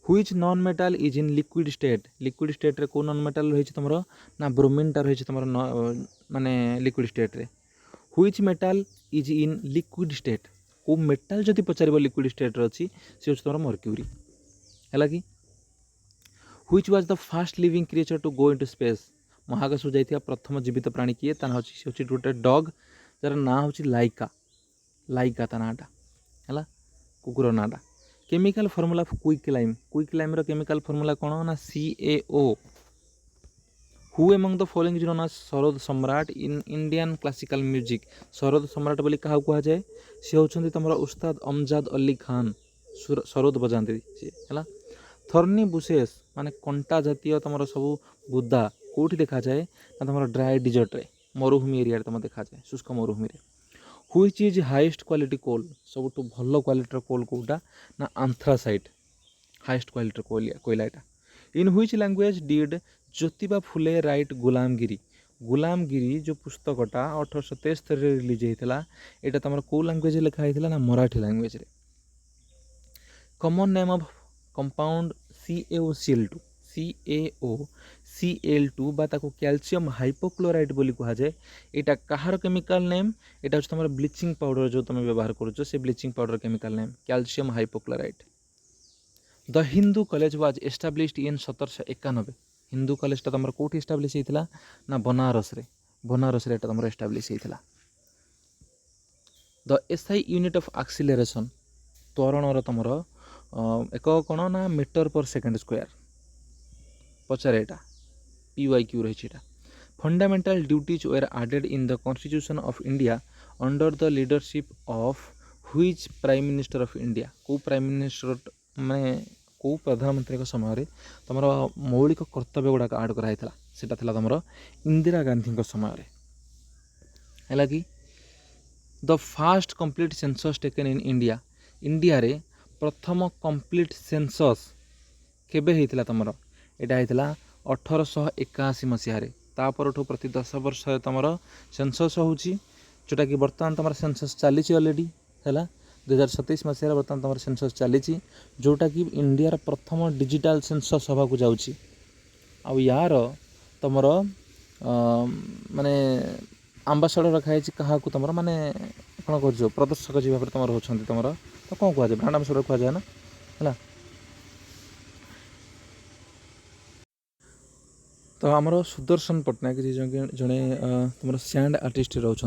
Which non metal is in liquid state liquid state रे को नॉन मेटाल रही तुम ना ब्रोमीनटा रही तुम माने लिक्विड स्टेट रे which metal is in liquid state को मेटाल जदि पचार लिक्विड स्टेट अच्छी सी हूँ तुम मर्क्यूरी है कि which was the first living creature to go into space महाकाश जाइए प्रथम जीवित प्राणी किए ता ना हूँ गोटे डग जार ना हूँ लाइका लाइका ता नाटा है कुकुर नाटा केमिकल फॉर्मूला क्विक लाइम रो केमिकल फॉर्मूला कौन ना CaO who among the following is known as Sarod Samrat in Indian classical music Sarod Samrat बोली क्या कह जाए सी होचंदी तुमरा उस्ताद अमजाद अली खान सरोद बजाते सी है थर्नी बुशेस माने कंटा जातीय तुम सब बुदा कौटी देखा जाए ना तुम ड्राए डिजर्ट रे मरुभूमि एरिया तुम देखा जाए शुष्क मरुभूमि which is highest quality coal सब भल क्वालिटर कोल कौटा ना आंथ्रासाइट हाईएस्ट क्वालिटर कोयला यहाँ इन which language did Jyotiba Phule right गुलामगिरी जो पुस्तकटा 1873 रिलीज होता यहाँ तुम कौ लैंग्वेज लिखाई ना मराठी लैंग्वेज रे common name of compound CaOCl2 बा ताको कैल्शियम हाइपोक्लोराइड बोली कह जाए यहाँ कहार केमिकल नेम यहाँ हूँ तुम ब्लीचिंग पाउडर जो तुम व्यवहार करुच से bleaching powder chemical name calcium hypochloride the Hindu college was established in 1791 Hindu college तुम कौटी एस्टाब्लिश होता ना बनारस रे तुम एस्टाब्लिश होता the SI unit of acceleration त्वरण तुम एक कौन ना मीटर पर सेकेंड स्क्वायर पचारे यहाँ PYQ रही fundamental duties were added in the constitution of India under the leadership of which prime minister of India को प्राइम मिनिस्टर माने को प्रधानमंत्री समय तुम मौलिक कर्तव्य गुड़ाक आड कराई सेटा तुम इंदिरा गांधी समय है कि the fast complete census taken in India रे प्रथम कंप्लीट सेंसस केबे होता तुम यहाँ होता 1881 मसीह तापर प्रति 10 वर्ष तुम सेंसस हो जोटा कि बर्तमान तुम सेंसस चली अलरेडी है 2027 मसीह बर्तमान तुम सेंसस चली जोटा कि इंडिया प्रथम डिजिटल सेंसस हवा को जाऊँगी आ यार तुम माने आंबासाडर रखाई क्या तुम माने कौन कर प्रदर्शक जी भाव तुम रोच तुम तो कौन कह ब्रांड आंबासाडर कह जाए ना है तो आमर सुदर्शन पट्टनायक जी जड़े तुम सैंड आर्टिस्ट रोच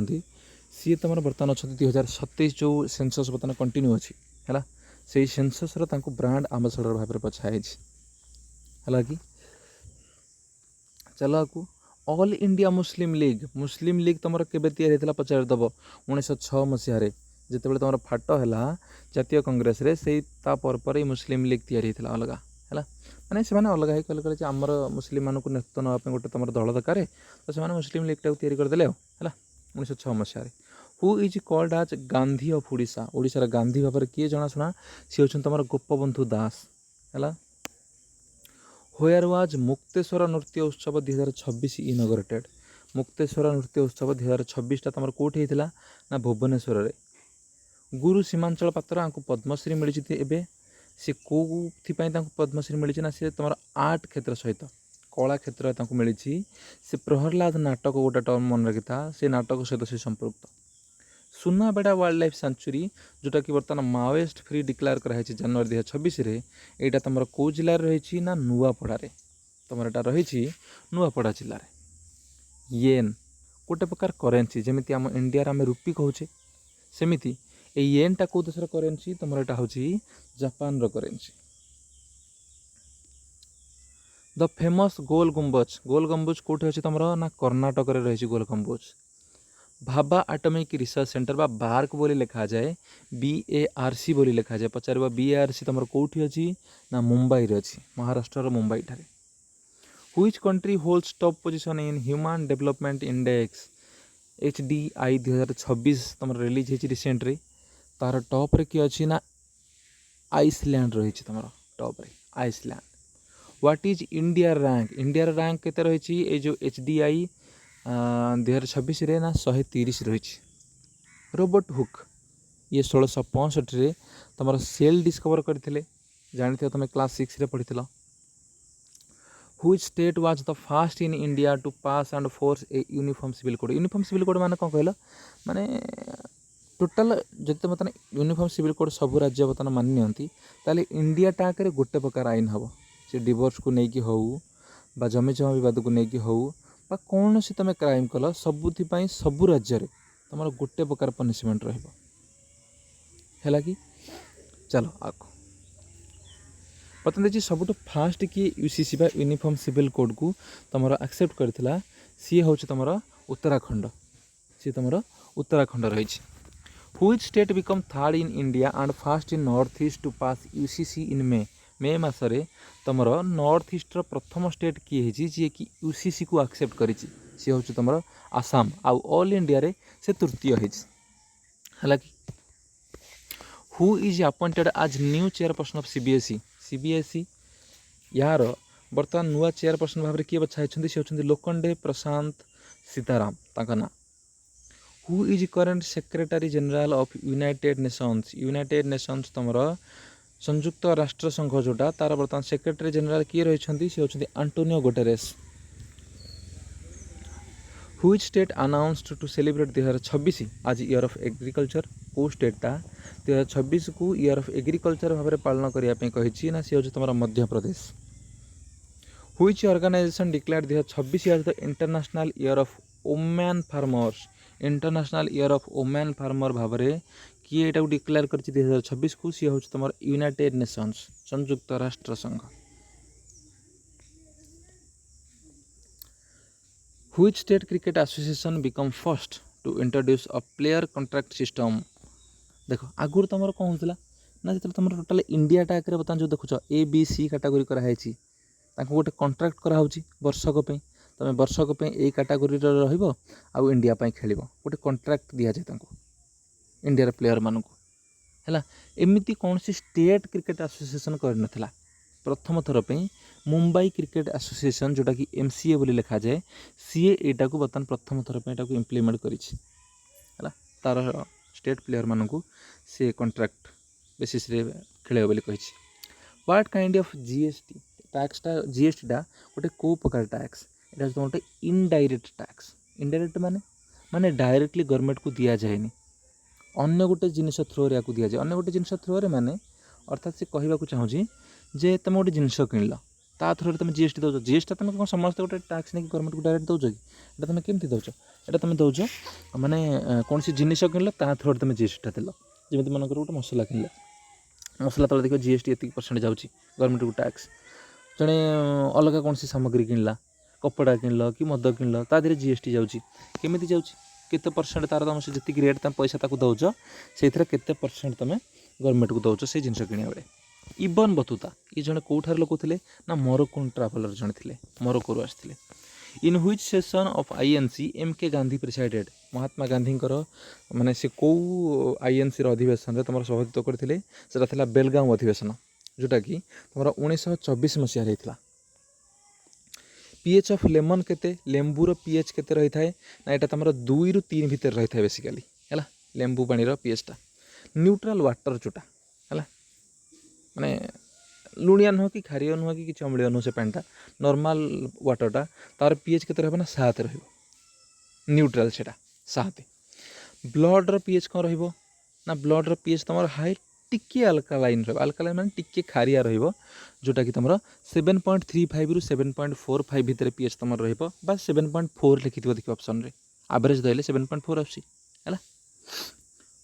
सी तुम बर्तमान अच्छा 2027 जो सेंसस बर्तमान कंटिन्यू अच्छी है से सेंसस ब्रांड आंबासाडर भाव में बछाई है कि चल आकू ऑल इंडिया मुस्लिम लीग तुम के पचारदेव 1906 मसीह जिते तुम फाट है जातीय कांग्रेस रे से पर मुस्लिम लीग या अलग है माने से अलग ही कहले आमर मुस्लिम मानक नेतृत्व नापी गोटे तुम दल दरकार तो से मुस्लिम लीग टाक करदे है 1906 मसीह who is called as Gandhi of Odisha ओडिशार गांधी भाव में किए जनाशुना सी हूँ तुम गोपबंधु दास है होयर वाज मुक्तेश्वर नृत्य उत्सव 2026 इनॉग्रेटेड मुक्तेश्वर नृत्य उत्सव 2026 तुम कौटी होता ना भुवनेश्वर रे गुरु सीमांचल पात्र आपको पद्मश्री मिली एवं सी कौपाई पद्मश्री मिली ना सी तुम आर्ट क्षेत्र सहित कला क्षेत्र मिली से प्रहलाद नाटक गोटे टर्म मन रखी था से नाटक सहित से संपृक्त सुनाबेड़ा वाइल्ड लाइफ सेंचुरी जोटा कि बर्तमान माओइस्ट फ्री डिक्लेयर कराई जनवरी 2026 यहाँ तुम कौ जिले रही ना नुआपड़ा तुम यहाँ रही नुआपड़ा जिले येन गोटे प्रकार करेन्सी जमी आम इंडिया आम रुपी कहूचे सेमती येनटा कौ देशर करेन्सी तुम यहाँ हूँ जापान करेन्सी द फेमस गोल गुम्बज कौटे अच्छे तुम ना कर्णाटक रही गोल गुम्बज भाभा एटॉमिक रिसर्च सेंटर बा बार्क बोली लिखा जाए BARC बोली लिखा जाए पचार BARC तुम कौटी अच्छी ना मुंबई रे अच्छी महाराष्ट्र मुंबई ठारे which country holds top position in human development index HDI 2026 तुम रिलीज हो रिसेंट रे तार टॉप रे किए अच्छी ना आइसलैंड रही तुम टॉप रे Iceland what is India rank केते रही ये जो HDI 2026 ना 130 रही रोबोट हुक ये 1665 तुम सेल डिस्कवर करते जानी तुम क्लास 6 रे पढ़ी। Which state was the first in India to pass and force a uniform civil code? Uniform civil code माने कौन कहला माने टोटाल जते मतलब यूनिफॉर्म सिविल कोड सब राज्य बर्तमान मानि नियंती ताले इंडिया टाकरे गोटे प्रकार आईन हबो से डिवोर्स को नेकी हो बा जमी जमा विवाद को नेकी हो बा कौन से तुम क्राइम कल सबुथि पई सब राज्य रे तमर गोटे प्रकार पनिशमेंट रहइबो हैला कि चलो आको बर्तमान देखिए सबुठ फास्ट कि यूसीसी बा यूनिफॉर्म सिविल कोड को तुम एक्सेप्ट करथिला सी हूँ तुम उत्तराखंड सी तुम उत्तराखंड रही। Which state become third in India and first in North East to pass UCC in May? मे मसरे तुम नॉर्थ ईस्ट प्रथम स्टेट किए जी कि यूसीसी को एक्सेप्ट करी सी हूँ तुम आसाम आउ ऑल इंडिया रे से तृतीय है कि हु इज अपॉइंटेड आज new chairperson of CBSE CBSE यार बर्तमान नुआ चेयरपर्सन भाव में किए बछाई सी होती लोखंडे प्रशांत सीताराम ताका ना। Who is current secretary general of United Nations तुम संयुक्त राष्ट्र संघ जोटा तार बर्तमान सेक्रेटरी जनरल किए रही सी होती आंटोनियो गुटेरेस। हुई स्टेट अनाउंस्ड टू सेलिब्रेट 2026 आज ईयर ऑफ एग्रीकल्चर को स्टेटा 2026 को ईयर ऑफ एग्रीकल्चर भाव में पालन करने ना सी हूँ तुम मध्य प्रदेश। हुई ऑर्गेनाइजेशन डिक्लेयर्ड 2026 आज the international year of women farmers international year of women farmer भाव में किए यहाँ डिक्लेयर कर 2026 को सी हूँ तुम यूनाइटेड नेशंस संयुक्त राष्ट्र संघ। Which state cricket association become first to introduce a player contract system? देखो आगुरी तुम कौन होता ना जो तुम टोटाल इंडिया टाइप बता जो देखुच ए बी सी कैटेगोरी कराई गोटे कंट्राक्ट कराऊँच वर्षक तुम वर्षक ए कैटेगोरी रु इंडिया खेल गोटे कंट्राक्ट दि जाए इंडिया प्लेयर मानक है एमती कौन सी स्टेट क्रिकेट एसोसिएशन कर प्रथम थर पर मुंबई क्रिकेट एसोसिएशन जोटा कि एमसीए बोली लिखा जाए सीए एटा को बर्तमान प्रथम थर पर इम्प्लीमेंट करी तार स्टेट प्लेयर मानक सी कंट्राक्ट बेसिस रे खेल बोली कही। व्हाट काइंड ऑफ जीएसटी टैक्सटा जीएसटी गोटे कौ प्रकार टैक्स यहाँ गोटे इनडायरेक्ट टैक्स इनडायरेक्ट माने डायरेक्टली गवर्नमेंट को दि जाए अन्य गोटे जिनस थ्रो या दि जाए अन्य गोटे जिनस थ्रो माने अर्थात से कहवाक चाहूँगी जे तुम गोटे जिनस किणल ता थ्रो तुम जीएसटी दौच जीएसटी तुम कौन समस्त गोटे टैक्स नहीं गवर्नमेंट को डायरेक्ट दौच कि तुम केमती दौच यहाँ तुम दौच माने कौन सी जिनस किणल ता थ्रो तुम जीएसटी देल जमी मन गोटे मसला किणल मसला तले देख जीएसटी एति परसेंट जाऊँगी गवर्नमेंट को टैक्स जड़े अलग कौन सी सामग्री किणला कपड़ा किणल कि मद किणल ता देहरे जीएसटी जाऊँगी केमी जाऊँगी केते परसेंट तार तुम से जी रेट तुम पैसा ताक दौच से केते परसेंट तुम गवर्नमेंट को दौच से जिन किणा बेले। इबन बतुता ये जड़े कौठार लोक थे ना मोरक्को ट्राभेलर जड़े थे मोरक्को आसते in which session of INC M K Gandhi presided Mahatma Gandhi माने से कौ आईएनसी अधिवेशन तुम सभापतित्व करते से बेलगांव अधिवेशन जोटा कि तुम 1924 मसीह होता। पीएच ऑफ लेमन केते लेंबूर पीएच केते रही थाए ना यहाँ तुम 2 ରୁ 3 भितर रही था बेसिकली है लेंबू पानी पीएचटा। न्यूट्रल वाटर जोटा है माने लुणिया नुह कि खारिया नुह कि अम्लीय नुह से पानीटा नॉर्मल वाटरटा तार पीएच केते रहबो ना 7 रहइबो न्यूट्रल सेटा 7। ब्लड रो पीएच कौन रहिबो ना ब्लड रो पीएच तुम हाई टिके अल्कालाइन रहिबो अल्कालाइन माने टिके खारिया रहिबो जोटा कि तुम 7.35 ରୁ 7.45 भितर पीएच तुम रहिबो बा 7.4 लिखिथिबो देखिबो ऑप्शन रे एवरेज दइले 7.4 आसी हैला।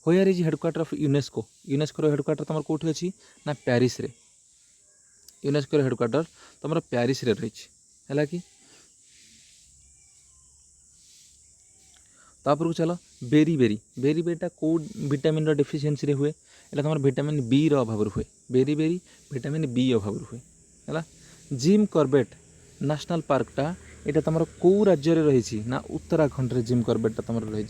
Where is headquarter of UNESCO UNESCO रो हेडक्वार्टर तुम कोठी अछि ना पेरिस रे यूनेस्को रो हेडक्वार्टर तुम पेरिस रे रही है कि। तापर को चलो बेरी बेरी बेरी बेरीटा कौ विटामिन रो डेफिशिएंसी रे हुए एटा तुम विटामिन बी रो अभाव हुए बेरी बेरी विटामिन बी अभाव हुए है। जिम कॉर्बेट नेशनल पार्कटा यहाँ तुम कौ राज्य रे रही ना उत्तराखंड रे जिम कॉर्बेटटा तुम रही।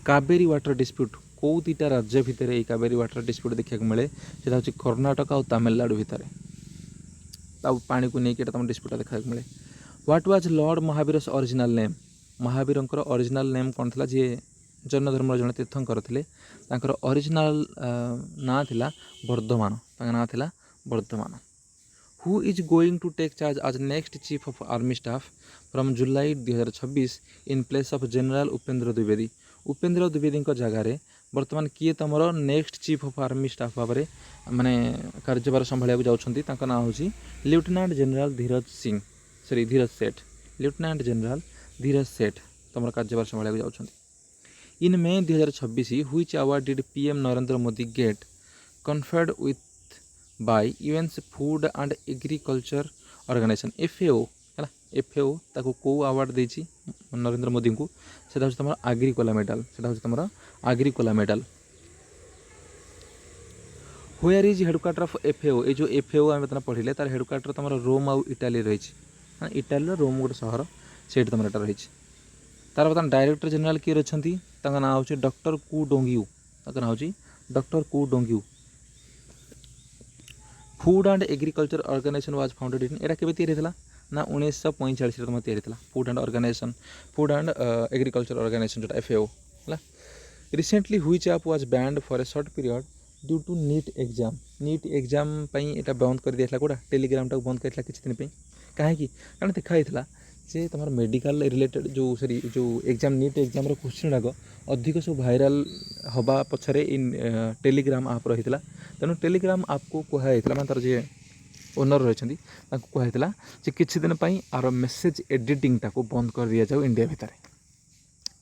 कावेरी वाटर डिस्प्यूट कौ 2टा राज्य भितर ये कावेरी वाटर डिस्प्यूट देखा मिले से हूँ कर्णाटक और तमिलनाडु भितर पानी को लेकिन तुम डिस्प्यूट देखा मिले। What was lord Mahavir's original name Mahavir original name कौन था जी जैन धर्म जड़े तीर्थंकर थे ओरिजिनल ना थिला वर्धमान नाम था Vardhaman. Who is going to take charge as next chief of army staff from July 2026 in place of general Upendra Dwivedi. Upendra Dwivedi जगार बर्तमान किए तुम next chief of army staff भाव में माने कार्यभार संभाला जाऊँगी ना हूँ lieutenant general Dhiraj Singh sorry Dhiraj Seth lieutenant general Dhiraj Seth तुम कार्यभार संभाला जाऊँगी। In May 2026 which award did PM Narendra Modi gate conferred with by UN's food and agriculture organization FAO है FAO ताको को अवार्ड देछि नरेंद्र मोदी को सेटा होछि तमरा एग्रीकोला मेडल सेटा होछि तमरा Agricola medal. Where is headquarter of FAO ए जो FAO आम बतना पढ़िले तार हेडक्वार्टर तमरा रोम आउ इटाली रहिछि हां इटाली रोम गोटे शहर सेठ तमरा एटा रहिछि। तार बर्तमान डायरेक्टर जनरल किए रहिछंती ताका नाम होछि डॉक्टर कू डोंगियू ताका नाम होछि doctor Qu Dongyu. Food and agriculture organization was founded in एटा केबे तैयारी थिला ना 1945 रे तैयारी थिला फूड एंड एग्रीकल्चर ऑर्गेनाइजेशन जोटा FAO हला। Recently which app was banned for a short period due to NEET exam पई एटा बंद कर दिया कोटा टेलीग्राम टा बंद करथिला किछ दिन पई काहे कारण देखा हितला जे तुम मेडिकल रिलेटेड जो सॉरी जो एग्जाम नीट एग्जाम रो क्वेश्चन गुड़ाक अधिक सब भाइराल हवा पछरे इन टेलीग्राम आप रही तेणु टेलीग्राम आप को कहला मैं तार जे ओनर रही कहला किसी दिन आर मेसेज एडिटिंग टाको बंद कर दि जाऊ इंडिया भितर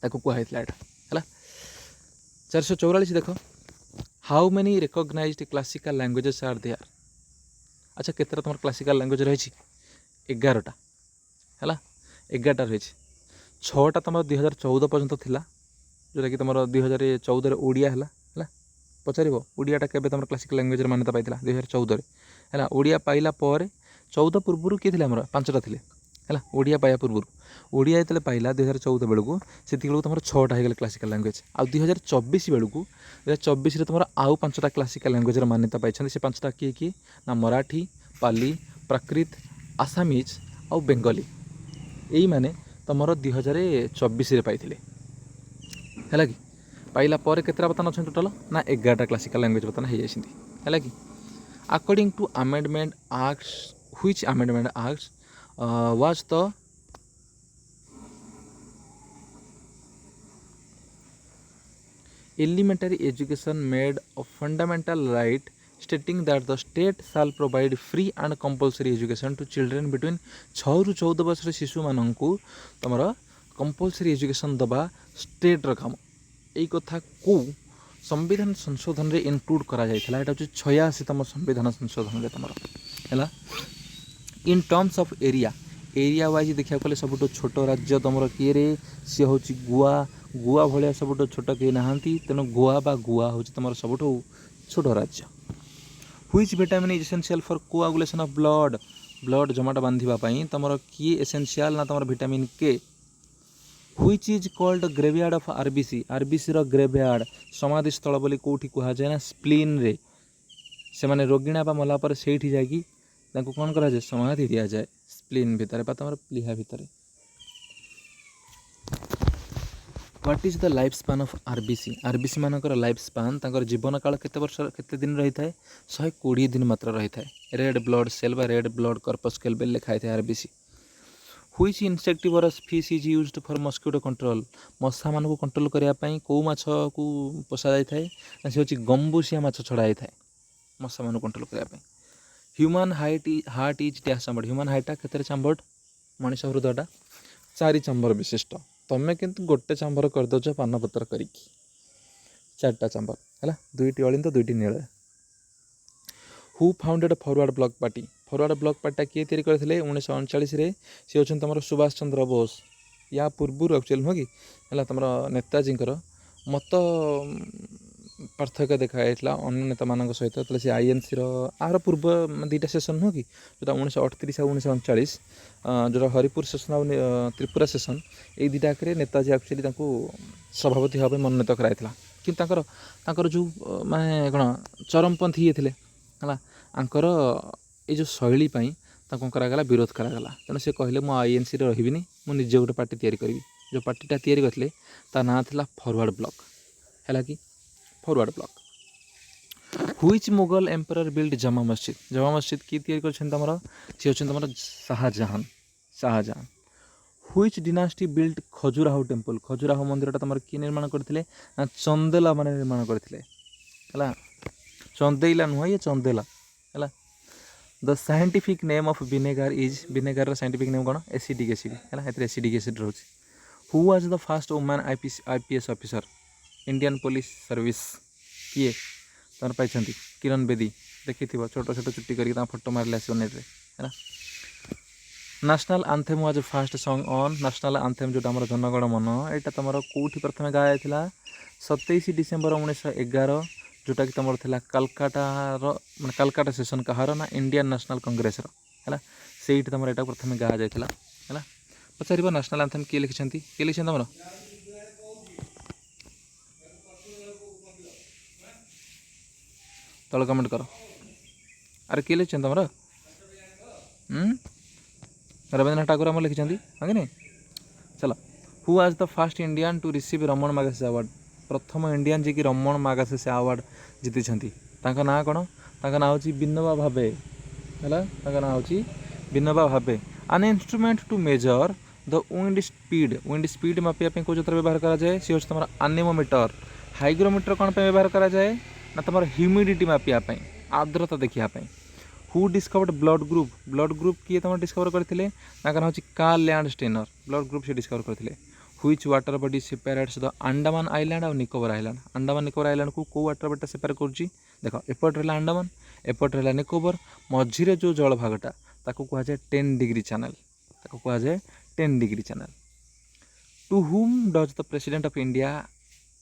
कहला है 444 देख how many recognised classical languages are there. अच्छा केतरा तुम क्लासिकल लैंग्वेज रही 11टा है 11टा रही 6टा तुम 2014 पर्यंत थिला जोटा कि तुम 2014 ओडिया है पचार ओडियाटा केबे तुम क्लासिकल लैंग्वेज मान्यता पाई 2014 है ओडिया पाइला पर 14 पूर्व किए थे 5टा थे है ओडिया पाया पूर्व ओडिया जो पाइला 2014 बेलू से तुम 6टा हो क्लासिकल लैंग्वेज आ 2024 बेलू 2024 तुम आउ 5टा क्लासिकल लैंग्वेज मान्यता पाई से 5टा किए किए ना मराठी पाली प्राकृत आसामीज आउ बेंगली यही माने तुम 2024 पाई है कि पाइला पर केतरा बर्तमान अच्छा टोटाल ना 11टा क्लासिकल लैंग्वेज बर्तमान हो जाए है कि according to amendment acts which amendment acts was the elementary education made a fundamental right stating that the state shall provide free and compulsory education to children between 6 ରୁ 14 वर्ष शिशु मानू तुम कंपलसरी एजुकेशन दबा स्टेट काम यही कथा को संविधान संशोधन रे इनक्लूड करा जायथिला एटा 86तम संविधान संशोधन रे तुम है in terms of area wise देखा गले सब छोट राज्य तुम किए रे सी हूँ गोवा भाया सब छोट कहीं नहांती तेणु गोवा हूँ तुम सब छोट राज्य। Which vitamin is essential for coagulation of blood जमाटा बांधापी तुम किए एसेंशियल ना तुम vitamin K. Which is called graveyard of RBC रो ग्रेवयार्ड समाधि स्थल बोली कौटी कह जाए ना स्प्लीन रे से माने रोगिणा बा मला पर सेठी जाकी कौन करा जाए समाधि दि जाए स्प्लीन भितर तुम प्लीहा भितर। What is the life span of RBC मानकर लाइफ स्पान तांकर जीवन काल केते वर्ष केते दिन रही थाए 120 दिन मात्र रही थाए। रेड ब्लड सेल बा रेड ब्लड कर्पस्केल बेल लिखा है RBC. Which insectivorous fish is used for mosquito control मशा मान को कंट्रोल करने कौ माछ को पोषा जाए ना से गंबुसिया माछ छड़ा जाए मशा मान कंट्रोल करने। Human heart is dash chambered human हार्टा केते चैम्बर्ड मनीष हृदयटा 4 चैम्बर विशिष्ट तमें किंतु गोटे चैम्बर करदे पानपत्र कर 4टा चैम्बर है 2टी अलिंद 2टी नील। Who founded forward block party किए तैयारी करते 1939 सी होती तुम सुभाष चंद्र बोस या पूर्व एक्चुअल नुह कि है तुम नेताजी मत पार्थक्य देखाई अन्य नेता मान सहित तो सी आईएनसी आर पूर्व 2टा सेसन नुह कि जो 1938 और 1939 जो हरिपुर सेसन और त्रिपुरा सेसन ये 2टाक नेताजी एक्चुअली सभापति भाव मनोनीत कराइला कि जो माने कौन चरमपंथी ये थे है आंकर ये जो शैली कौन करागला विरोध करागला तेणु से कहले मो आईएनसी रही मुझे गोटे पार्टी तैयारी करी जो पार्टीटा तैयारी करते ता ना था फॉरवर्ड ब्लॉक है कि forward block. Which Mughal emperor build Jama Masjid किए तैयारी करछन तमरा सी होछन तमरा Shahjahan which dynasty build Khajuraho temple Khajuraho मंदिरटा तमर किए निर्माण करथिले ना चंदेला माने निर्माण करथिले हला चंदेला नुह ये चंदेला हला the scientific name of vinegar is vinegar scientific name कौन एसिडिक एसिड है एसिडिक एसिड रोचे who was the fast women IPS officer Indian police service किए तुम पाई किरण बेदी देखी छोट छोट चुट्टी करके फोटो मारे आसो नेट है national anthem was fast song on national anthem जो जनगण मन यहाँ तुम कौटी प्रथम गाया 27 डिसेम्बर 1911 जोटा कि तुम थी कलकाटार मैं कलकाटा सेशन कहार ना इंडियन नेशनल कांग्रेस है से तुम यहाँ प्रथम गाया जाता है पचार नेशनल आंथेम किए लिखिं तुम तल कमेंट कर अरे किए लिखिं तुम रवींद्रनाथ ठाकुर आम लिखिं हाँ कि नहीं चलो who was the first Indian to receive Ramon Magsaysay award प्रथम इंडियन जी की रमन मैगसेसे अवार्ड जीति ना कौन ना हूँ विनोबा भावे है ना हूँ Vinoba Bhave an instrument to measure the wind speed मापिया कौ जंत्र व्यवहार कराए सी हूँ तुम एनेमोमीटर हाइग्रोमीटर कौन पे व्यवहार कराए ना तुम ह्यूमिडिटी मापिया आर्द्रता देखापी हु डिस्कवर्ड ब्लड ग्रुप किए तुम डिस्कवर करते ना हूँ कार्ल लैंडस्टेनर ब्लड ग्रुप से डिस्कवर करते which water body separates the Andaman island और निकोबर आइलैंड अंडमान निकोबर आइलैंड को कौ वाटर बॉडी सेपरेट कर देख एपट रहा अंडमान एपट रहा निकोबर मझीरे जो जल भागटा ताको कहुए 10 डिग्री चैनल ताको कहुए 10 degree channel to whom does the president of India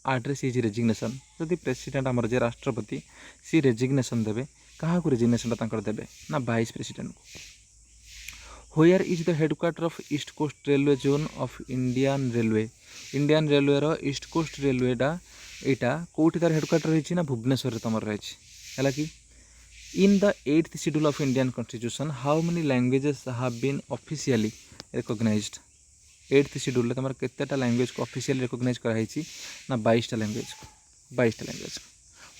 address his resignation जदि प्रेसिडेंट आमर जे राष्ट्रपति सी रेजिग्नेशन देवे क्या रेजिग्नेशन देवे ना वाइस प्रेसिडेंट को where is the headquarter of east coast railway zone of Indian railway रो ईस्ट कोस्ट रेलवेटा यहाँ कौटी तार हेडक्वार्टर रही ना भुवनेश्वर तुम रही है कि in the 8th schedule of Indian constitution how many languages have been officially recognised 8th schedule तुम केतेटा लैंग्वेज को ऑफिशियली रिकॉग्नाइज कराई ना 22टा लैंग्वेज को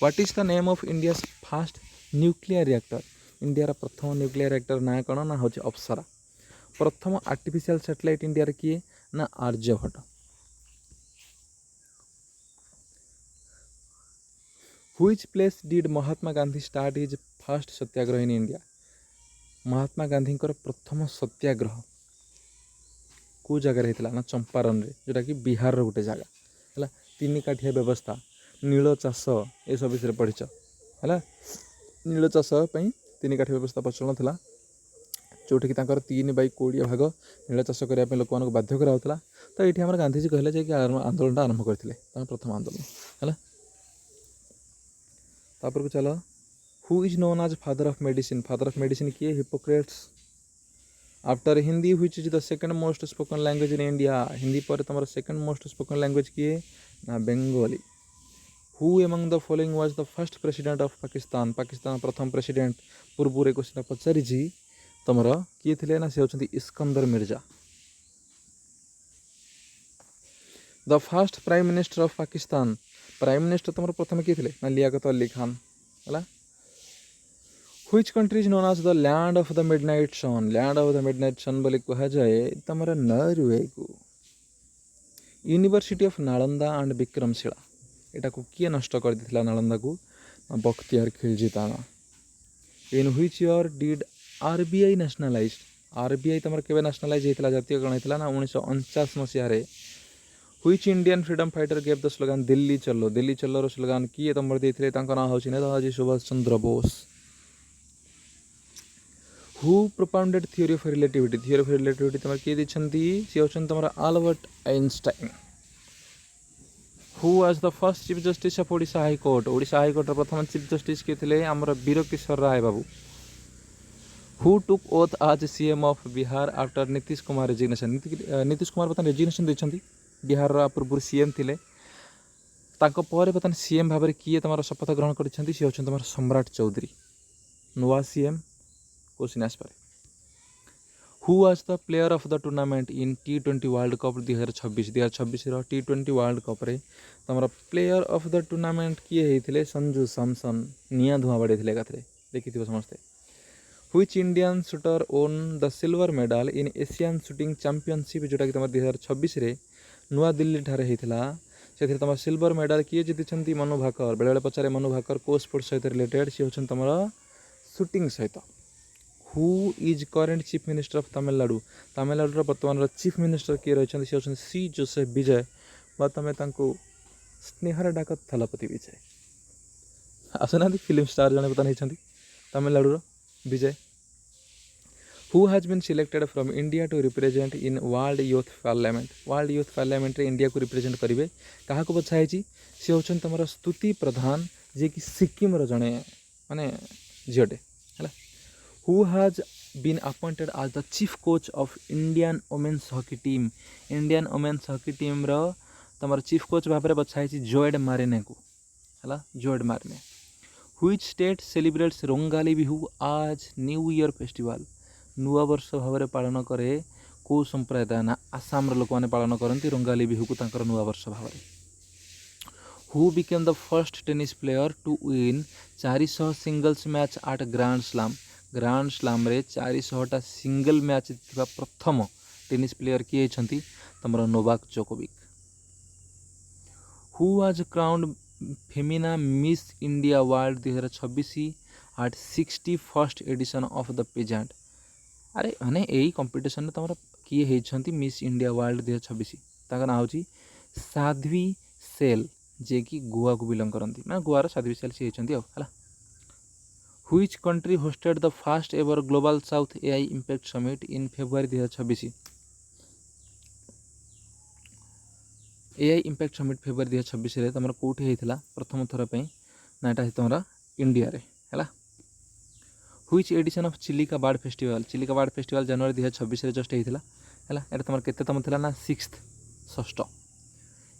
what is the name of India first nuclear reactor India प्रथम न्यूक्लियर रिएक्टर ना कौन ना हूँ अप्सरा प्रथम आर्टिफिशियल सैटेलाइट इंडिया किए ना Aryabhata which place did Mahatma Gandhi start his first satyagraha in India Mahatma Gandhi प्रथम सत्याग्रह कौ जगार होता ना चंपारण रे जोटा कि बिहार गोटे जगह है 3 काठिया व्यवस्था नील चाष ये सब विषय पढ़ी है नील चाष 3 काठिया व्यवस्था प्रचलन था जोटि 3/20 भाग नील चाष करने लोक मानक बाध्य कराला तो ये आम गांधीजी कहले कि आंदोलन आरंभ करते प्रथम आंदोलन है तापर को चल who is known as father of medicine किए Hippocrates after Hindi which is the second most spoken language in India Hindi पर तुम सेकंड मोस्ट स्पोकन लैंग्वेज किए ना Bengali who among the following was the first president of Pakistan प्रथम president पूर्व एक question पचारि तुम किए थे ना से होती Iskander Mirza the first prime minister of Pakistan prime minister तुम प्रथम किए थे ना लियाकत अली खान है which country is known as the land of the midnight sun बोली कह जाए तुम नॉर्वे को university of Nalanda and Vikramshila यहाँ को किए नष्ट कर देता नालंदा को बख्तियार खिलजी ताना in which year did RBI nationalise RBI तुम के नेशनलाइज होता जातीय गण होता ना 1949 मसीह which Indian freedom fighter gave the slogan Delhi Chalo slogan किए तुम देते ना हूँ Netaji Subhash Chandra Bose who propounded theory of relativity तुम किए देती सी होती तुम Albert Einstein who was the first chief justice of Odisha high court प्रथम चीफ जस्टिस किए थे आमर Bira Kishore Rai babu who took oath as CM of Bihar after Nitish Kumar resignation Nitish Kumar बर्तमान रेजिग्नेशन देते बिहार पूर्व सीएम थे बर्तमान सीएम भाव में किए तुम शपथ ग्रहण कर सी होती तुम सम्राट चौधरी नुआ सीएम क्वेश्चन आसपे who was the player of the tournament in T20 world cup 2026 T20 world cup रे तुम प्लेयर ऑफ द टूर्नामेंट किए होते संजू सैमसन निया धुआं बढ़े एकाथरे देखी समस्ते which Indian shooter own the silver medal in Asian shooting championship जोटा कि तुम 2026 नुआ दिल्ली ठारे होता से तुम सिल्वर मेडल किए जीति मनु भाकर बेले बेले पचारे मनु भाकर को स्पोर्ट सहित रिलेटेड सी होती तुम शूटिंग सहित who is current chief minister of Tamil Nadu Tamil Nadu बर्तमान चीफ मिनिस्टर किए रही सी होती सी जोसेफ विजय बा तुम स्नेहर डाक थलपति विजय आसुना फिल्म स्टार जन बता नहीं Tamil Nadu Vijay who has been selected from India to represent in world youth parliament रे इंडिया को रिप्रेजेंट करेंगे क्या बछाई सी होती तुम स्तुति प्रधान जी कि सिक्किम जड़े माने झीटे है who has been appointed as the chief coach of Indian women's hockey team रो तुम चीफ कोच भाव में बछाई जोएड मारिने को है जोएड मारिने Which state celebrates Rongali Bihu आज न्यू ईयर फेस्टिवल नुआ वर्ष भाव में पालन करे को संप्रदाय ना आसाम लोक मैंने पालन करती रोंगाली बिहू को नुआ वर्ष भाव में who became the first tennis player to win 400 singles match at grand slam रे 400टा सिंगल मैच जीतवा प्रथम टेनिस प्लेयर किए होती तुम Novak Djokovic who was crowned Femina Miss India World 2026 at 61st edition of the pageant अरे माने यही competition में तुम किए होती मिस इंडिया वर्ल्ड 2026 ना हूँ साध्वी सेल जे कि गोवा को बिलंग करती मैं गोवार साध्वी सेल सी होती है which country hosted the first ever global south AI impact summit in February 2026 AI impact summit February 2026 तुम कौटी होता प्रथम थर पर ना यहाँ तुम इंडिया रे है which edition of Chilika bird festival January 2026 जस्ट होता है ये तुम केतम थी ना 6th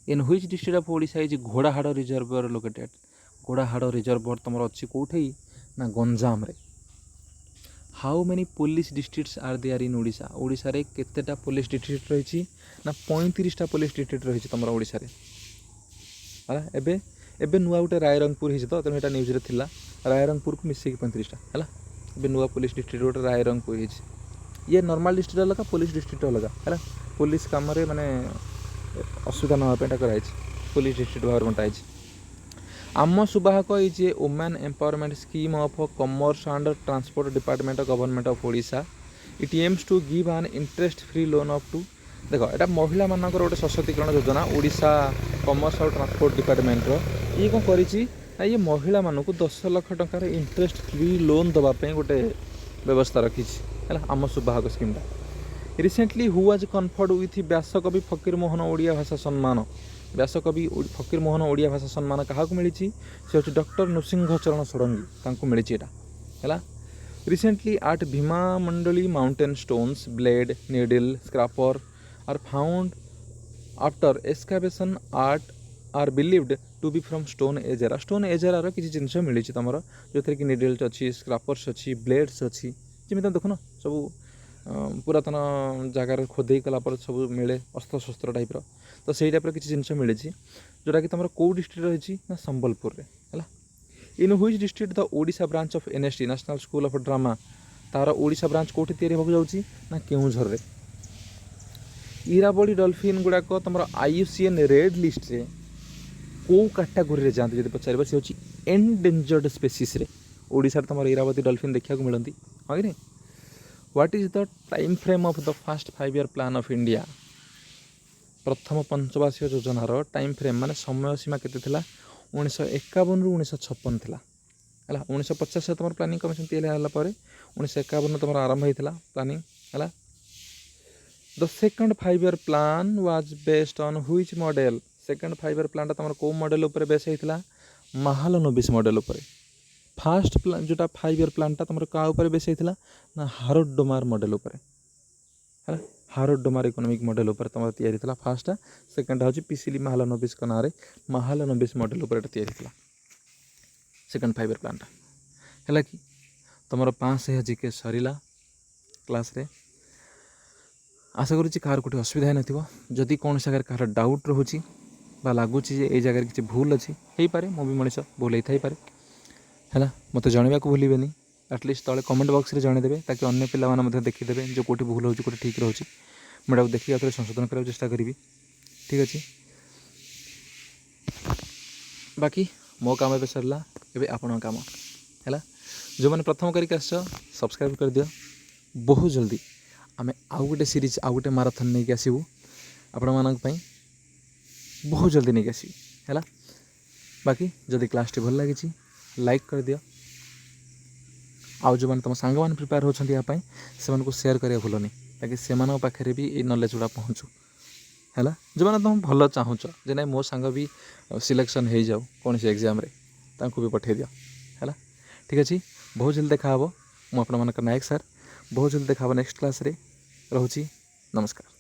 in which district of Odisha is Ghodahada reservoir located Ghodahada reservoir तुम अच्छी कौटे ना गंजाम रे how many police districts are there in Odisha Odisha रे केतेटा पुलिस डिस्ट्रिक्ट रही ना 35टा पुलिस डिस्ट्रिक्ट रही तुम ओडिशा रे है एबे एबे नुआ गोटे रायरंगपुर हो तो तेनालीरा न्यूज रे थिला रायरंगपुर को मिसेक 35टा है एबे नुआ पुलिस डिस्ट्रिक्ट गोटे रायरंगपुर हो ये नॉर्मल डिस्ट्रिक्ट अलग पुलिस डिस्ट्रिक्ट अलग है पुलिस काम माने असुविधा ना कराई पुलिस डिस्ट्रिक्ट भाव बंटाई Aama Subahak is a women empowerment scheme of commerce and transport department government of Odisha it aims to give an interest free loan up to देख यहाँ महिला मानक गोटे सशक्तिकरण योजना ओडिशा कॉमर्स और ट्रांसपोर्ट डिपार्टमेंट ये कौन करी ये महिला मानक 10 लाख टंकार इंटरेस्ट फ्री लोन देवाई गोटे व्यवस्था रखी है आम सुबाहक स्कीमटा recently who was conferred with Vyasakabi Fakir Mohan Odia भाषा सम्मान व्यासकवि फकीर मोहन ओडिया भाषा सम्मान क्या मिली से हूँ डॉक्टर नृसिंह चरण षडंगी मिली है recently at Bhima Mandali mountain stones blade needle scraper are found after excavation are believed to be from stone एजेरा किसी जिनस मिली तुम जो थी नीडल्स अच्छी स्क्रैपर्स अच्छी ब्लेड्स अच्छी जमी तुम देखुन सब पुरातन जगार खोदे कलापर सब मिले अस्त्र शस्त्र टाइप तो सही टाइप किसी जिनस मिली जोटा कि तुम कौ डिस्ट्रिक्ट रही ना संबलपुर है in which district the Odisha branch of NST national school of drama तार ओडिशा ब्रांच कौटी तैयारी होगा जाऊँगी ना केउझर रे इराबड़ी डॉल्फिन गुड़ाक तुम IUCN रेड लिस्ट रे कौ कैटेगोरी जाती जब पचार सी हूँ एंडेंजर्ड स्पेसीस रे ओडिशा तुम इरावती डॉल्फिन देखा मिलती हाँ कि नहीं what is the time frame of the first 5 year plan of India प्रथम पंचवार्षिक योजनार टाइम फ्रेम माने समय सीमा केते थिला 1951 रु 1956 थिला है 1950 तुम प्लानिंग कमिशन तैयारी है 1951 तुम आरंभ होता प्लानिंग है the second 5 year plan was based on which model second 5 year plan तुम कौ मॉडल उपर बेस होता महालनोबिस मॉडल उपर फास्ट प्लान जोटा 5 year प्लानटा तुम क्या उपर बेस होता ना हारोडोमार मॉडल उपर है हारोडोमार इकोनॉमिक मॉडल उपर तुम तैयारी था फास्ट सेकंड हूँ पिसिली महालनोबिस ना महालनोबिस मॉडल उपर तैयारी था सेकंड 5 year प्लानटा है कि तुम 5 जीके सरला क्लास रे आशा करुँची कहार कोटी असुविधा नथिबो जदि कौन जगह कहार डाउट रोची बा लगुच ये जगह किसी भूल अच्छी हो पारे मो भी मनीष भूल होता ही पारे है मत जनवाक भूलें एटलिस्ट तले कमेंट बॉक्स रे जणेदेवे ताकि अन्य पिला देखीदे जो कौटी भूल हो ठीक रोचे मुझे देखिए आगे संशोधन करने चेष्टा करी ठीक अच्छे बाकी मो काम ए सरला ए आपण काम है जो मैंने प्रथम करके सब्सक्राइब कर दियो बहुत जल्दी आम आउ गोटे सीरीज आउ गोटे माराथन नहीं कि आसबू आपण मानी बहुत जल्दी नहीं आसबी है बाकी जदि क्लास टी भल लगी लाइक कर दियो आउ जो मैंने तुम सांग मैंने प्रिपेयर होती यापाई से सेयार करिया भूलनी ताकि से पाखे भी ये नॉलेज गुड़ा पहुँचू है जो मैंने तुम भल चाहूच जे ना मो सांग भी सिलेक्शन हो जाऊ कौन सी एग्जाम रे तांको भी पठे दियो है ठीक अच्छे बहुत जल्दी देखा मुझे नायक सर बहुत जल्दी देखा नेक्स्ट क्लास रे रोची नमस्कार।